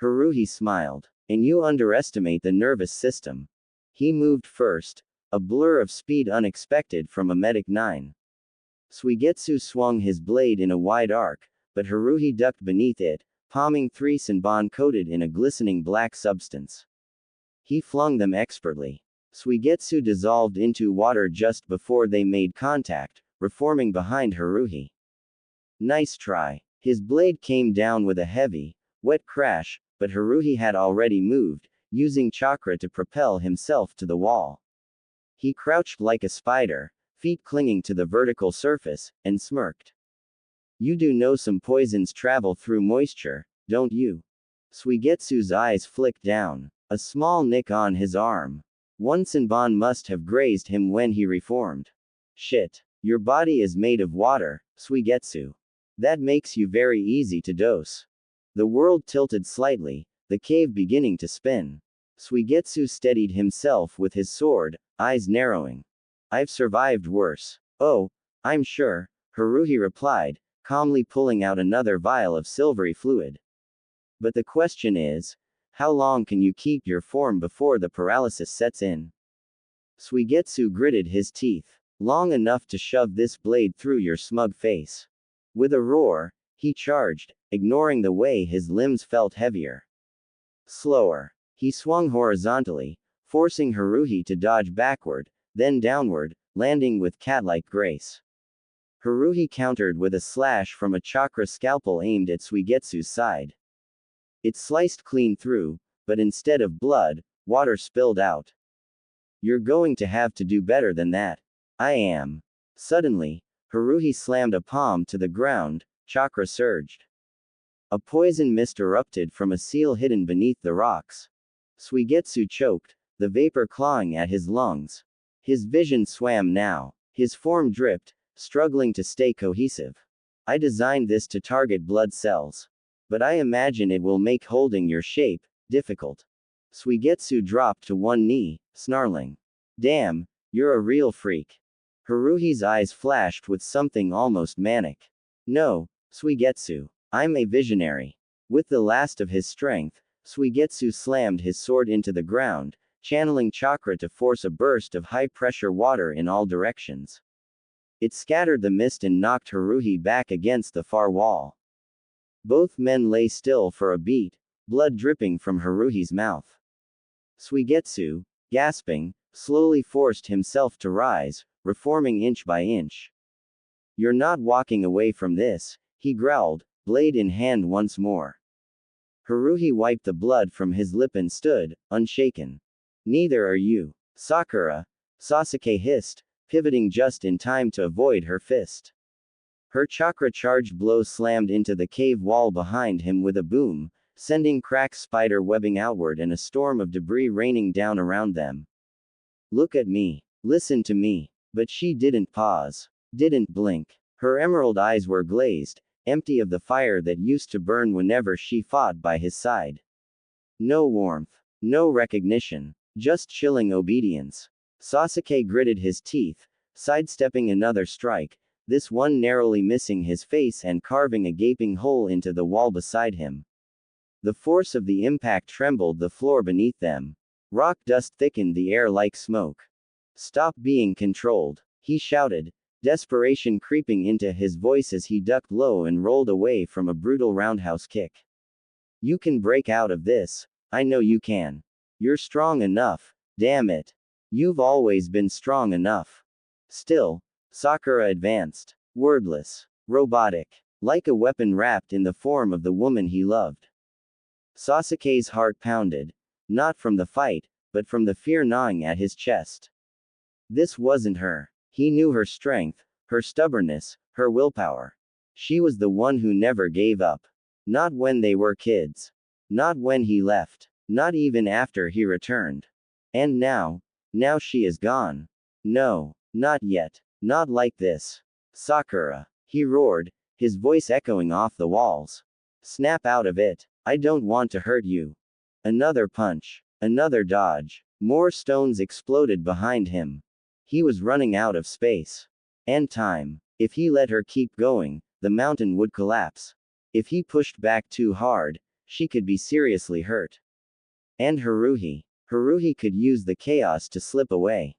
Haruhi smiled. And you underestimate the nervous system. He moved first, a blur of speed unexpected from a Medic 9. Suigetsu swung his blade in a wide arc, but Haruhi ducked beneath it, palming 3 Senbon coated in a glistening black substance. He flung them expertly. Suigetsu dissolved into water just before they made contact, reforming behind Haruhi. Nice try. His blade came down with a heavy, wet crash, but Haruhi had already moved, using chakra to propel himself to the wall. He crouched like a spider, feet clinging to the vertical surface, and smirked. You do know some poisons travel through moisture, don't you? Suigetsu's eyes flicked down. A small nick on his arm. One Senbon must have grazed him when he reformed. Shit. Your body is made of water, Suigetsu. That makes you very easy to dose. The world tilted slightly, the cave beginning to spin. Suigetsu steadied himself with his sword, eyes narrowing. I've survived worse. Oh, I'm sure, Haruhi replied, calmly pulling out another vial of silvery fluid. But the question is, how long can you keep your form before the paralysis sets in? Suigetsu gritted his teeth. Long enough to shove this blade through your smug face. With a roar, he charged, ignoring the way his limbs felt heavier. Slower. He swung horizontally, forcing Haruhi to dodge backward, then downward, landing with cat-like grace. Haruhi countered with a slash from a chakra scalpel aimed at Suigetsu's side. It sliced clean through, but instead of blood, water spilled out. You're going to have to do better than that. I am. Suddenly, Haruhi slammed a palm to the ground, chakra surged. A poison mist erupted from a seal hidden beneath the rocks. Suigetsu choked, the vapor clawing at his lungs. His vision swam now. His form dripped, struggling to stay cohesive. I designed this to target blood cells. But I imagine it will make holding your shape difficult. Suigetsu dropped to one knee, snarling. Damn, you're a real freak. Haruhi's eyes flashed with something almost manic. No, Suigetsu. I'm a visionary. With the last of his strength, Suigetsu slammed his sword into the ground, channeling chakra to force a burst of high-pressure water in all directions. It scattered the mist and knocked Haruhi back against the far wall. Both men lay still for a beat, blood dripping from Haruhi's mouth. Suigetsu, gasping, slowly forced himself to rise, reforming inch by inch. You're not walking away from this, he growled, blade in hand once more. Haruhi wiped the blood from his lip and stood, unshaken. Neither are you. Sakura, Sasuke hissed, pivoting just in time to avoid her fist. Her chakra-charged blow slammed into the cave wall behind him with a boom, sending cracked spider webbing outward and a storm of debris raining down around them. Look at me. Listen to me. But she didn't pause. Didn't blink. Her emerald eyes were glazed, empty of the fire that used to burn whenever she fought by his side. No warmth. No recognition. Just chilling obedience. Sasuke gritted his teeth, sidestepping another strike, this one narrowly missing his face and carving a gaping hole into the wall beside him. The force of the impact trembled the floor beneath them. Rock dust thickened the air like smoke. Stop being controlled, he shouted, desperation creeping into his voice as he ducked low and rolled away from a brutal roundhouse kick. You can break out of this, I know you can. You're strong enough, damn it. You've always been strong enough. Still, Sakura advanced, wordless, robotic, like a weapon wrapped in the form of the woman he loved. Sasuke's heart pounded, not from the fight, but from the fear gnawing at his chest. This wasn't her. He knew her strength, her stubbornness, her willpower. She was the one who never gave up. Not when they were kids. Not when he left. Not even after he returned. And now she is gone. No, not yet. Not like this. Sakura, he roared, his voice echoing off the walls. Snap out of it. I don't want to hurt you. Another punch. Another dodge. More stones exploded behind him. He was running out of space. And time. If he let her keep going, the mountain would collapse. If he pushed back too hard, she could be seriously hurt. And Haruhi. Haruhi could use the chaos to slip away.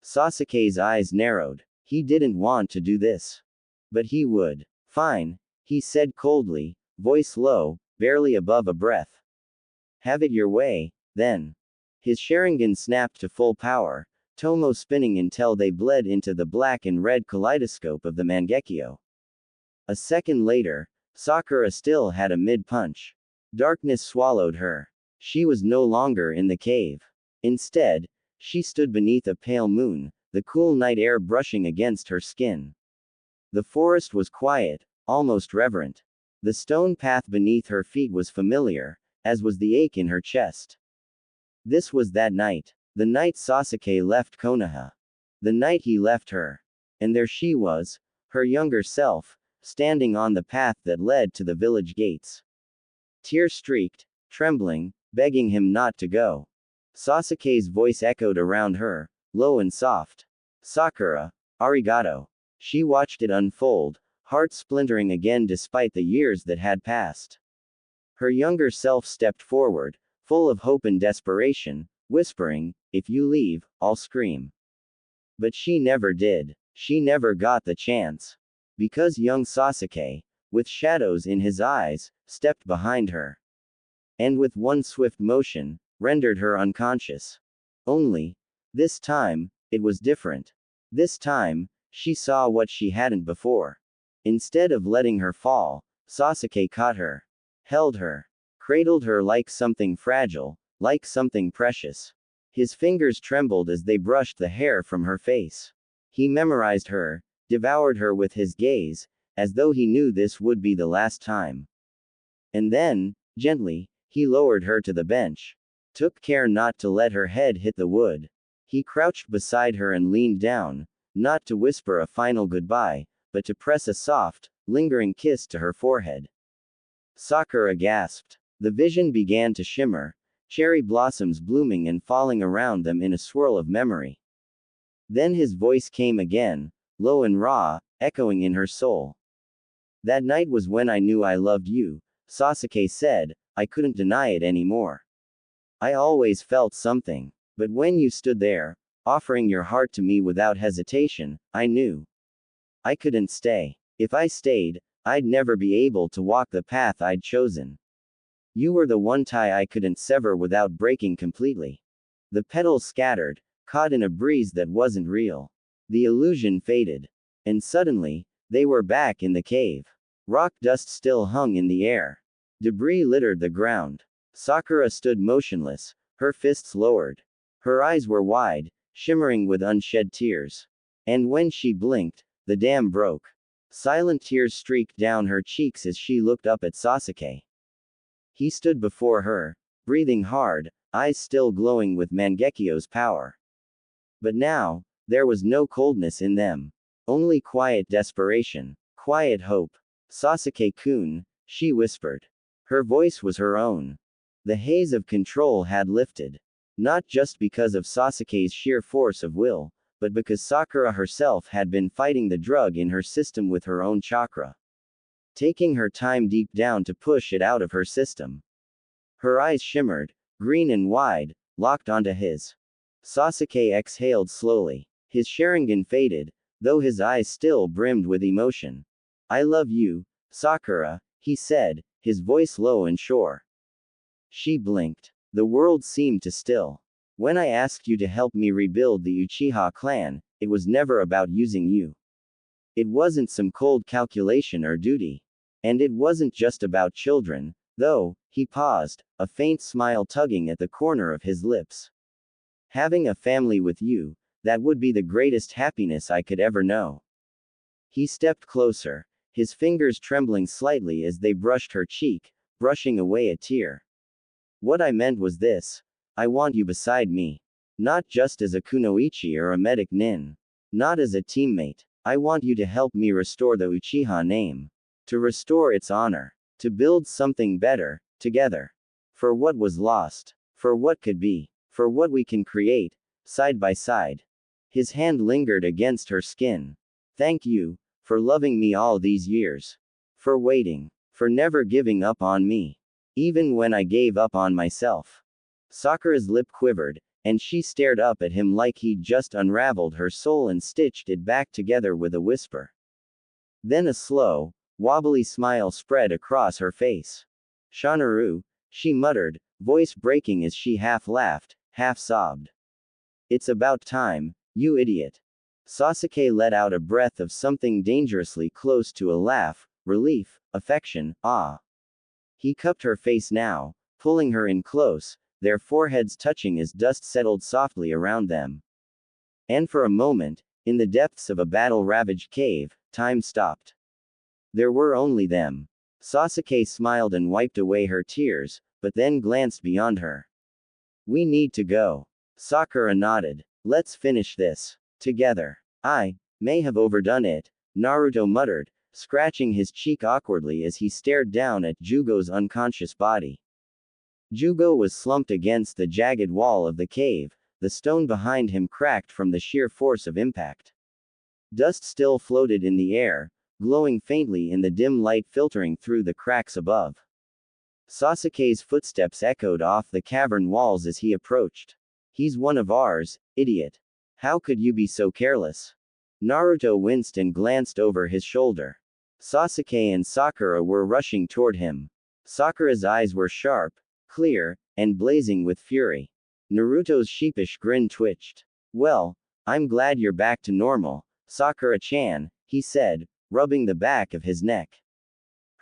Sasuke's eyes narrowed. He didn't want to do this. But he would. Fine, he said coldly, voice low, barely above a breath. Have it your way, then. His Sharingan snapped to full power, Tomo spinning until they bled into the black and red kaleidoscope of the Mangekyo. A second later, Sakura still had a mid-punch. Darkness swallowed her. She was no longer in the cave. Instead, she stood beneath a pale moon, the cool night air brushing against her skin. The forest was quiet, almost reverent. The stone path beneath her feet was familiar, as was the ache in her chest. This was that night. The night Sasuke left Konoha. The night he left her. And there she was, her younger self, standing on the path that led to the village gates. Tear-streaked, trembling, begging him not to go. Sasuke's voice echoed around her, low and soft. Sakura, arigato. She watched it unfold, heart splintering again despite the years that had passed. Her younger self stepped forward, full of hope and desperation, whispering, "If you leave, I'll scream." But she never did. She never got the chance. Because young Sasuke, with shadows in his eyes, stepped behind her. And with one swift motion, rendered her unconscious. Only, this time, it was different. This time, she saw what she hadn't before. Instead of letting her fall, Sasuke caught her. Held her. Cradled her like something fragile, like something precious. His fingers trembled as they brushed the hair from her face. He memorized her, devoured her with his gaze, as though he knew this would be the last time. And then, gently, he lowered her to the bench. Took care not to let her head hit the wood. He crouched beside her and leaned down, not to whisper a final goodbye, but to press a soft, lingering kiss to her forehead. Sakura gasped. The vision began to shimmer, cherry blossoms blooming and falling around them in a swirl of memory. Then his voice came again, low and raw, echoing in her soul. "That night was when I knew I loved you," Sasuke said. "I couldn't deny it anymore. I always felt something. But when you stood there, offering your heart to me without hesitation, I knew. I couldn't stay. If I stayed, I'd never be able to walk the path I'd chosen. You were the one tie I couldn't sever without breaking completely." The petals scattered, caught in a breeze that wasn't real. The illusion faded. And suddenly, they were back in the cave. Rock dust still hung in the air. Debris littered the ground. Sakura stood motionless, her fists lowered. Her eyes were wide, shimmering with unshed tears. And when she blinked, the dam broke. Silent tears streaked down her cheeks as she looked up at Sasuke. He stood before her, breathing hard, eyes still glowing with Mangekyo's power. But now, there was no coldness in them. Only quiet desperation, quiet hope. "Sasuke-kun," she whispered. Her voice was her own. The haze of control had lifted. Not just because of Sasuke's sheer force of will, but because Sakura herself had been fighting the drug in her system with her own chakra. Taking her time deep down to push it out of her system. Her eyes shimmered, green and wide, locked onto his. Sasuke exhaled slowly. His Sharingan faded, though his eyes still brimmed with emotion. "I love you, Sakura," he said, his voice low and sure. She blinked. The world seemed to still. "When I asked you to help me rebuild the Uchiha clan, it was never about using you. It wasn't some cold calculation or duty. And it wasn't just about children, though." He paused, a faint smile tugging at the corner of his lips. "Having a family with you, that would be the greatest happiness I could ever know." He stepped closer, his fingers trembling slightly as they brushed her cheek, brushing away a tear. "What I meant was this. I want you beside me. Not just as a kunoichi or a medic nin. Not as a teammate. I want you to help me restore the Uchiha name. To restore its honor. To build something better, together. For what was lost. For what could be. For what we can create, side by side." His hand lingered against her skin. "Thank you, for loving me all these years. For waiting. For never giving up on me. Even when I gave up on myself." Sakura's lip quivered, and she stared up at him like he'd just unraveled her soul and stitched it back together with a whisper. Then a slow, wobbly smile spread across her face. "Shanaru," she muttered, voice breaking as she half laughed, half sobbed. "It's about time, you idiot." Sasuke let out a breath of something dangerously close to a laugh, relief, affection, awe. He cupped her face now, pulling her in close, their foreheads touching as dust settled softly around them. And for a moment, in the depths of a battle-ravaged cave, time stopped. There were only them. Sasuke smiled and wiped away her tears, but then glanced beyond her. "We need to go." Sakura nodded. Let's finish this. Together. I may have overdone it, Naruto muttered, scratching his cheek awkwardly as he stared down at Jugo's unconscious body. Jugo was slumped against the jagged wall of the cave, the stone behind him cracked from the sheer force of impact. Dust still floated in the air, glowing faintly in the dim light filtering through the cracks above. Sasuke's footsteps echoed off the cavern walls as he approached. He's one of ours, idiot. How could you be so careless? Naruto winced and glanced over his shoulder. Sasuke and Sakura were rushing toward him. Sakura's eyes were sharp, clear, and blazing with fury. Naruto's sheepish grin twitched. Well, I'm glad you're back to normal, Sakura-chan, he said, rubbing the back of his neck.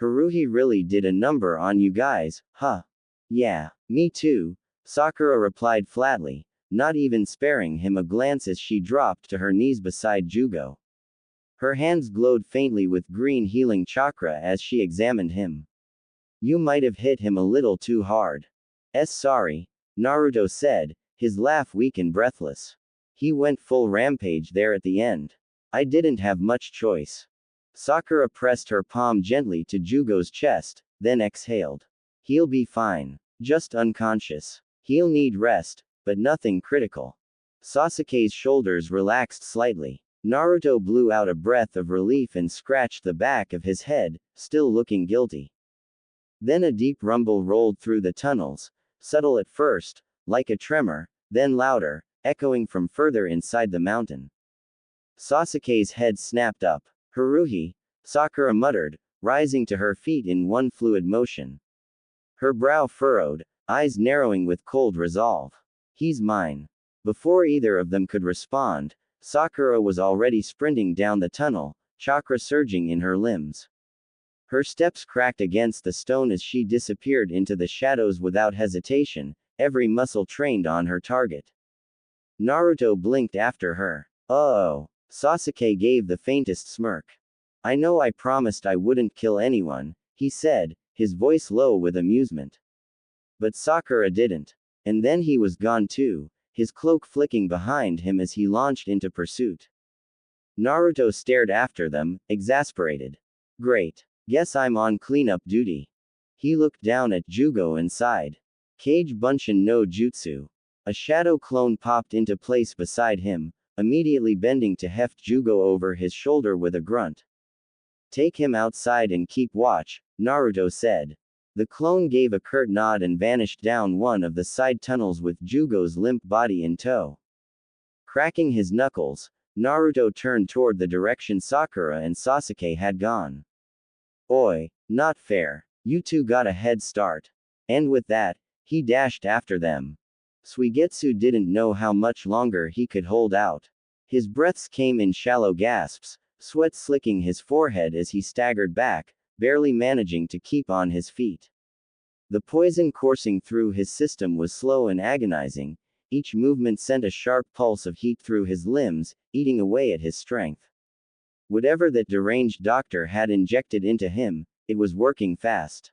Haruhi really did a number on you guys, huh? Yeah, me too, Sakura replied flatly, not even sparing him a glance as she dropped to her knees beside Jugo. Her hands glowed faintly with green healing chakra as she examined him. You might have hit him a little too hard. Sorry, Naruto said, his laugh weak and breathless. He went full rampage there at the end. I didn't have much choice. Sakura pressed her palm gently to Jugo's chest, then exhaled. He'll be fine. Just unconscious. He'll need rest, but nothing critical. Sasuke's shoulders relaxed slightly. Naruto blew out a breath of relief and scratched the back of his head, still looking guilty. Then a deep rumble rolled through the tunnels, subtle at first, like a tremor, then louder, echoing from further inside the mountain. Sasuke's head snapped up. Haruhi, Sakura muttered, rising to her feet in one fluid motion. Her brow furrowed, eyes narrowing with cold resolve. He's mine. Before either of them could respond, Sakura was already sprinting down the tunnel, chakra surging in her limbs. Her steps cracked against the stone as she disappeared into the shadows without hesitation, every muscle trained on her target. Naruto blinked after her. Oh. Sasuke gave the faintest smirk. I know I promised I wouldn't kill anyone, he said, his voice low with amusement. But Sakura didn't. And then he was gone too, his cloak flicking behind him as he launched into pursuit. Naruto stared after them, exasperated. Great. Guess I'm on cleanup duty. He looked down at Jugo and sighed. Kage Bunshin no Jutsu. A shadow clone popped into place beside him, immediately bending to heft Jugo over his shoulder with a grunt. Take him outside and keep watch, Naruto said. The clone gave a curt nod and vanished down one of the side tunnels with Jugo's limp body in tow. Cracking his knuckles, Naruto turned toward the direction Sakura and Sasuke had gone. Oi, not fair. You two got a head start. And with that, he dashed after them. Suigetsu didn't know how much longer he could hold out. His breaths came in shallow gasps, sweat slicking his forehead as he staggered back, barely managing to keep on his feet. The poison coursing through his system was slow and agonizing, each movement sent a sharp pulse of heat through his limbs, eating away at his strength. Whatever that deranged doctor had injected into him, it was working fast.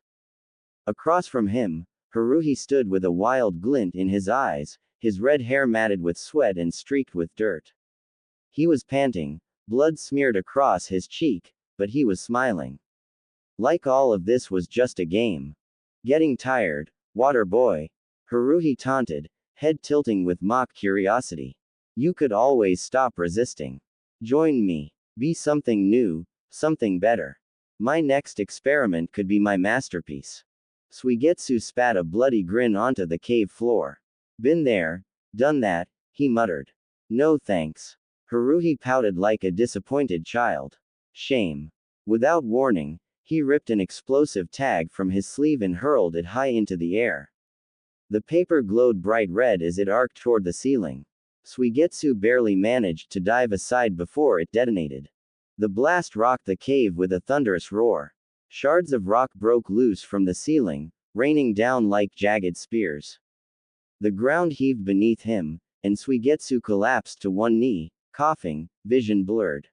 Across from him, Haruhi stood with a wild glint in his eyes, his red hair matted with sweat and streaked with dirt. He was panting, blood smeared across his cheek, but he was smiling. Like all of this was just a game. Getting tired, water boy? Haruhi taunted, head tilting with mock curiosity. You could always stop resisting. Join me. Be something new, something better. My next experiment could be my masterpiece. Suigetsu spat a bloody grin onto the cave floor. Been there, done that, he muttered. No thanks. Haruhi pouted like a disappointed child. Shame. Without warning, he ripped an explosive tag from his sleeve and hurled it high into the air. The paper glowed bright red as it arced toward the ceiling. Suigetsu barely managed to dive aside before it detonated. The blast rocked the cave with a thunderous roar. Shards of rock broke loose from the ceiling, raining down like jagged spears. The ground heaved beneath him, and Suigetsu collapsed to one knee, coughing, vision blurred.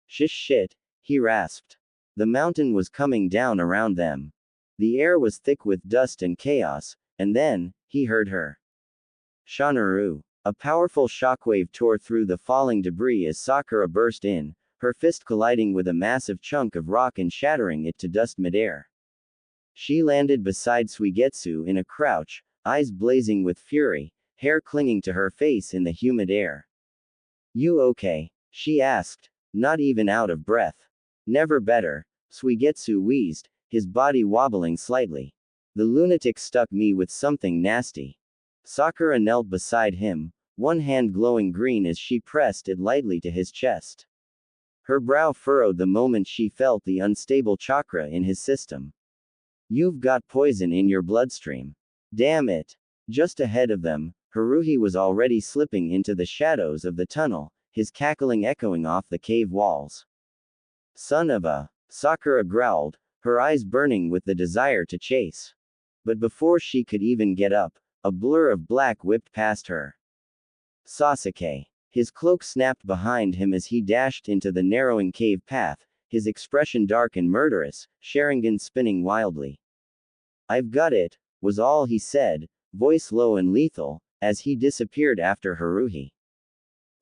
Shit, he rasped. The mountain was coming down around them. The air was thick with dust and chaos, and then, he heard her. Shanaru. A powerful shockwave tore through the falling debris as Sakura burst in, her fist colliding with a massive chunk of rock and shattering it to dust midair. She landed beside Suigetsu in a crouch, eyes blazing with fury, hair clinging to her face in the humid air. You okay? She asked, not even out of breath. Never better, Suigetsu wheezed, his body wobbling slightly. The lunatic stuck me with something nasty. Sakura knelt beside him, one hand glowing green as she pressed it lightly to his chest. Her brow furrowed the moment she felt the unstable chakra in his system. You've got poison in your bloodstream. Damn it. Just ahead of them, Haruhi was already slipping into the shadows of the tunnel, his cackling echoing off the cave walls. Son of a... Sakura growled, her eyes burning with the desire to chase. But before she could even get up, a blur of black whipped past her. Sasuke. His cloak snapped behind him as he dashed into the narrowing cave path, his expression dark and murderous, Sharingan spinning wildly. I've got it, was all he said, voice low and lethal, as he disappeared after Haruhi.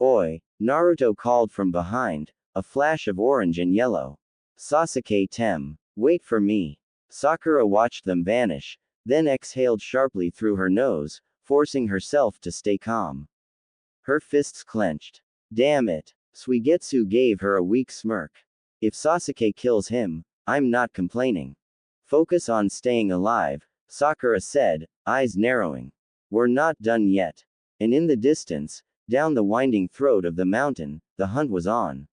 Oi, Naruto called from behind, a flash of orange and yellow. Sasuke Tem. Wait for me. Sakura watched them vanish, then exhaled sharply through her nose, forcing herself to stay calm. Her fists clenched. Damn it. Suigetsu gave her a weak smirk. If Sasuke kills him, I'm not complaining. Focus on staying alive, Sakura said, eyes narrowing. We're not done yet. And in the distance, down the winding throat of the mountain, the hunt was on.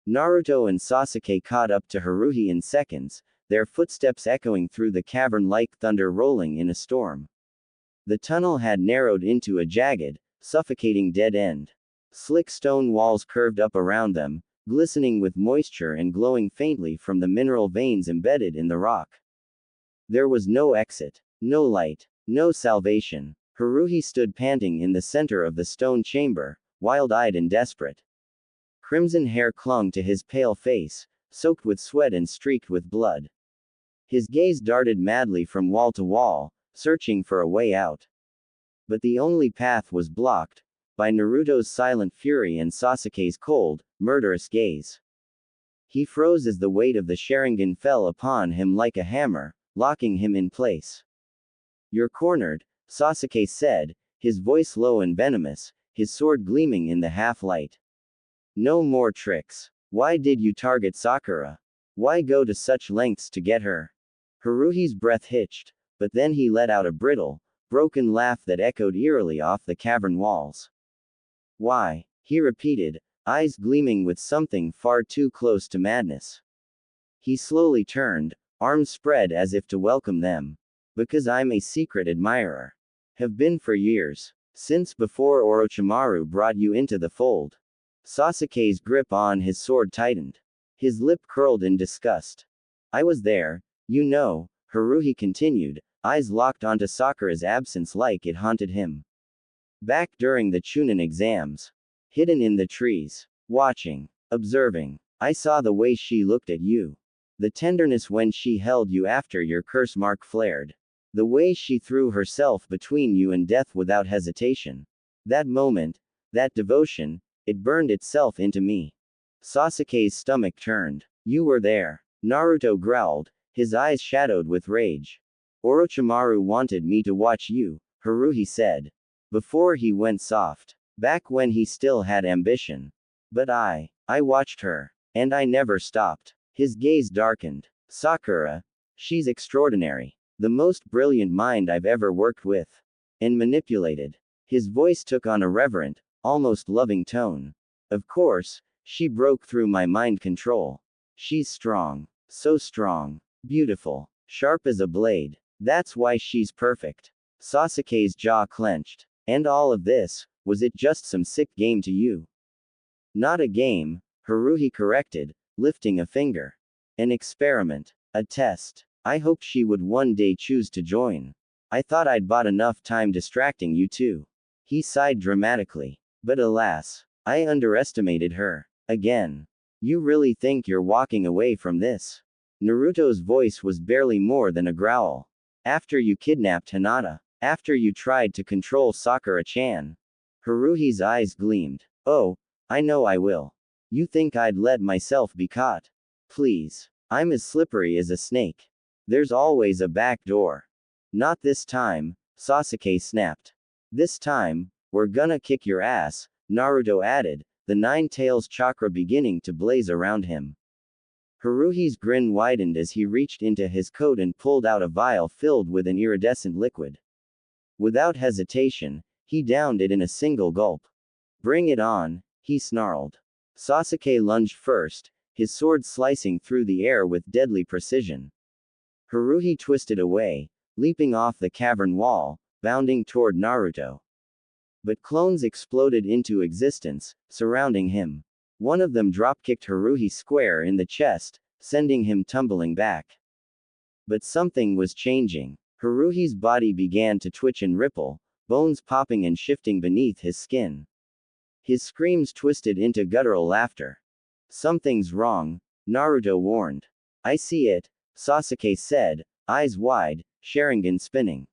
Naruto and Sasuke caught up to Haruhi in seconds, their footsteps echoing through the cavern like thunder rolling in a storm. The tunnel had narrowed into a jagged, suffocating dead end. Slick stone walls curved up around them, glistening with moisture and glowing faintly from the mineral veins embedded in the rock. There was no exit, no light, no salvation. Haruhi stood panting in the center of the stone chamber, wild-eyed and desperate. Crimson hair clung to his pale face, soaked with sweat and streaked with blood. His gaze darted madly from wall to wall, searching for a way out. But the only path was blocked by Naruto's silent fury and Sasuke's cold, murderous gaze. He froze as the weight of the Sharingan fell upon him like a hammer, locking him in place. You're cornered, Sasuke said, his voice low and venomous, his sword gleaming in the half-light. No more tricks. Why did you target Sakura? Why go to such lengths to get her? Haruhi's breath hitched, but then he let out a brittle, broken laugh that echoed eerily off the cavern walls. Why? He repeated, eyes gleaming with something far too close to madness. He slowly turned, arms spread as if to welcome them. Because I'm a secret admirer. Have been for years. Since before Orochimaru brought you into the fold. Sasuke's grip on his sword tightened. His lip curled in disgust. I was there, you know, Haruhi continued, eyes locked onto Sakura's absence like it haunted him. Back during the Chunin exams. Hidden in the trees. Watching. Observing. I saw the way she looked at you. The tenderness when she held you after your curse mark flared. The way she threw herself between you and death without hesitation. That moment, that devotion, it burned itself into me. Sasuke's stomach turned. You were there. Naruto growled, his eyes shadowed with rage. Orochimaru wanted me to watch you, Haruhi said. Before he went soft. Back when he still had ambition. But I watched her. And I never stopped. His gaze darkened. Sakura. She's extraordinary. The most brilliant mind I've ever worked with. And manipulated. His voice took on a reverent, almost loving tone. Of course, she broke through my mind control. She's strong. So strong. Beautiful. Sharp as a blade. That's why she's perfect. Sasuke's jaw clenched. And all of this, was it just some sick game to you? Not a game, Haruhi corrected, lifting a finger. An experiment. A test. I hoped she would one day choose to join. I thought I'd bought enough time distracting you too. He sighed dramatically. But alas, I underestimated her. Again. You really think you're walking away from this? Naruto's voice was barely more than a growl. After you kidnapped Hinata. After you tried to control Sakura-chan. Haruhi's eyes gleamed. Oh, I know I will. You think I'd let myself be caught? Please. I'm as slippery as a snake. There's always a back door. Not this time, Sasuke snapped. This time, we're gonna kick your ass, Naruto added, the nine tails chakra beginning to blaze around him. Haruhi's grin widened as he reached into his coat and pulled out a vial filled with an iridescent liquid. Without hesitation, he downed it in a single gulp. Bring it on, he snarled. Sasuke lunged first, his sword slicing through the air with deadly precision. Haruhi twisted away, leaping off the cavern wall, bounding toward Naruto. But clones exploded into existence, surrounding him. One of them drop-kicked Haruhi square in the chest, sending him tumbling back. But something was changing. Haruhi's body began to twitch and ripple, bones popping and shifting beneath his skin. His screams twisted into guttural laughter. Something's wrong, Naruto warned. I see it, Sasuke said, eyes wide, Sharingan spinning.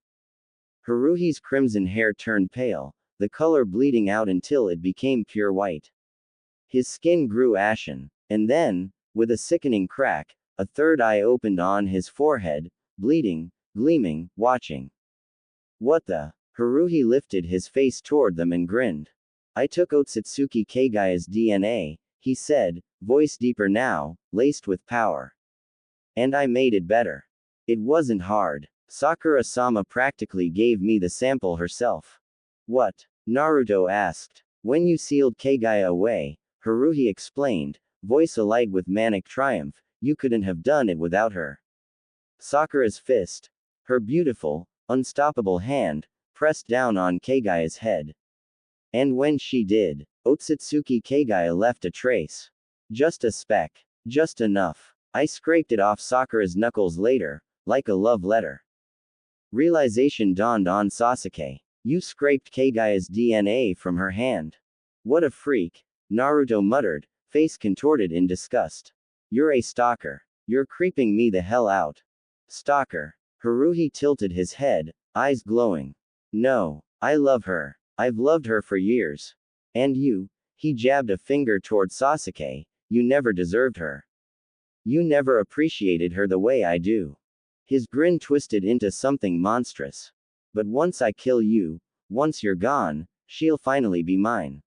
Haruhi's crimson hair turned pale, the color bleeding out until it became pure white. His skin grew ashen, and then, with a sickening crack, a third eye opened on his forehead, bleeding, gleaming, watching. What the? Haruhi lifted his face toward them and grinned. I took Otsutsuki Kagaya's DNA, he said, voice deeper now, laced with power. And I made it better. It wasn't hard. Sakura-sama practically gave me the sample herself. What? Naruto asked. When you sealed Kagaya away, Haruhi explained, voice alight with manic triumph, you couldn't have done it without her. Sakura's fist, her beautiful, unstoppable hand, pressed down on Kagaya's head. And when she did, Otsutsuki Kagaya left a trace. Just a speck. Just enough. I scraped it off Sakura's knuckles later, like a love letter. Realization dawned on Sasuke. You scraped Kagaya's DNA from her hand. What a freak, Naruto muttered, face contorted in disgust. You're a stalker. You're creeping me the hell out. Stalker. Haruhi tilted his head, eyes glowing. No, I love her. I've loved her for years. And you, he jabbed a finger toward Sasuke, you never deserved her. You never appreciated her the way I do. His grin twisted into something monstrous. But once I kill you, once you're gone, she'll finally be mine.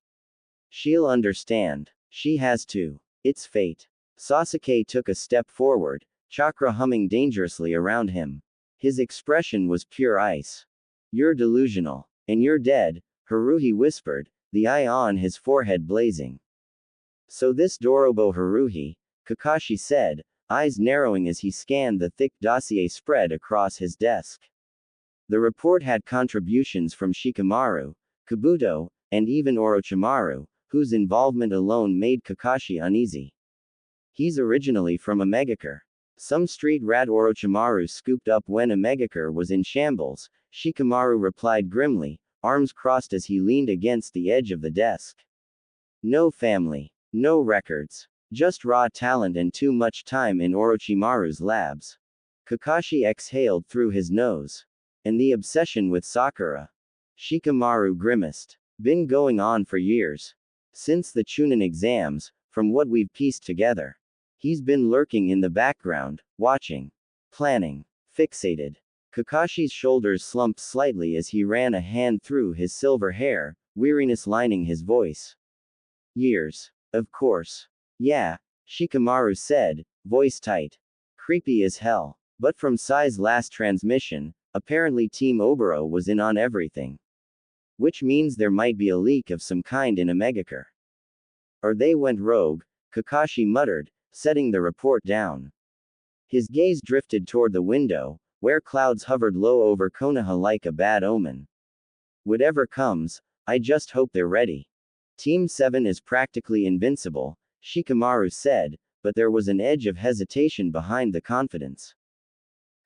She'll understand. She has to. It's fate. Sasuke took a step forward, chakra humming dangerously around him. His expression was pure ice. You're delusional. And you're dead, Haruhi whispered, the eye on his forehead blazing. So this Dorobo Haruhi, Kakashi said, eyes narrowing as he scanned the thick dossier spread across his desk. The report had contributions from Shikamaru, Kabuto, and even Orochimaru, whose involvement alone made Kakashi uneasy. He's originally from a Megakure. Some street rat Orochimaru scooped up when a Megakure was in shambles, Shikamaru replied grimly, arms crossed as he leaned against the edge of the desk. No family. No records. Just raw talent and too much time in Orochimaru's labs. Kakashi exhaled through his nose. And the obsession with Sakura. Shikamaru grimaced. Been going on for years. Since the Chunin exams, from what we've pieced together. He's been lurking in the background, watching. Planning. Fixated. Kakashi's shoulders slumped slightly as he ran a hand through his silver hair, weariness lining his voice. Years. Of course. Yeah, Shikamaru said, voice tight. Creepy as hell. But from Sai's last transmission, apparently Team Oboro was in on everything. Which means there might be a leak of some kind in a Megakure. Or they went rogue, Kakashi muttered, setting the report down. His gaze drifted toward the window, where clouds hovered low over Konoha like a bad omen. Whatever comes, I just hope they're ready. Team 7 is practically invincible, Shikamaru said, but there was an edge of hesitation behind the confidence.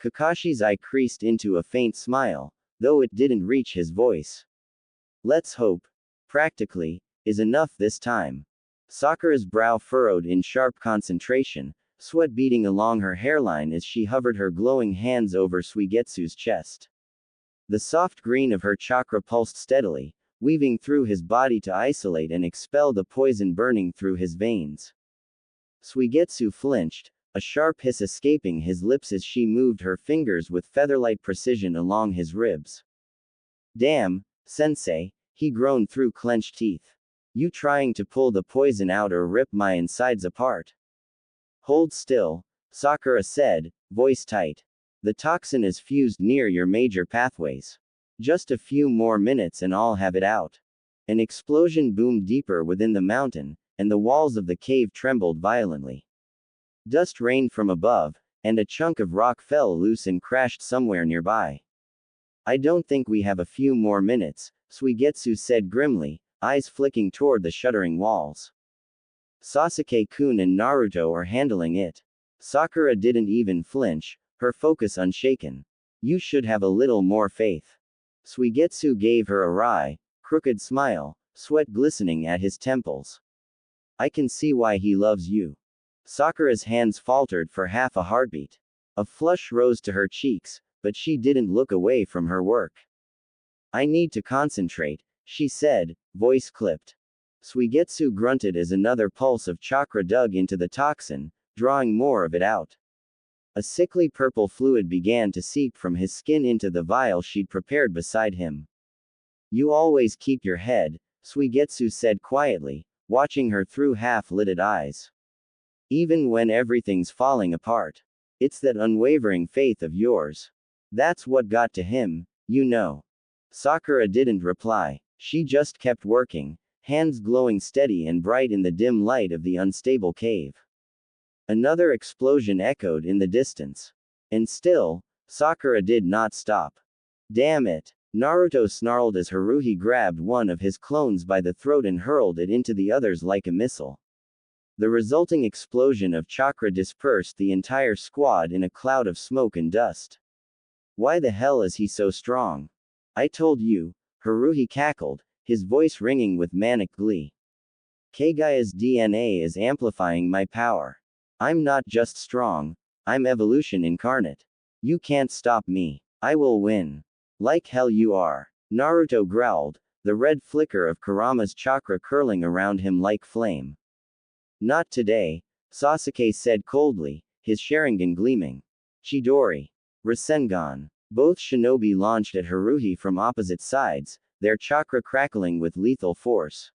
Kakashi's eye creased into a faint smile, though it didn't reach his voice. Let's hope. Practically, is enough this time. Sakura's brow furrowed in sharp concentration, sweat beading along her hairline as she hovered her glowing hands over Suigetsu's chest. The soft green of her chakra pulsed steadily, weaving through his body to isolate and expel the poison burning through his veins. Suigetsu flinched, a sharp hiss escaping his lips as she moved her fingers with feather-like precision along his ribs. Damn, sensei, he groaned through clenched teeth. You trying to pull the poison out or rip my insides apart? Hold still, Sakura said, voice tight. The toxin is fused near your major pathways. Just a few more minutes and I'll have it out. An explosion boomed deeper within the mountain, and the walls of the cave trembled violently. Dust rained from above, and a chunk of rock fell loose and crashed somewhere nearby. I don't think we have a few more minutes, Suigetsu said grimly, eyes flicking toward the shuddering walls. Sasuke-kun and Naruto are handling it. Sakura didn't even flinch, her focus unshaken. You should have a little more faith. Suigetsu gave her a wry, crooked smile, sweat glistening at his temples. I can see why he loves you. Sakura's hands faltered for half a heartbeat. A flush rose to her cheeks, but she didn't look away from her work. I need to concentrate, she said, voice clipped. Suigetsu grunted as another pulse of chakra dug into the toxin, drawing more of it out. A sickly purple fluid began to seep from his skin into the vial she'd prepared beside him. You always keep your head, Suigetsu said quietly, watching her through half-lidded eyes. Even when everything's falling apart. It's that unwavering faith of yours. That's what got to him, you know. Sakura didn't reply. She just kept working, hands glowing steady and bright in the dim light of the unstable cave. Another explosion echoed in the distance. And still, Sakura did not stop. Damn it! Naruto snarled as Haruhi grabbed one of his clones by the throat and hurled it into the others like a missile. The resulting explosion of chakra dispersed the entire squad in a cloud of smoke and dust. Why the hell is he so strong? I told you, Haruhi cackled, his voice ringing with manic glee. Kagaya's DNA is amplifying my power. I'm not just strong, I'm evolution incarnate. You can't stop me. I will win. Like hell you are. Naruto growled, the red flicker of Kurama's chakra curling around him like flame. Not today, Sasuke said coldly, his Sharingan gleaming. Chidori. Rasengan. Both shinobi launched at Haruhi from opposite sides, their chakra crackling with lethal force.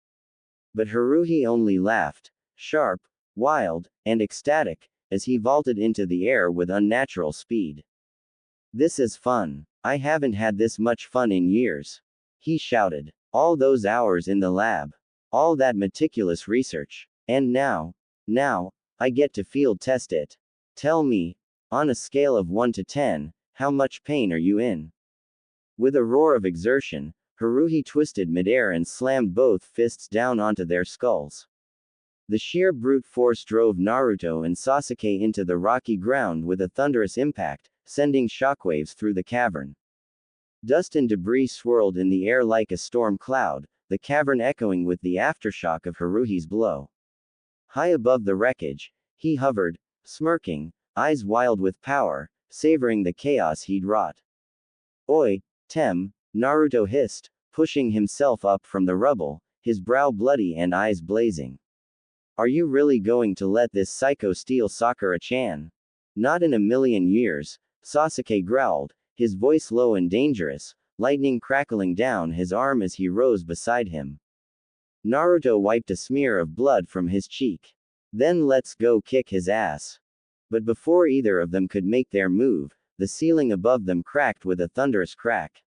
But Haruhi only laughed, sharp, wild, and ecstatic, as he vaulted into the air with unnatural speed. This is fun. I haven't had this much fun in years. He shouted. All those hours in the lab. All that meticulous research. And now, I get to field test it. Tell me, on a scale of 1 to 10, how much pain are you in? With a roar of exertion, Haruhi twisted midair and slammed both fists down onto their skulls. The sheer brute force drove Naruto and Sasuke into the rocky ground with a thunderous impact, sending shockwaves through the cavern. Dust and debris swirled in the air like a storm cloud, the cavern echoing with the aftershock of Haruhi's blow. High above the wreckage, he hovered, smirking, eyes wild with power, savoring the chaos he'd wrought. Oi, Tem, Naruto hissed, pushing himself up from the rubble, his brow bloody and eyes blazing. Are you really going to let this psycho steal Sakura-chan? Not in a million years, Sasuke growled, his voice low and dangerous, lightning crackling down his arm as he rose beside him. Naruto wiped a smear of blood from his cheek. Then let's go kick his ass. But before either of them could make their move, the ceiling above them cracked with a thunderous crack.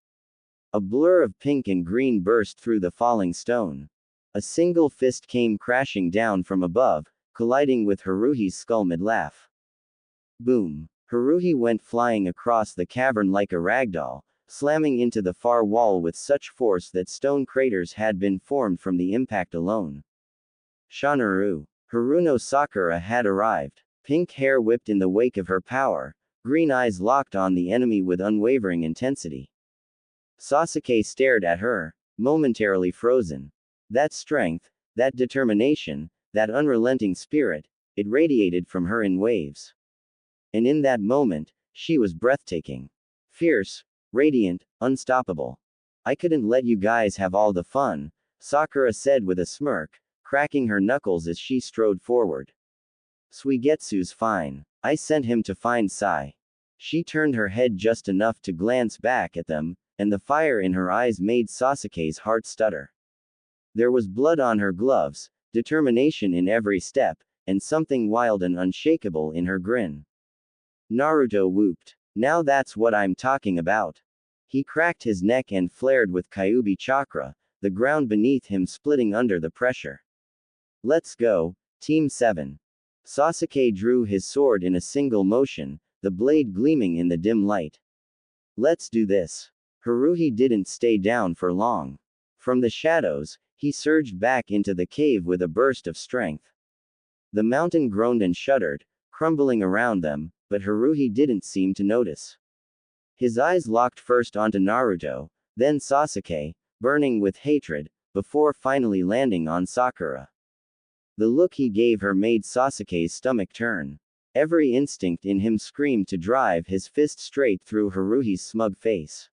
A blur of pink and green burst through the falling stone. A single fist came crashing down from above, colliding with Haruhi's skull mid-laugh. Boom. Haruhi went flying across the cavern like a ragdoll, slamming into the far wall with such force that stone craters had been formed from the impact alone. Shanaru. Haruno Sakura had arrived. Pink hair whipped in the wake of her power, green eyes locked on the enemy with unwavering intensity. Sasuke stared at her, momentarily frozen. That strength, that determination, that unrelenting spirit, it radiated from her in waves. And in that moment, she was breathtaking. Fierce, Radiant, unstoppable. I couldn't let you guys have all the fun, Sakura said with a smirk, cracking her knuckles as she strode forward. Suigetsu's fine. I sent him to find Sai. She turned her head just enough to glance back at them, and the fire in her eyes made Sasuke's heart stutter. There was blood on her gloves, determination in every step, and something wild and unshakable in her grin. Naruto whooped. Now that's what I'm talking about. He cracked his neck and flared with Kyuubi chakra, the ground beneath him splitting under the pressure. Let's go, Team 7. Sasuke drew his sword in a single motion, the blade gleaming in the dim light. Let's do this. Haruhi didn't stay down for long. From the shadows, he surged back into the cave with a burst of strength. The mountain groaned and shuddered, crumbling around them, but Haruhi didn't seem to notice. His eyes locked first onto Naruto, then Sasuke, burning with hatred, before finally landing on Sakura. The look he gave her made Sasuke's stomach turn. Every instinct in him screamed to drive his fist straight through Haruhi's smug face.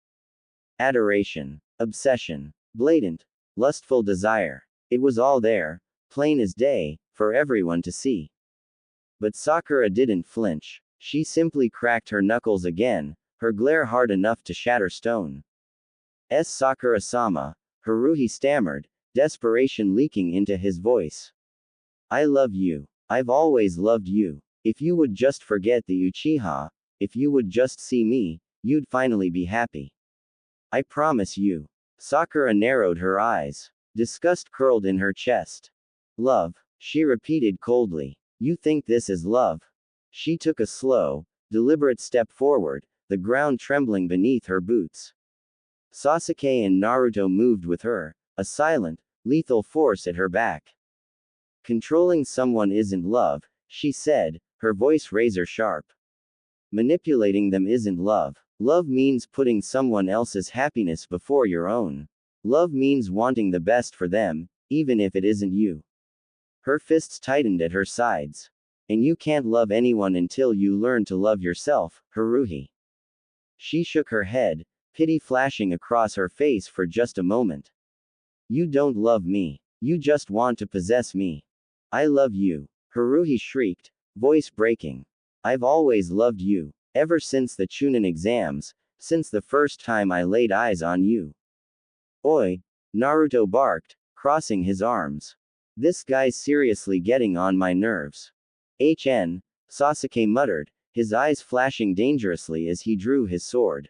Adoration. Obsession. Blatant. Lustful desire. It was all there, plain as day, for everyone to see. But Sakura didn't flinch. She simply cracked her knuckles again, her glare hard enough to shatter stone. Sakura-sama, Haruhi stammered, desperation leaking into his voice. I love you. I've always loved you. If you would just forget the Uchiha, if you would just see me, you'd finally be happy. I promise you. Sakura narrowed her eyes. Disgust curled in her chest. Love, she repeated coldly. You think this is love? She took a slow, deliberate step forward, the ground trembling beneath her boots. Sasuke and Naruto moved with her, a silent, lethal force at her back. Controlling someone isn't love, she said, her voice razor sharp. Manipulating them isn't love. Love means putting someone else's happiness before your own. Love means wanting the best for them, even if it isn't you. Her fists tightened at her sides. And you can't love anyone until you learn to love yourself, Haruhi. She shook her head, pity flashing across her face for just a moment. You don't love me. You just want to possess me. I love you. Haruhi shrieked, voice breaking. I've always loved you. Ever since the Chunin exams, since the first time I laid eyes on you. Oi! Naruto barked, crossing his arms. This guy's seriously getting on my nerves. Sasuke muttered, his eyes flashing dangerously as he drew his sword.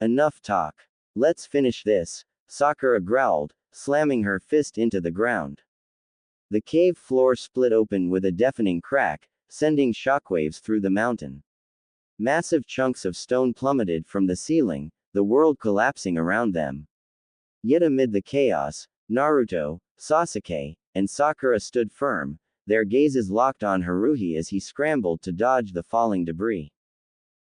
Enough talk. Let's finish this, Sakura growled, slamming her fist into the ground. The cave floor split open with a deafening crack, sending shockwaves through the mountain. Massive chunks of stone plummeted from the ceiling, the world collapsing around them. Yet amid the chaos, Naruto, Sasuke, and Sakura stood firm, their gazes locked on Haruhi as he scrambled to dodge the falling debris.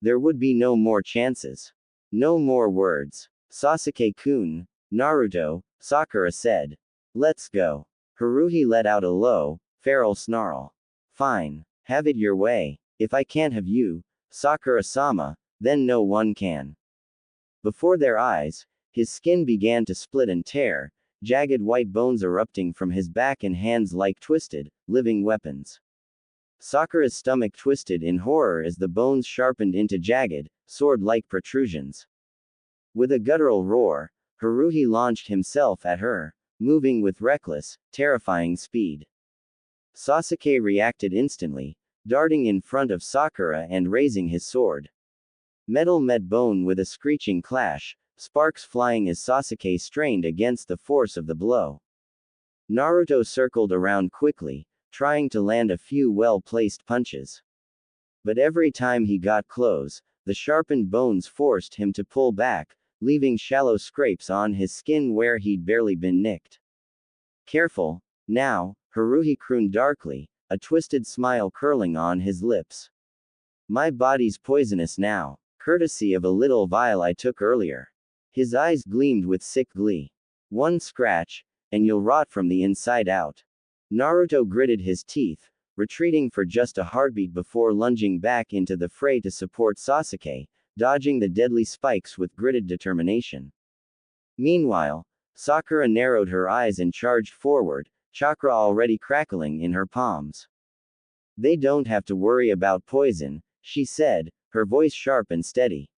There would be no more chances. No more words. Sasuke-kun, Naruto, Sakura said. Let's go. Haruhi let out a low, feral snarl. Fine. Have it your way. If I can't have you, Sakura-sama, then no one can. Before their eyes, his skin began to split and tear, jagged white bones erupting from his back and hands like twisted, living weapons. Sakura's stomach twisted in horror as the bones sharpened into jagged, sword-like protrusions. With a guttural roar, Haruhi launched himself at her, moving with reckless, terrifying speed. Sasuke reacted instantly, darting in front of Sakura and raising his sword. Metal met bone with a screeching clash, sparks flying as Sasuke strained against the force of the blow. Naruto circled around quickly, trying to land a few well-placed punches. But every time he got close, the sharpened bones forced him to pull back, leaving shallow scrapes on his skin where he'd barely been nicked. Careful, now, Haruhi crooned darkly, a twisted smile curling on his lips. My body's poisonous now, courtesy of a little vial I took earlier. His eyes gleamed with sick glee. One scratch, and you'll rot from the inside out. Naruto gritted his teeth, retreating for just a heartbeat before lunging back into the fray to support Sasuke, dodging the deadly spikes with gritted determination. Meanwhile, Sakura narrowed her eyes and charged forward, chakra already crackling in her palms. They don't have to worry about poison, she said, her voice sharp and steady.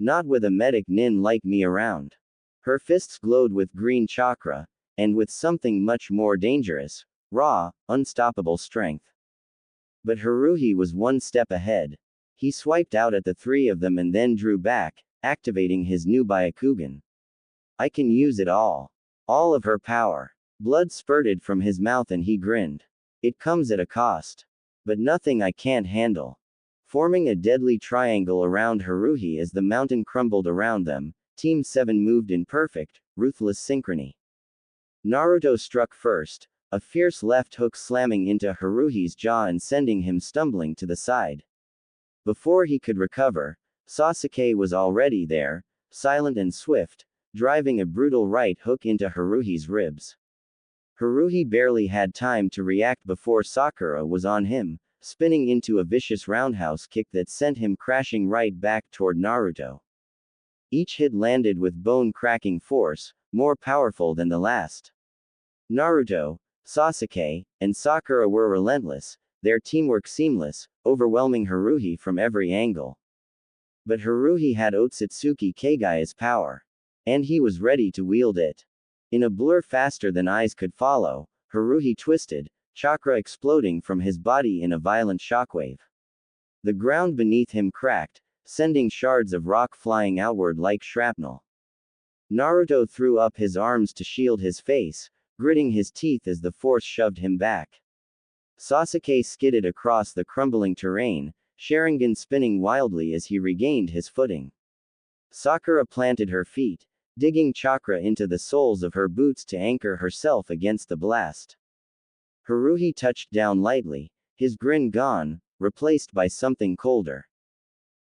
Not with a medic nin like me around. Her fists glowed with green chakra, and with something much more dangerous, raw, unstoppable strength. But Haruhi was one step ahead. He swiped out at the three of them and then drew back, activating his new Byakugan. I can use it all. All of her power. Blood spurted from his mouth and he grinned. It comes at a cost. But nothing I can't handle. Forming a deadly triangle around Haruhi as the mountain crumbled around them, Team 7 moved in perfect, ruthless synchrony. Naruto struck first, a fierce left hook slamming into Haruhi's jaw and sending him stumbling to the side. Before he could recover, Sasuke was already there, silent and swift, driving a brutal right hook into Haruhi's ribs. Haruhi barely had time to react before Sakura was on him, spinning into a vicious roundhouse kick that sent him crashing right back toward Naruto. Each hit landed with bone-cracking force, more powerful than the last. Naruto, Sasuke, and Sakura were relentless, their teamwork seamless, overwhelming Haruhi from every angle. But Haruhi had Otsutsuki Kagai's power. And he was ready to wield it. In a blur faster than eyes could follow, Haruhi twisted, chakra exploding from his body in a violent shockwave. The ground beneath him cracked, sending shards of rock flying outward like shrapnel. Naruto threw up his arms to shield his face, gritting his teeth as the force shoved him back. Sasuke skidded across the crumbling terrain, Sharingan spinning wildly as he regained his footing. Sakura planted her feet, digging chakra into the soles of her boots to anchor herself against the blast. Haruhi touched down lightly, his grin gone, replaced by something colder.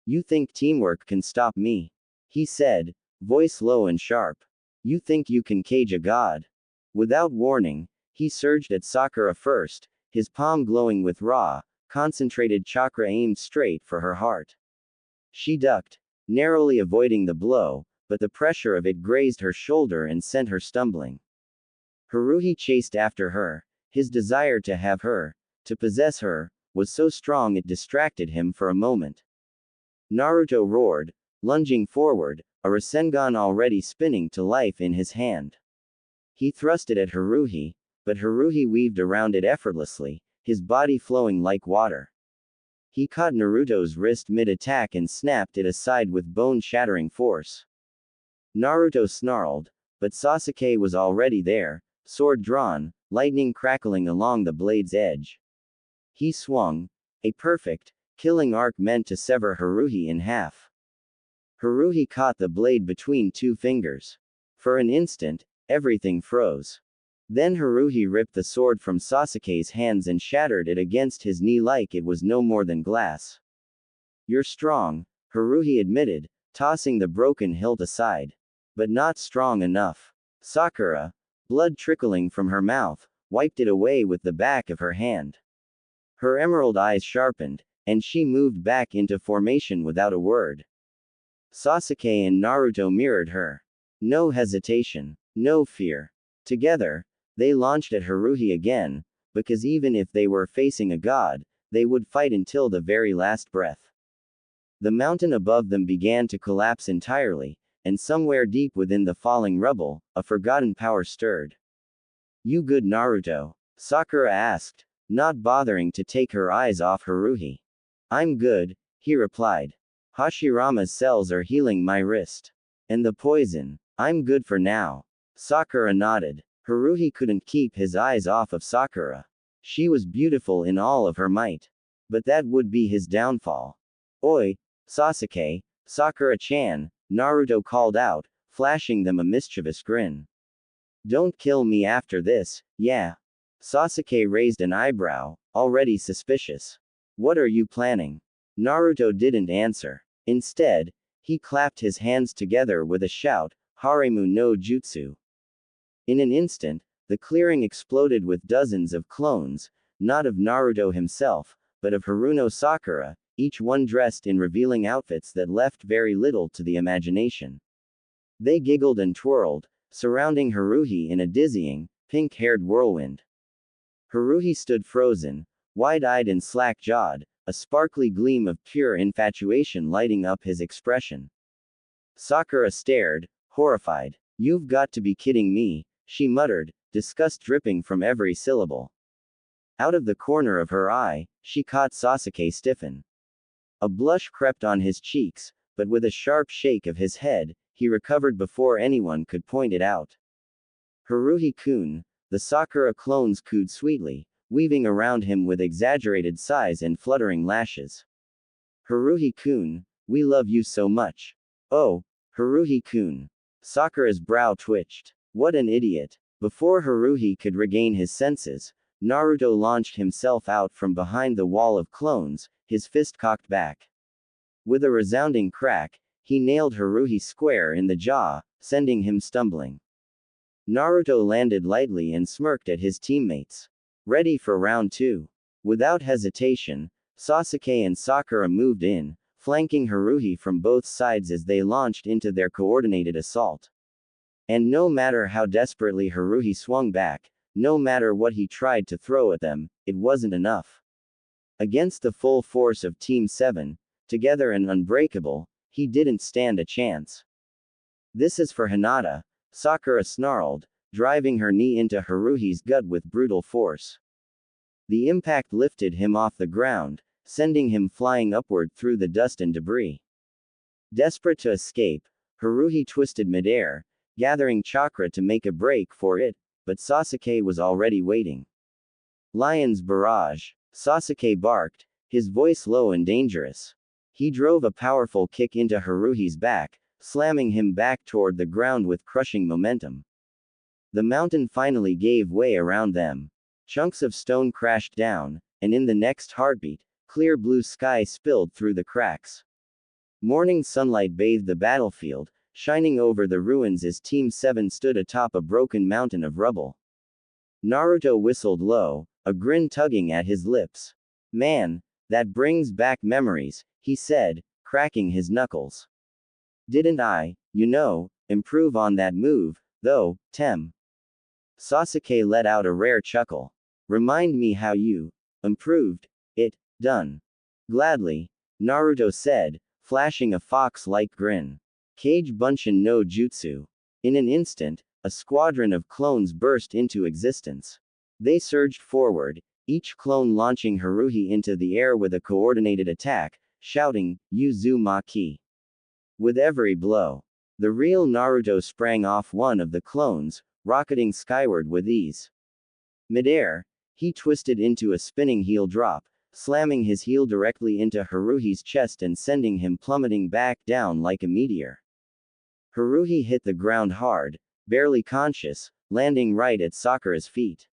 You think teamwork can stop me? He said, voice low and sharp. You think you can cage a god? Without warning, he surged at Sakura first, his palm glowing with raw, concentrated chakra aimed straight for her heart. She ducked, narrowly avoiding the blow, but the pressure of it grazed her shoulder and sent her stumbling. Haruhi chased after her. His desire to have her, to possess her, was so strong it distracted him for a moment. Naruto roared, lunging forward, a Rasengan already spinning to life in his hand. He thrust it at Haruhi, but Haruhi weaved around it effortlessly, his body flowing like water. He caught Naruto's wrist mid-attack and snapped it aside with bone-shattering force. Naruto snarled, but Sasuke was already there, sword drawn, lightning crackling along the blade's edge. He swung, a perfect, killing arc meant to sever Haruhi in half. Haruhi caught the blade between two fingers. For an instant, everything froze. Then Haruhi ripped the sword from Sasuke's hands and shattered it against his knee like it was no more than glass. You're strong, Haruhi admitted, tossing the broken hilt aside. But not strong enough. Sakura, blood trickling from her mouth, wiped it away with the back of her hand. Her emerald eyes sharpened, and she moved back into formation without a word. Sasuke and Naruto mirrored her. No hesitation, no fear. Together, they launched at Haruhi again, because even if they were facing a god, they would fight until the very last breath. The mountain above them began to collapse entirely, and somewhere deep within the falling rubble, a forgotten power stirred. You good Naruto? Sakura asked, not bothering to take her eyes off Haruhi. I'm good, he replied. Hashirama's cells are healing my wrist. And the poison. I'm good for now. Sakura nodded. Haruhi couldn't keep his eyes off of Sakura. She was beautiful in all of her might. But that would be his downfall. Oi, Sasuke, Sakura-chan, Naruto called out, flashing them a mischievous grin. Don't kill me after this, yeah. Sasuke raised an eyebrow, already suspicious. What are you planning? Naruto didn't answer. Instead, he clapped his hands together with a shout, Haremu no Jutsu. In an instant, the clearing exploded with dozens of clones, not of Naruto himself, but of Haruno Sakura, each one dressed in revealing outfits that left very little to the imagination. They giggled and twirled, surrounding Haruhi in a dizzying, pink-haired whirlwind. Haruhi stood frozen, wide-eyed and slack-jawed, a sparkly gleam of pure infatuation lighting up his expression. Sakura stared, horrified. "You've got to be kidding me," she muttered, disgust dripping from every syllable. Out of the corner of her eye, she caught Sasuke stiffen. A blush crept on his cheeks, but with a sharp shake of his head, he recovered before anyone could point it out. "Haruhi-kun," the Sakura clones cooed sweetly, weaving around him with exaggerated sighs and fluttering lashes. "Haruhi-kun, we love you so much." "Oh, Haruhi-kun." Sakura's brow twitched. What an idiot. Before Haruhi could regain his senses, Naruto launched himself out from behind the wall of clones, his fist cocked back. With a resounding crack, he nailed Haruhi square in the jaw, sending him stumbling. Naruto landed lightly and smirked at his teammates. Ready for round 2. Without hesitation, Sasuke and Sakura moved in, flanking Haruhi from both sides as they launched into their coordinated assault. And no matter how desperately Haruhi swung back, no matter what he tried to throw at them, it wasn't enough. Against the full force of Team 7, together and unbreakable, he didn't stand a chance. "This is for Hinata," Sakura snarled, driving her knee into Haruhi's gut with brutal force. The impact lifted him off the ground, sending him flying upward through the dust and debris. Desperate to escape, Haruhi twisted midair, gathering chakra to make a break for it, but Sasuke was already waiting. "Lion's barrage," Sasuke barked, his voice low and dangerous. He drove a powerful kick into Haruhi's back, slamming him back toward the ground with crushing momentum. The mountain finally gave way around them. Chunks of stone crashed down, and in the next heartbeat, clear blue sky spilled through the cracks. Morning sunlight bathed the battlefield, shining over the ruins as Team 7 stood atop a broken mountain of rubble. Naruto whistled low, a grin tugging at his lips. "Man, that brings back memories," he said, cracking his knuckles. "Didn't I, improve on that move, though, Tem?" Sasuke let out a rare chuckle. "Remind me how you improved it, done." "Gladly," Naruto said, flashing a fox-like grin. Kage Bunshin no Jutsu. In an instant, a squadron of clones burst into existence. They surged forward, each clone launching Haruhi into the air with a coordinated attack, shouting, "Uzumaki." With every blow, the real Naruto sprang off one of the clones, rocketing skyward with ease. Midair, he twisted into a spinning heel drop, slamming his heel directly into Haruhi's chest and sending him plummeting back down like a meteor. Haruhi hit the ground hard, barely conscious, landing right at Sakura's feet.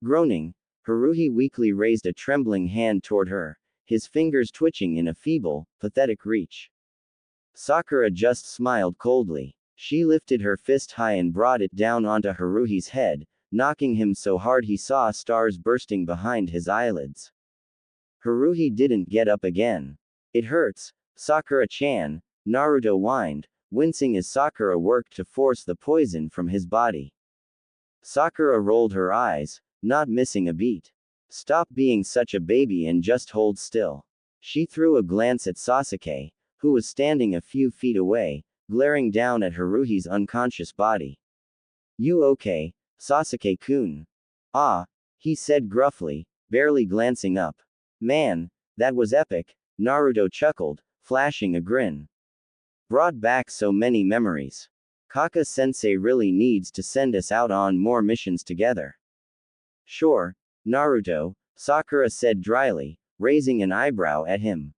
Groaning, Haruhi weakly raised a trembling hand toward her, his fingers twitching in a feeble, pathetic reach. Sakura just smiled coldly. She lifted her fist high and brought it down onto Haruhi's head, knocking him so hard he saw stars bursting behind his eyelids. Haruhi didn't get up again. "It hurts, Sakura-chan," Naruto whined, wincing as Sakura worked to force the poison from his body. Sakura rolled her eyes, not missing a beat. "Stop being such a baby and just hold still." She threw a glance at Sasuke, who was standing a few feet away, glaring down at Haruhi's unconscious body. "You okay, Sasuke-kun?" "Ah," he said gruffly, barely glancing up. "Man, that was epic," Naruto chuckled, flashing a grin. "Brought back so many memories. Kaka-sensei really needs to send us out on more missions together." "Sure, Naruto," Sakura said dryly, raising an eyebrow at him.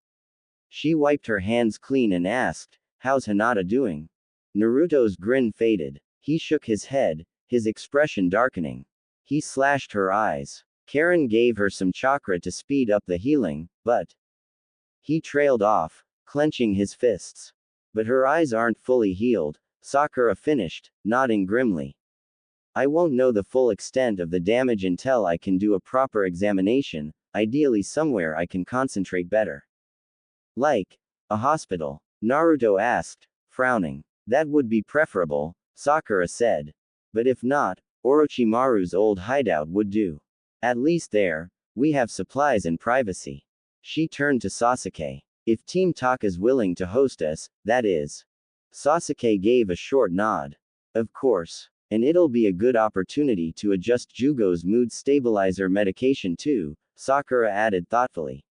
She wiped her hands clean and asked, "How's Hinata doing?" Naruto's grin faded. He shook his head, his expression darkening. He slashed her eyes. Karen gave her some chakra to speed up the healing, but... He trailed off, clenching his fists. "But her eyes aren't fully healed," Sakura finished, nodding grimly. "I won't know the full extent of the damage until I can do a proper examination, ideally somewhere I can concentrate better." Like a hospital? Naruto asked, frowning. That would be preferable, Sakura said. But if not, Orochimaru's old hideout would do. At least there, we have supplies and privacy. She turned to Sasuke. If Team Taka's willing to host us, that is. Sasuke gave a short nod. Of course. And it'll be a good opportunity to adjust Jugo's mood stabilizer medication too, Sakura added thoughtfully.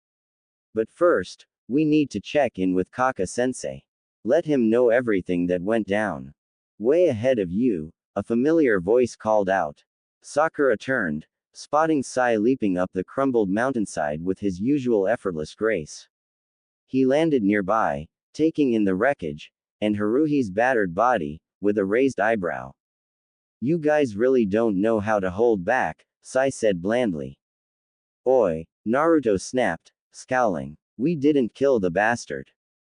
But first, we need to check in with Kaka-sensei. Let him know everything that went down. Way ahead of you, a familiar voice called out. Sakura turned, spotting Sai leaping up the crumbled mountainside with his usual effortless grace. He landed nearby, taking in the wreckage, and Haruhi's battered body, with a raised eyebrow. You guys really don't know how to hold back, Sai said blandly. Oi, Naruto snapped, scowling. We didn't kill the bastard.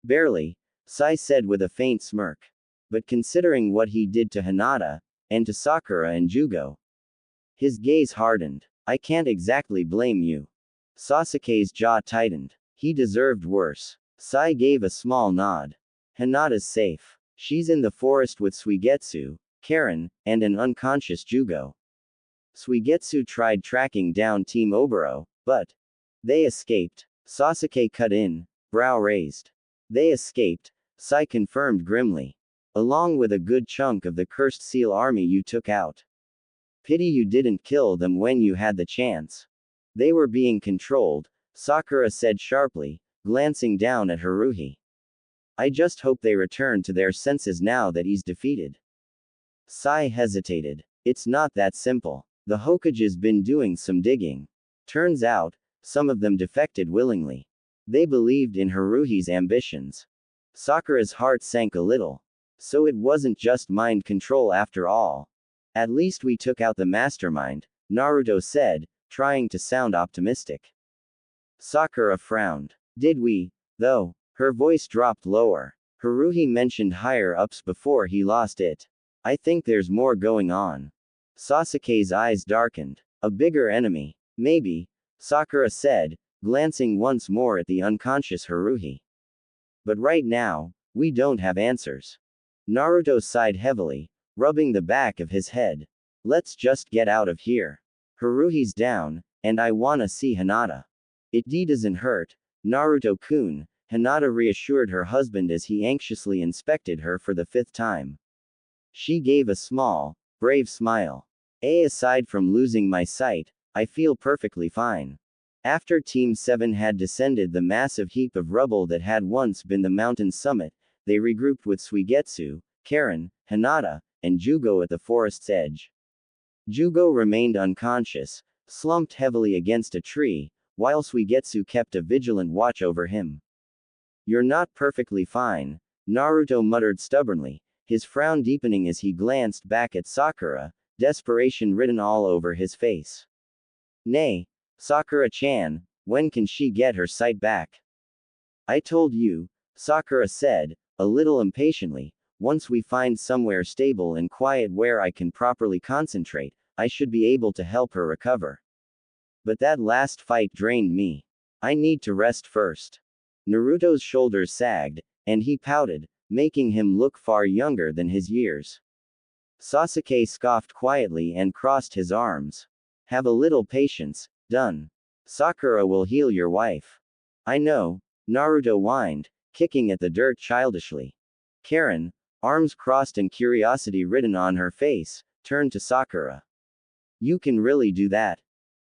Barely, Sai said with a faint smirk. But considering what he did to Hinata, and to Sakura and Jugo. His gaze hardened. I can't exactly blame you. Sasuke's jaw tightened. He deserved worse. Sai gave a small nod. Hinata's safe. She's in the forest with Suigetsu, Karen, and an unconscious Jugo. Suigetsu tried tracking down Team Oboro, but they escaped. Sasuke cut in, brow raised. They escaped, Sai confirmed grimly. Along with a good chunk of the cursed seal army you took out. Pity you didn't kill them when you had the chance. They were being controlled, Sakura said sharply, glancing down at Haruhi. I just hope they return to their senses now that he's defeated. Sai hesitated. It's not that simple. The Hokage's been doing some digging. Turns out, some of them defected willingly. They believed in Haruhi's ambitions. Sakura's heart sank a little. So it wasn't just mind control after all. At least we took out the mastermind, Naruto said, trying to sound optimistic. Sakura frowned. Did we, though? Her voice dropped lower. Haruhi mentioned higher-ups before he lost it. I think there's more going on. Sasuke's eyes darkened. A bigger enemy. Maybe, Sakura said, glancing once more at the unconscious Haruhi. But right now, we don't have answers. Naruto sighed heavily, rubbing the back of his head. Let's just get out of here. Haruhi's down, and I wanna see Hinata. It doesn't hurt, Naruto-kun, Hinata reassured her husband as he anxiously inspected her for the 5th time. She gave a small, brave smile. Aside from losing my sight, I feel perfectly fine. After Team 7 had descended the massive heap of rubble that had once been the mountain's summit, they regrouped with Suigetsu, Karen, Hinata, and Jugo at the forest's edge. Jugo remained unconscious, slumped heavily against a tree, while Suigetsu kept a vigilant watch over him. You're not perfectly fine, Naruto muttered stubbornly, his frown deepening as he glanced back at Sakura, desperation written all over his face. Nay, Sakura-chan, when can she get her sight back? I told you, Sakura said, a little impatiently, once we find somewhere stable and quiet where I can properly concentrate, I should be able to help her recover. But that last fight drained me. I need to rest first. Naruto's shoulders sagged, and he pouted, making him look far younger than his years. Sasuke scoffed quietly and crossed his arms. Have a little patience, done. Sakura will heal your wife. I know, Naruto whined, kicking at the dirt childishly. Karen, arms crossed and curiosity written on her face, turned to Sakura. You can really do that?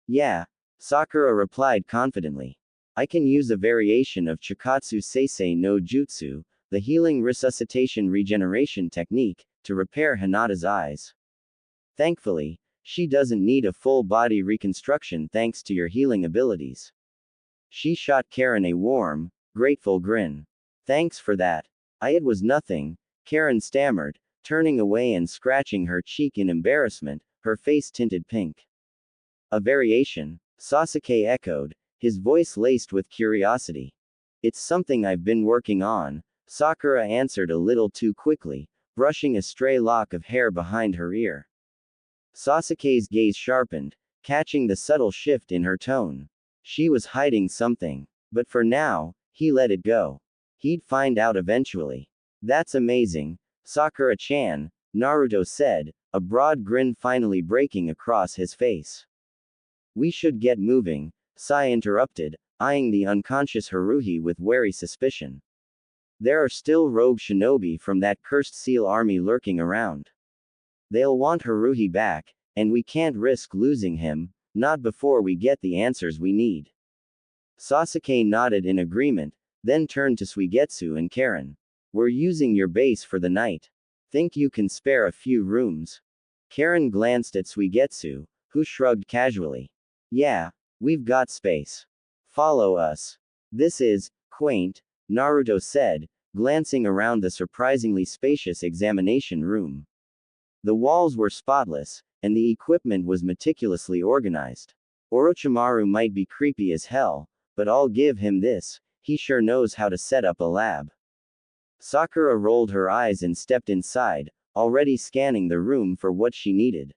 Yeah, Sakura replied confidently. I can use a variation of Chikatsu Seisei no Jutsu, the healing resuscitation regeneration technique, to repair Hinata's eyes. Thankfully, she doesn't need a full body reconstruction thanks to your healing abilities. She shot Karen a warm, grateful grin. Thanks for that. It was nothing, Karen stammered, turning away and scratching her cheek in embarrassment, her face tinted pink. A variation, Sasuke echoed, his voice laced with curiosity. It's something I've been working on, Sakura answered a little too quickly, brushing a stray lock of hair behind her ear. Sasuke's gaze sharpened, catching the subtle shift in her tone. She was hiding something. But for now, He let it go. He'd find out eventually. That's amazing, Sakura-chan, Naruto said, a broad grin finally breaking across his face. We should get moving, Sai interrupted, eyeing the unconscious Haruhi with wary suspicion. There are still rogue shinobi from that cursed seal army lurking around. They'll want Haruhi back, and we can't risk losing him, not before we get the answers we need. Sasuke nodded in agreement, then turned to Suigetsu and Karen. We're using your base for the night. Think you can spare a few rooms? Karen glanced at Suigetsu, who shrugged casually. Yeah, we've got space. Follow us. This is quaint, Naruto said, glancing around the surprisingly spacious examination room. The walls were spotless, and the equipment was meticulously organized. Orochimaru might be creepy as hell, but I'll give him this, he sure knows how to set up a lab. Sakura rolled her eyes and stepped inside, already scanning the room for what she needed.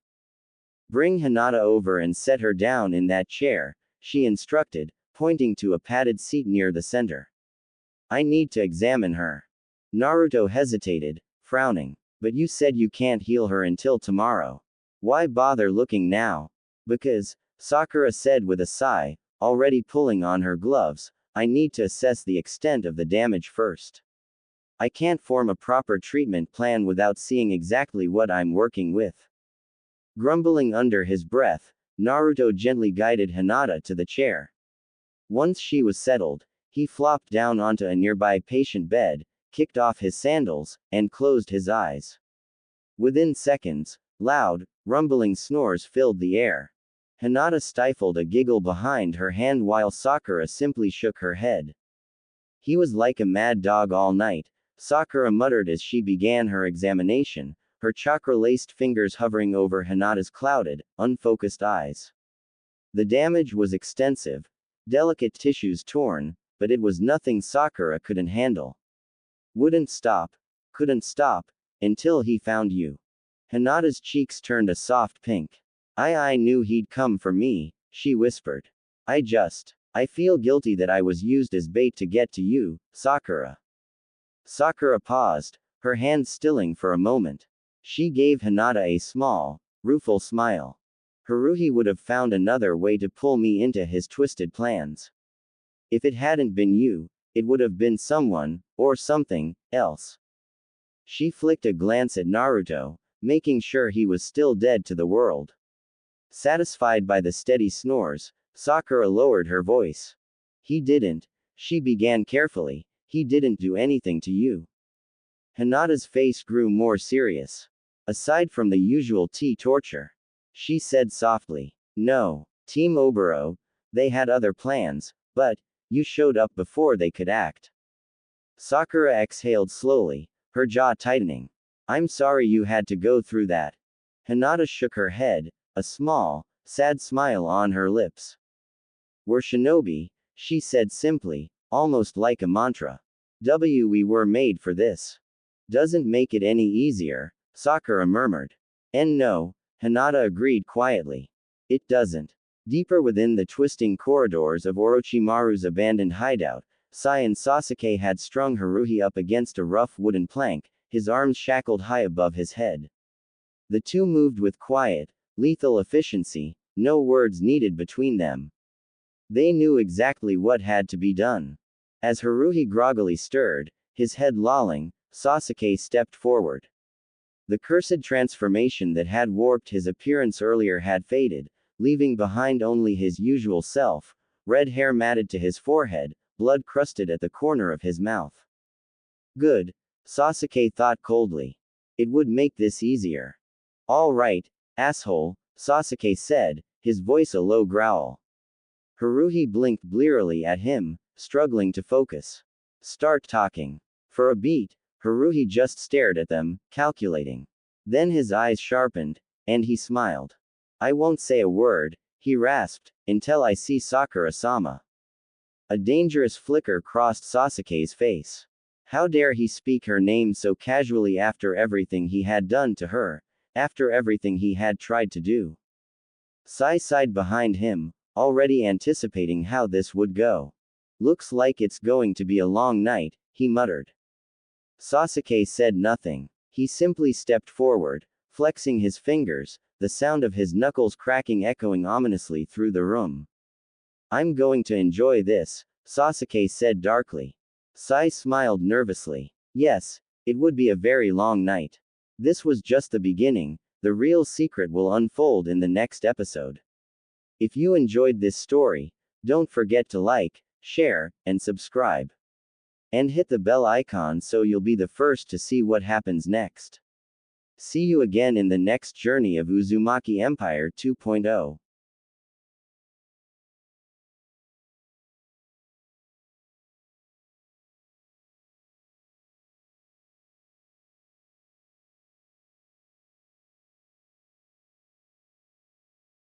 Bring Hinata over and set her down in that chair, she instructed, pointing to a padded seat near the center. I need to examine her. Naruto hesitated, frowning. But you said you can't heal her until tomorrow. Why bother looking now? Because, Sakura said with a sigh, already pulling on her gloves, I need to assess the extent of the damage first. I can't form a proper treatment plan without seeing exactly what I'm working with. Grumbling under his breath, Naruto gently guided Hinata to the chair. Once she was settled, he flopped down onto a nearby patient bed, kicked off his sandals, and closed his eyes. Within seconds, loud, rumbling snores filled the air. Hinata stifled a giggle behind her hand while Sakura simply shook her head. He was like a mad dog all night, Sakura muttered as she began her examination, her chakra-laced fingers hovering over Hinata's clouded, unfocused eyes. The damage was extensive, delicate tissues torn, but it was nothing Sakura couldn't handle. Couldn't stop, until he found you. Hinata's cheeks turned a soft pink. I knew he'd come for me, she whispered. I feel guilty that I was used as bait to get to you, Sakura. Sakura paused, her hand stilling for a moment. She gave Hinata a small, rueful smile. Haruhi would have found another way to pull me into his twisted plans. If it hadn't been you, it would have been someone, or something, else. She flicked a glance at Naruto, making sure he was still dead to the world. Satisfied by the steady snores, Sakura lowered her voice. He didn't, she began carefully, he didn't do anything to you. Hinata's face grew more serious. Aside from the usual torture. She said softly. No, Team Oboro, they had other plans, but, you showed up before they could act. Sakura exhaled slowly, her jaw tightening. I'm sorry you had to go through that. Hinata shook her head, a small, sad smile on her lips. We're shinobi, she said simply, almost like a mantra. We were made for this. Doesn't make it any easier, Sakura murmured. And no, Hinata agreed quietly. It doesn't. Deeper within the twisting corridors of Orochimaru's abandoned hideout, Sai and Sasuke had strung Haruhi up against a rough wooden plank, his arms shackled high above his head. The two moved with quiet, lethal efficiency, no words needed between them. They knew exactly what had to be done. As Haruhi groggily stirred, his head lolling, Sasuke stepped forward. The cursed transformation that had warped his appearance earlier had faded, leaving behind only his usual self, red hair matted to his forehead, blood crusted at the corner of his mouth. Good, Sasuke thought coldly. It would make this easier. All right, asshole, Sasuke said, his voice a low growl. Haruhi blinked blearily at him, struggling to focus. Start talking. For a beat, Haruhi just stared at them, calculating. Then his eyes sharpened, and he smiled. I won't say a word, he rasped, until I see Sakura-sama. A dangerous flicker crossed Sasuke's face. How dare he speak her name so casually after everything he had done to her, after everything he had tried to do. Sai sighed behind him, already anticipating how this would go. Looks like it's going to be a long night, he muttered. Sasuke said nothing. He simply stepped forward, flexing his fingers, the sound of his knuckles cracking echoing ominously through the room. I'm going to enjoy this, Sasuke said darkly. Sai smiled nervously. Yes, it would be a very long night. This was just the beginning, the real secret will unfold in the next episode. If you enjoyed this story, don't forget to like, share, and subscribe. And hit the bell icon so you'll be the first to see what happens next. See you again in the next journey of Uzumaki Empire 2.0.